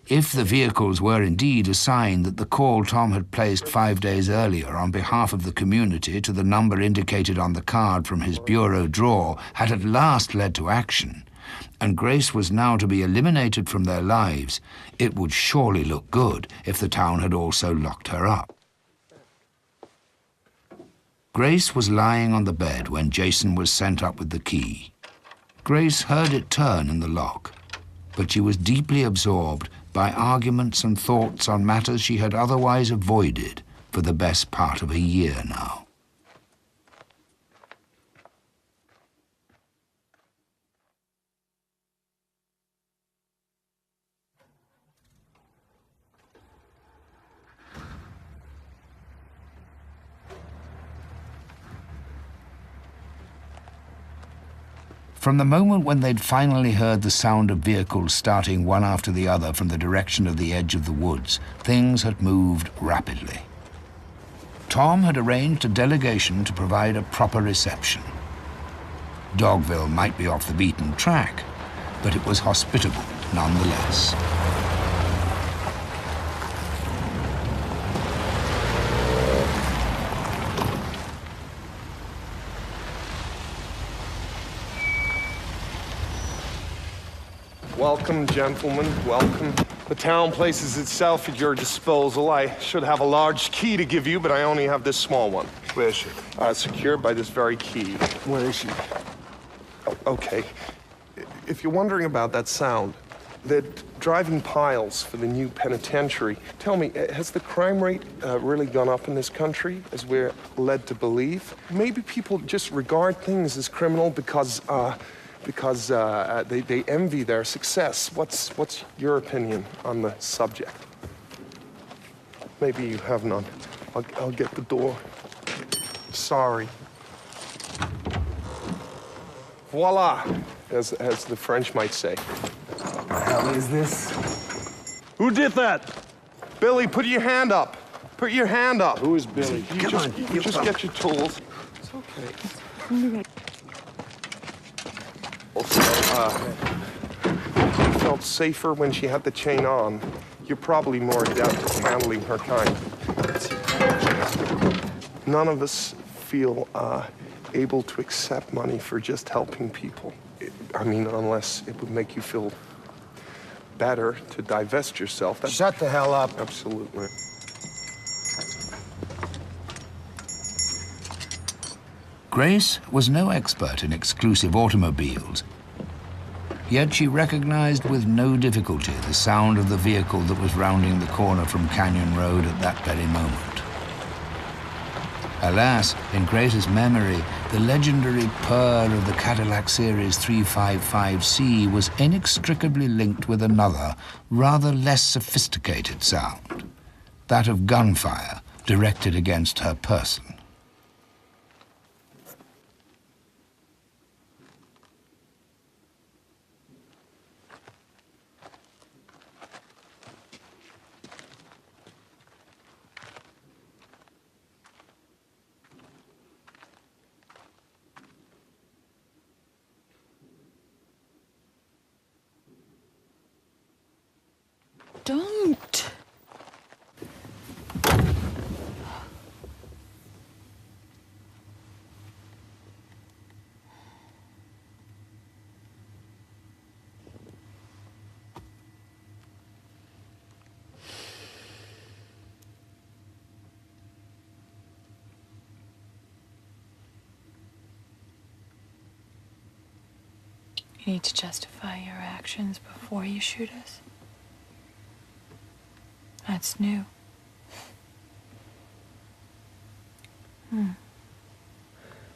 If the vehicles were indeed a sign that the call Tom had placed 5 days earlier on behalf of the community to the number indicated on the card from his bureau drawer had at last led to action, and Grace was now to be eliminated from their lives, it would surely look good if the town had also locked her up. Grace was lying on the bed when Jason was sent up with the key. Grace heard it turn in the lock, but she was deeply absorbed by arguments and thoughts on matters she had otherwise avoided for the best part of a year now. From the moment when they'd finally heard the sound of vehicles starting one after the other from the direction of the edge of the woods, things had moved rapidly. Tom had arranged a delegation to provide a proper reception. Dogville might be off the beaten track, but it was hospitable nonetheless. Welcome, gentlemen, welcome. The town places itself at your disposal. I should have a large key to give you, but I only have this small one. Where is she? Secured by this very key. Where is she? Okay. If you're wondering about that sound, they're driving piles for the new penitentiary. Tell me, has the crime rate really gone up in this country, as we're led to believe? Maybe people just regard things as criminal because they envy their success. What's your opinion on the subject? Maybe you have none. I'll get the door. Sorry. Voila, as the French might say. What the hell is this? Who did that? Billy, put your hand up. Put your hand up. Who is Billy? You just get your tools. It's okay. You felt safer when she had the chain on. You're probably more adept at handling her kind. None of us feel able to accept money for just helping people. I mean, unless it would make you feel better to divest yourself. Shut the hell up. Absolutely. Grace was no expert in exclusive automobiles, yet she recognized with no difficulty the sound of the vehicle that was rounding the corner from Canyon Road at that very moment. Alas, in Grace's memory, the legendary purr of the Cadillac Series 355C was inextricably linked with another, rather less sophisticated sound, that of gunfire directed against her person. Don't. You need to justify your actions before you shoot us? That's new.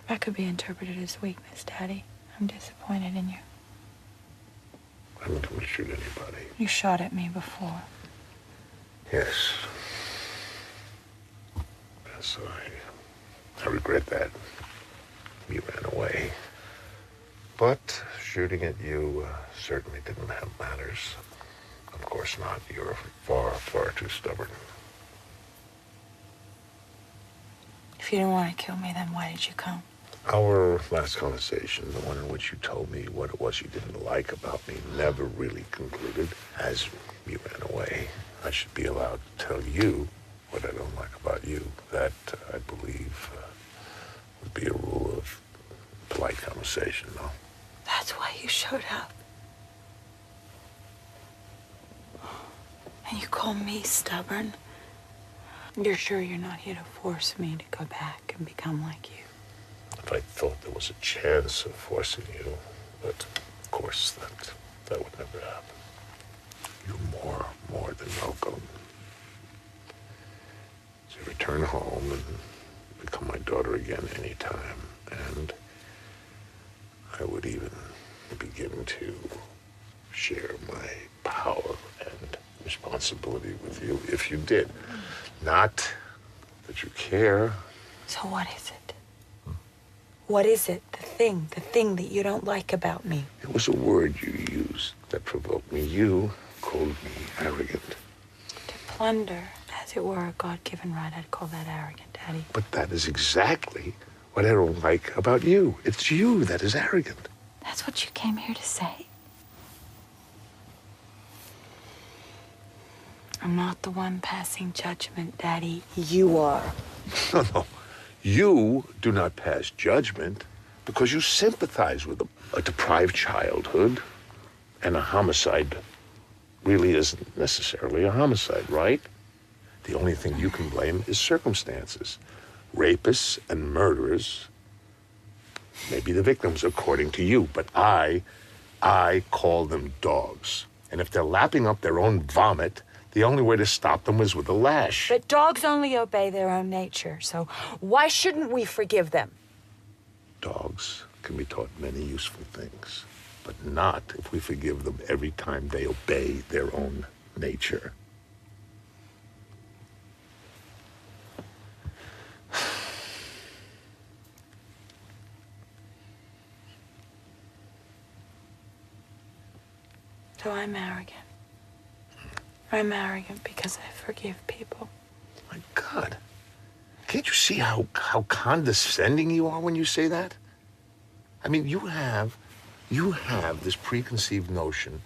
That could be interpreted as weakness, Daddy. I'm disappointed in you. I wouldn't shoot anybody. You shot at me before. Yes. Yes, I regret that. You ran away. But shooting at you certainly didn't help matters. Of course not. You're far, far too stubborn. If you didn't want to kill me, then why did you come? Our last conversation, the one in which you told me what it was you didn't like about me, never really concluded. As you ran away, I should be allowed to tell you what I don't like about you. That, I believe, would be a rule of polite conversation, no? That's why you showed up. And you call me stubborn? You're sure you're not here to force me to go back and become like you? If I thought there was a chance of forcing you, but of course that would never happen. You're more than welcome to return home and become my daughter again anytime. And I would even begin to share my power and responsibility with you if you did. Not that you care. So what is it? What is it? The thing that you don't like about me? It was a word you used that provoked me. You called me arrogant. To plunder, as it were, a God-given right, I'd call that arrogant, Daddy. But that is exactly what I don't like about you. It's you that is arrogant. That's what you came here to say? I'm not the one passing judgment, Daddy. You are. No. You do not pass judgment because you sympathize with them. A deprived childhood and a homicide really isn't necessarily a homicide, right? The only thing you can blame is circumstances. Rapists and murderers may be the victims according to you, but I call them dogs. And if they're lapping up their own vomit, the only way to stop them is with a lash. But dogs only obey their own nature, so why shouldn't we forgive them? Dogs can be taught many useful things, but not if we forgive them every time they obey their own nature. So I'm arrogant. I'm arrogant because I forgive people. My God. Can't you see how condescending you are when you say that? I mean, you have this preconceived notion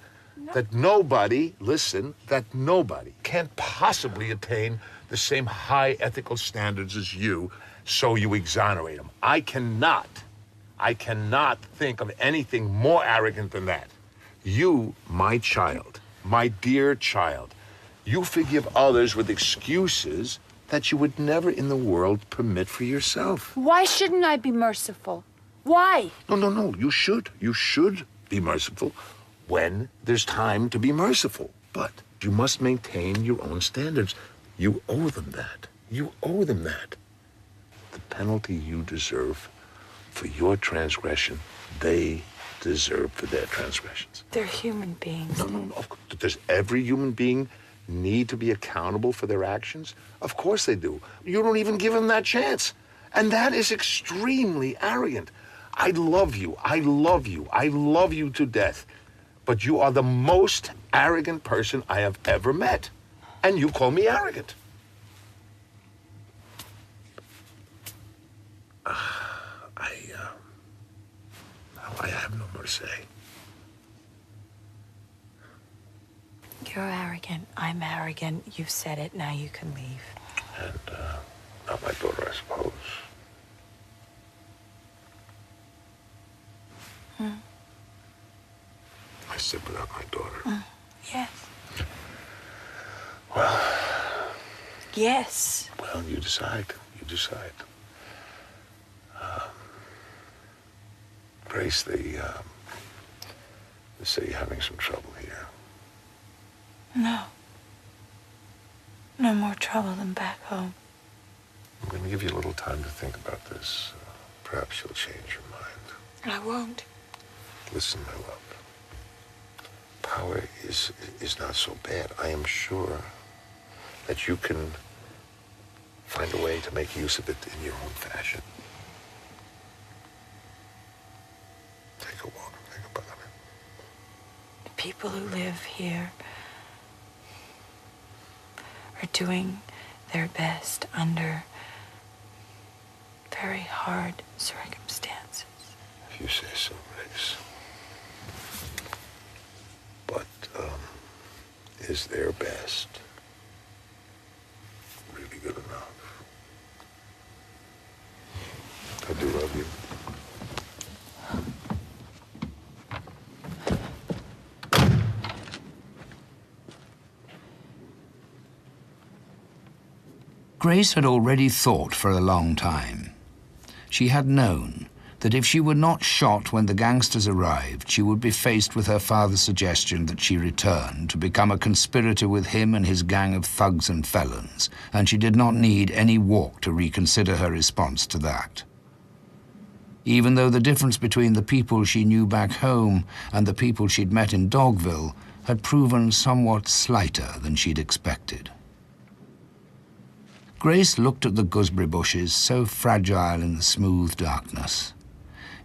that nobody can't possibly attain the same high ethical standards as you, so you exonerate them. I cannot think of anything more arrogant than that. You, my child, my dear child, you forgive others with excuses that you would never in the world permit for yourself. Why shouldn't I be merciful? Why? No. You should. You should be merciful when there's time to be merciful. But you must maintain your own standards. You owe them that. You owe them that. The penalty you deserve for your transgression, they deserve for their transgressions. They're human beings. No. Does every human being need to be accountable for their actions? Of course they do. You don't even give them that chance. And that is extremely arrogant. I love you to death. But you are the most arrogant person I have ever met. And you call me arrogant. I have no more to say. You're arrogant. I'm arrogant. You've said it. Now you can leave. And, not my daughter, I suppose. I said without my daughter. Yes. Well. Yes. Well, you decide. Grace, They say you're having some trouble here. No. No more trouble than back home. I'm going to give you a little time to think about this. Perhaps you'll change your mind. I won't. Listen, my love. Power is not so bad. I am sure that you can find a way to make use of it in your own fashion. Take a walk, think about it. The people who live here are doing their best under very hard circumstances. If you say so, Grace. But, is their best really good enough? I do love you. Grace had already thought for a long time. She had known that if she were not shot when the gangsters arrived, she would be faced with her father's suggestion that she return to become a conspirator with him and his gang of thugs and felons, and she did not need any walk to reconsider her response to that. Even though the difference between the people she knew back home and the people she'd met in Dogville had proven somewhat slighter than she'd expected. Grace looked at the gooseberry bushes, so fragile in the smooth darkness.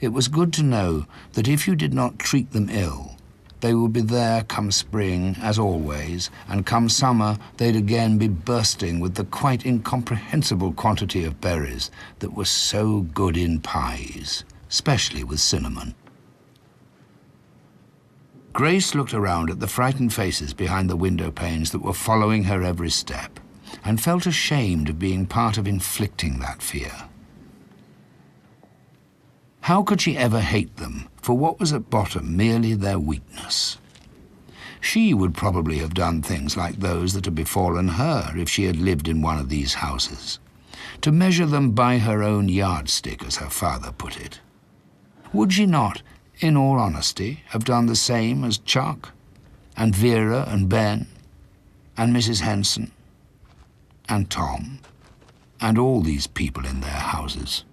It was good to know that if you did not treat them ill, they would be there come spring, as always, and come summer, they'd again be bursting with the quite incomprehensible quantity of berries that were so good in pies, especially with cinnamon. Grace looked around at the frightened faces behind the window panes that were following her every step, and felt ashamed of being part of inflicting that fear. How could she ever hate them for what was at bottom merely their weakness? She would probably have done things like those that had befallen her if she had lived in one of these houses, to measure them by her own yardstick, as her father put it. Would she not, in all honesty, have done the same as Chuck, and Vera and Ben, and Mrs. Henson, and Tom, and all these people in their houses?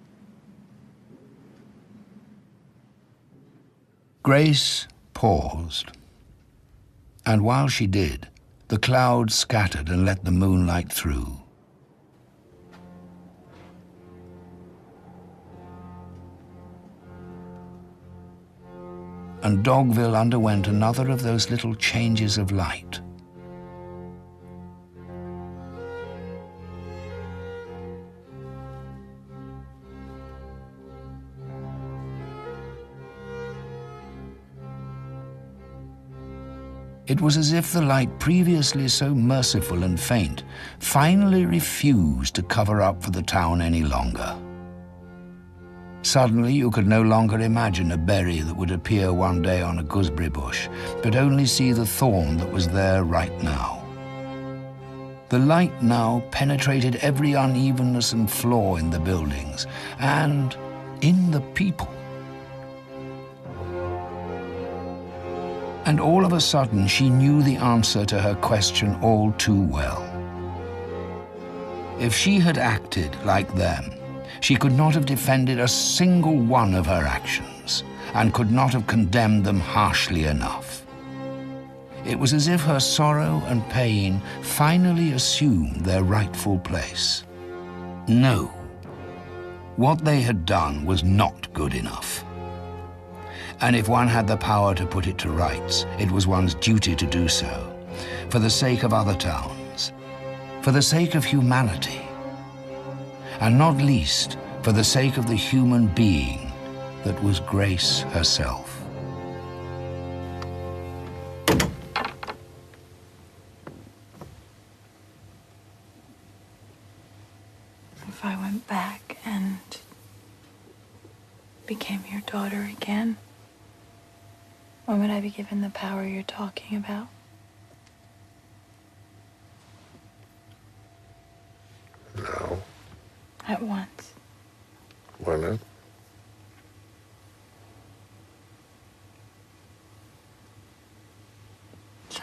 Grace paused, and while she did, the clouds scattered and let the moonlight through. And Dogville underwent another of those little changes of light. It was as if the light, previously so merciful and faint, finally refused to cover up for the town any longer. Suddenly, you could no longer imagine a berry that would appear one day on a gooseberry bush, but only see the thorn that was there right now. The light now penetrated every unevenness and flaw in the buildings, and in the people. And all of a sudden, she knew the answer to her question all too well. If she had acted like them, she could not have defended a single one of her actions, and could not have condemned them harshly enough. It was as if her sorrow and pain finally assumed their rightful place. No, what they had done was not good enough. And if one had the power to put it to rights, it was one's duty to do so, for the sake of other towns, for the sake of humanity, and not least for the sake of the human being that was Grace herself. If I went back and became your daughter again, when would I be given the power you're talking about? Now. At once. Why not?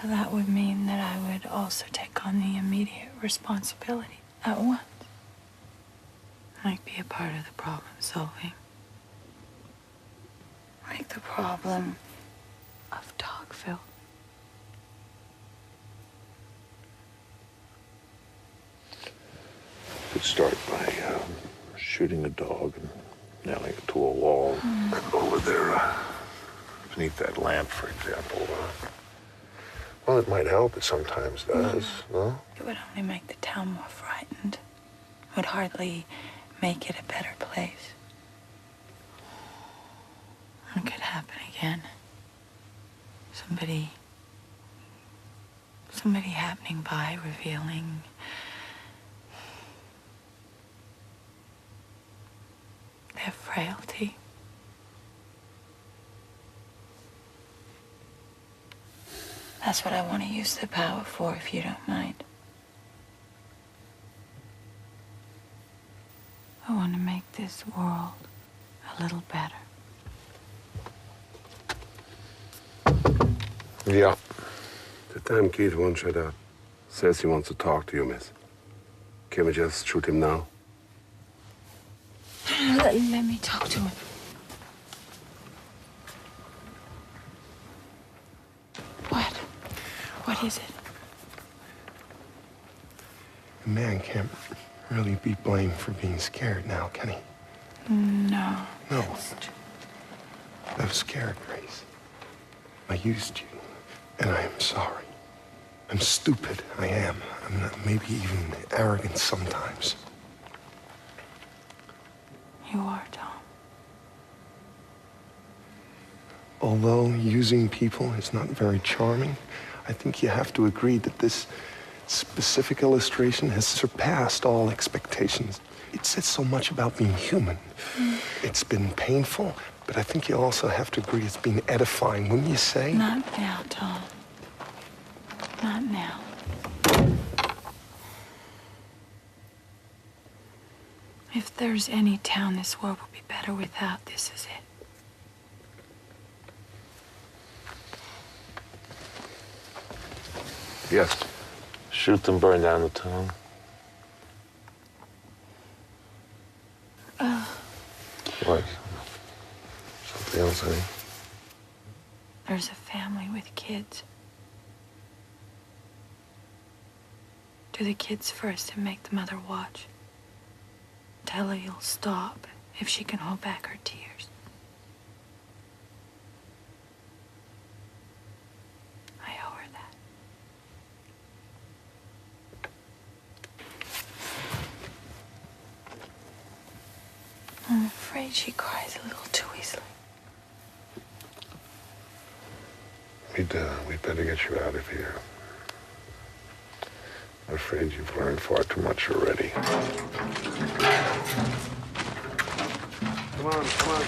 So that would mean that I would also take on the immediate responsibility at once. Like be a part of the problem solving. Like the problem of Dogville. Could start by shooting a dog and nailing it to a wall over there beneath that lamp, for example. Well, it might help. It sometimes does, no? It would only make the town more frightened. It would hardly make it a better place. It could happen again. Somebody happening by, revealing their frailty. That's what I want to use the power for, if you don't mind. I want to make this world a little better. Yeah. The damn kid won't shut up. Says he wants to talk to you, miss. Can we just shoot him now? Let me talk to him. What is it? A man can't really be blamed for being scared now, can he? No. No. I was scared, Grace. I used you, and I am sorry. I'm stupid, I am. I'm not, maybe even arrogant sometimes. You are, Tom. Although using people is not very charming, I think you have to agree that this specific illustration has surpassed all expectations. It says so much about being human. It's been painful, but I think you also have to agree it's been edifying, wouldn't you say? Not now, Tom. Not now. If there's any town this world would be better without, this is it. Yes. Shoot them, burn down the town. What? Something else, honey? There's a family with kids. Do the kids first and make the mother watch. Tell her you'll stop if she can hold back her tears. I owe her that. I'm afraid she cries a little too easily. We'd better get you out of here. I'm afraid you've learned far too much already. Come on, come on.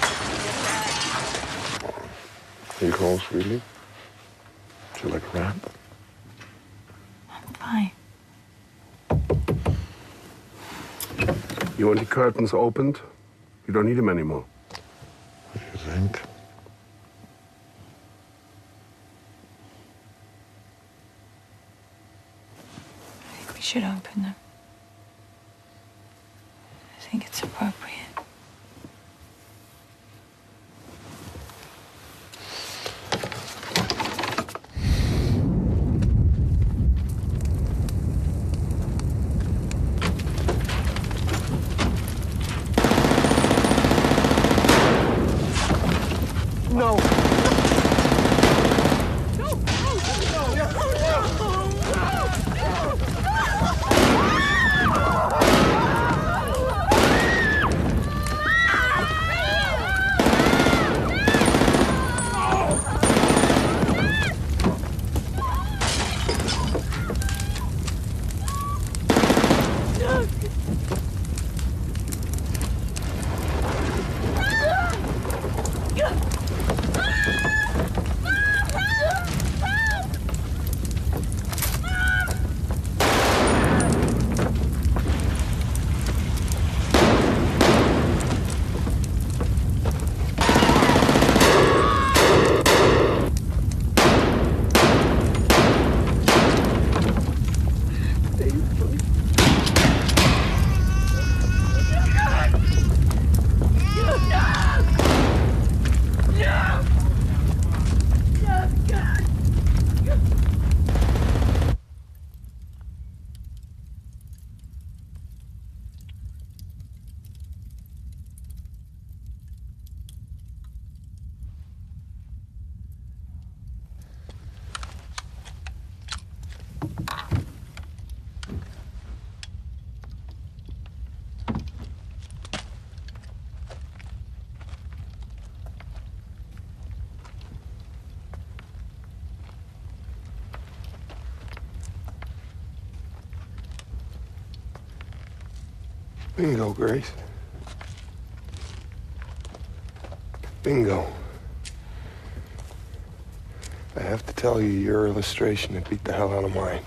Are you cold, sweetie? Would you like a wrap? I'm fine. You want the curtains opened? You don't need them anymore. What do you think? I think we should open them. I think it's appropriate. No. No! Oh, God. Bingo, Grace. Bingo. I have to tell you, your illustration, it beat the hell out of mine.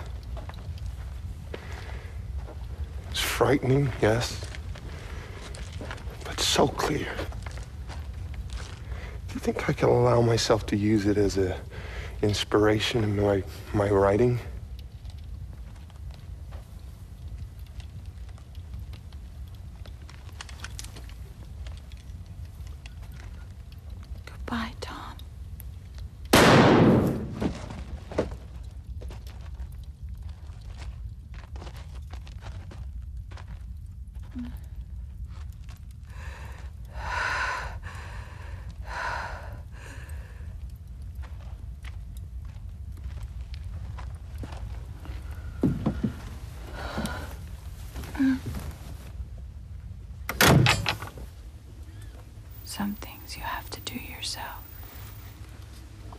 It's frightening, yes, but so clear. Do you think I can allow myself to use it as an inspiration in my writing? Goodbye, Tom. Some things you have to do yourself.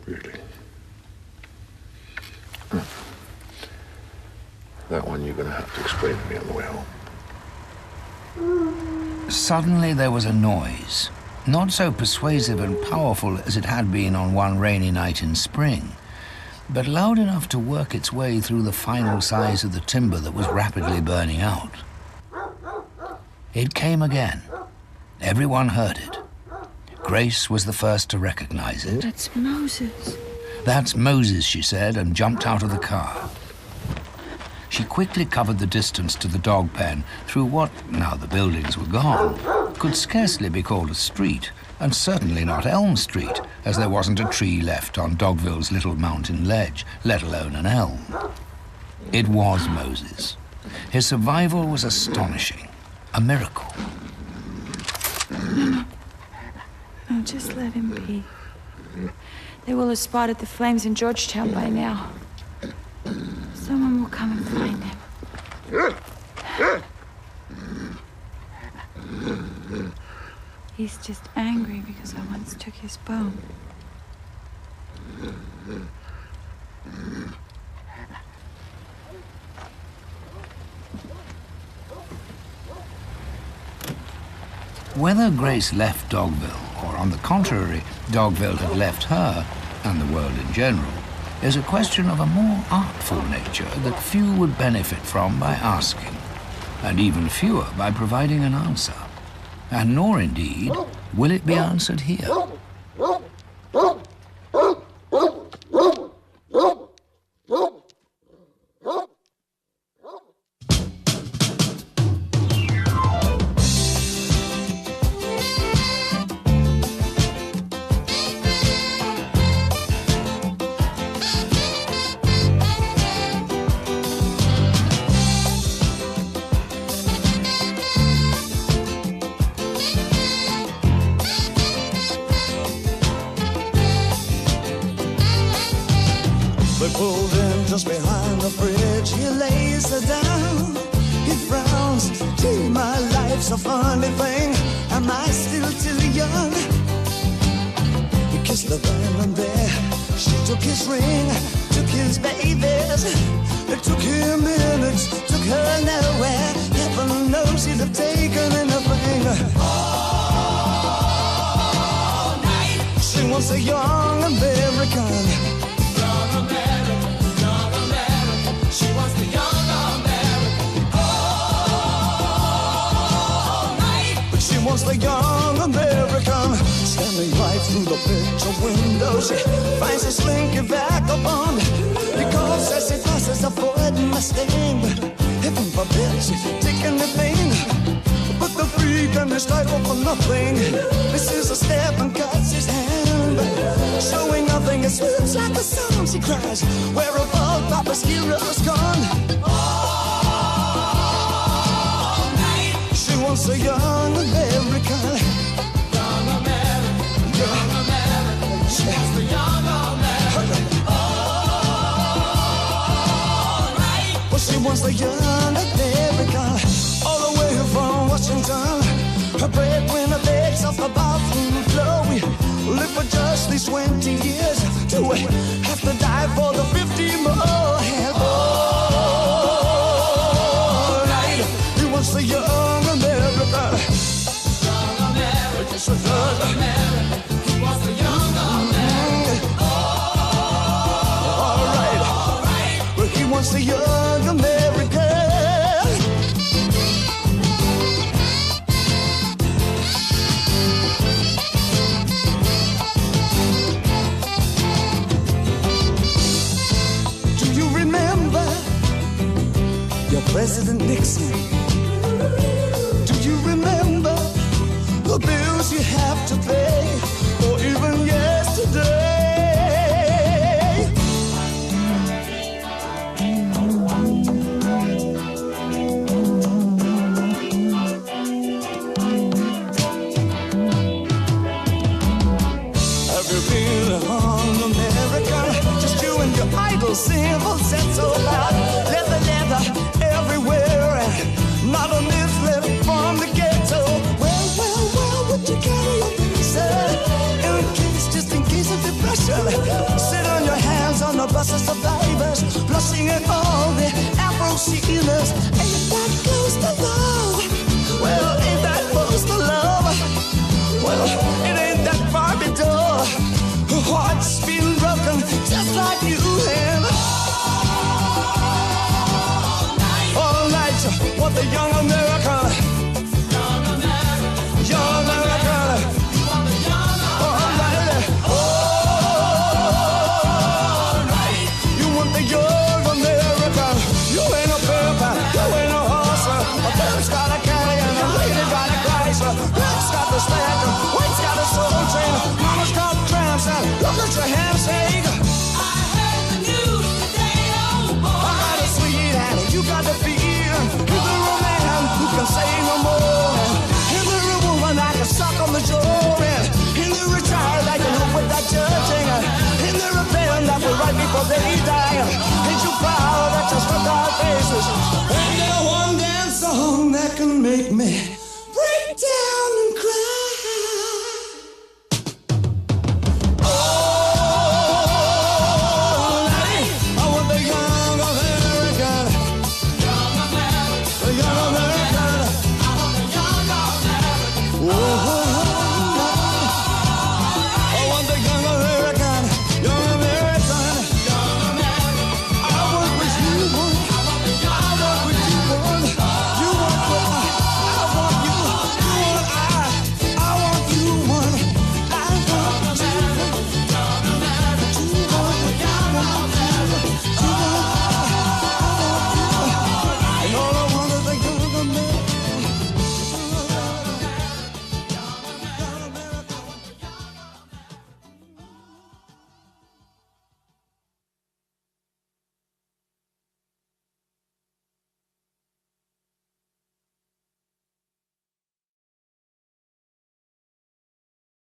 Really? That one you're going to have to explain to me on the way home. Suddenly there was a noise, not so persuasive and powerful as it had been on one rainy night in spring, but loud enough to work its way through the final size of the timber that was rapidly burning out. It came again. Everyone heard it. Grace was the first to recognize it. That's Moses. "That's Moses," she said, and jumped out of the car. She quickly covered the distance to the dog pen through what, now the buildings were gone, could scarcely be called a street, and certainly not Elm Street, as there wasn't a tree left on Dogville's little mountain ledge, let alone an elm. It was Moses. His survival was astonishing, a miracle. No, just let him be. They will have spotted the flames in Georgetown by now. Someone will come and find him. He's just angry because I once took his bone. Whether Grace left Dogville, or on the contrary, Dogville had left her, and the world in general, is a question of a more artful nature that few would benefit from by asking, and even fewer by providing an answer. And nor, indeed, will it be answered here. They pulled in just behind the bridge. He lays her down. He frowns. Gee, my life's a funny thing. Am I still too young? He kissed her then and there. She took his ring, took his babies. It took him minutes, took her nowhere. Heaven knows he'd have taken anything. All night. She wants a young American. She wants the young American all night. But she wants the young American. Standing right through the picture window, she finds a slinky vagabond. He calls as he passes a Ford Mustang. Heaven forbid she's taking the pain. But the freak and his title for nothing. This is a step and cuts his hand. she cries, where have all Papa's heroes gone? All night. She wants a young American. Young American. Young American. She wants the young American. All night. Well, she wants the young American. All the way from Washington. Her breadwinner begs off the bathroom floor. We live for just these 20 years till we have to die for the 50 more. And all right, he wants the young American. Young American, young American. He wants the young American. All right, well, he wants the young American. President Nixon, do you remember the bills you have to pay, or even yesterday? Have you been on America? Just you and your idle simple set so loud. Leather, leather. Everywhere, and not a miss left from the ghetto. Well, would you carry your visa? Just in case of depression. Sit on your hands on the bus of survivors, blushing at all the Afro-sealers. Ain't that close to love? Well, ain't that close to love? Well, it ain't that Barbie doll. Her heart's been broken just like you have. Want the young American. Young American. Young American. You want the young American. All right. You want the young American. You ain't no pimp, you ain't no horse. A bird's got a carry and a lady got a Chrysler. Red's got the spectrum, white's got a soul train. Mama's got cramps and look at your handshake. I heard the news today, oh boy. I got a sweet and you got the beat. Who can say no more? And the woman I can suck on the jaw. And the retired I can help with that judging. And the rebellion that will right before they die. Ain't you proud that you struck our faces? And the one dance song that can make me break down.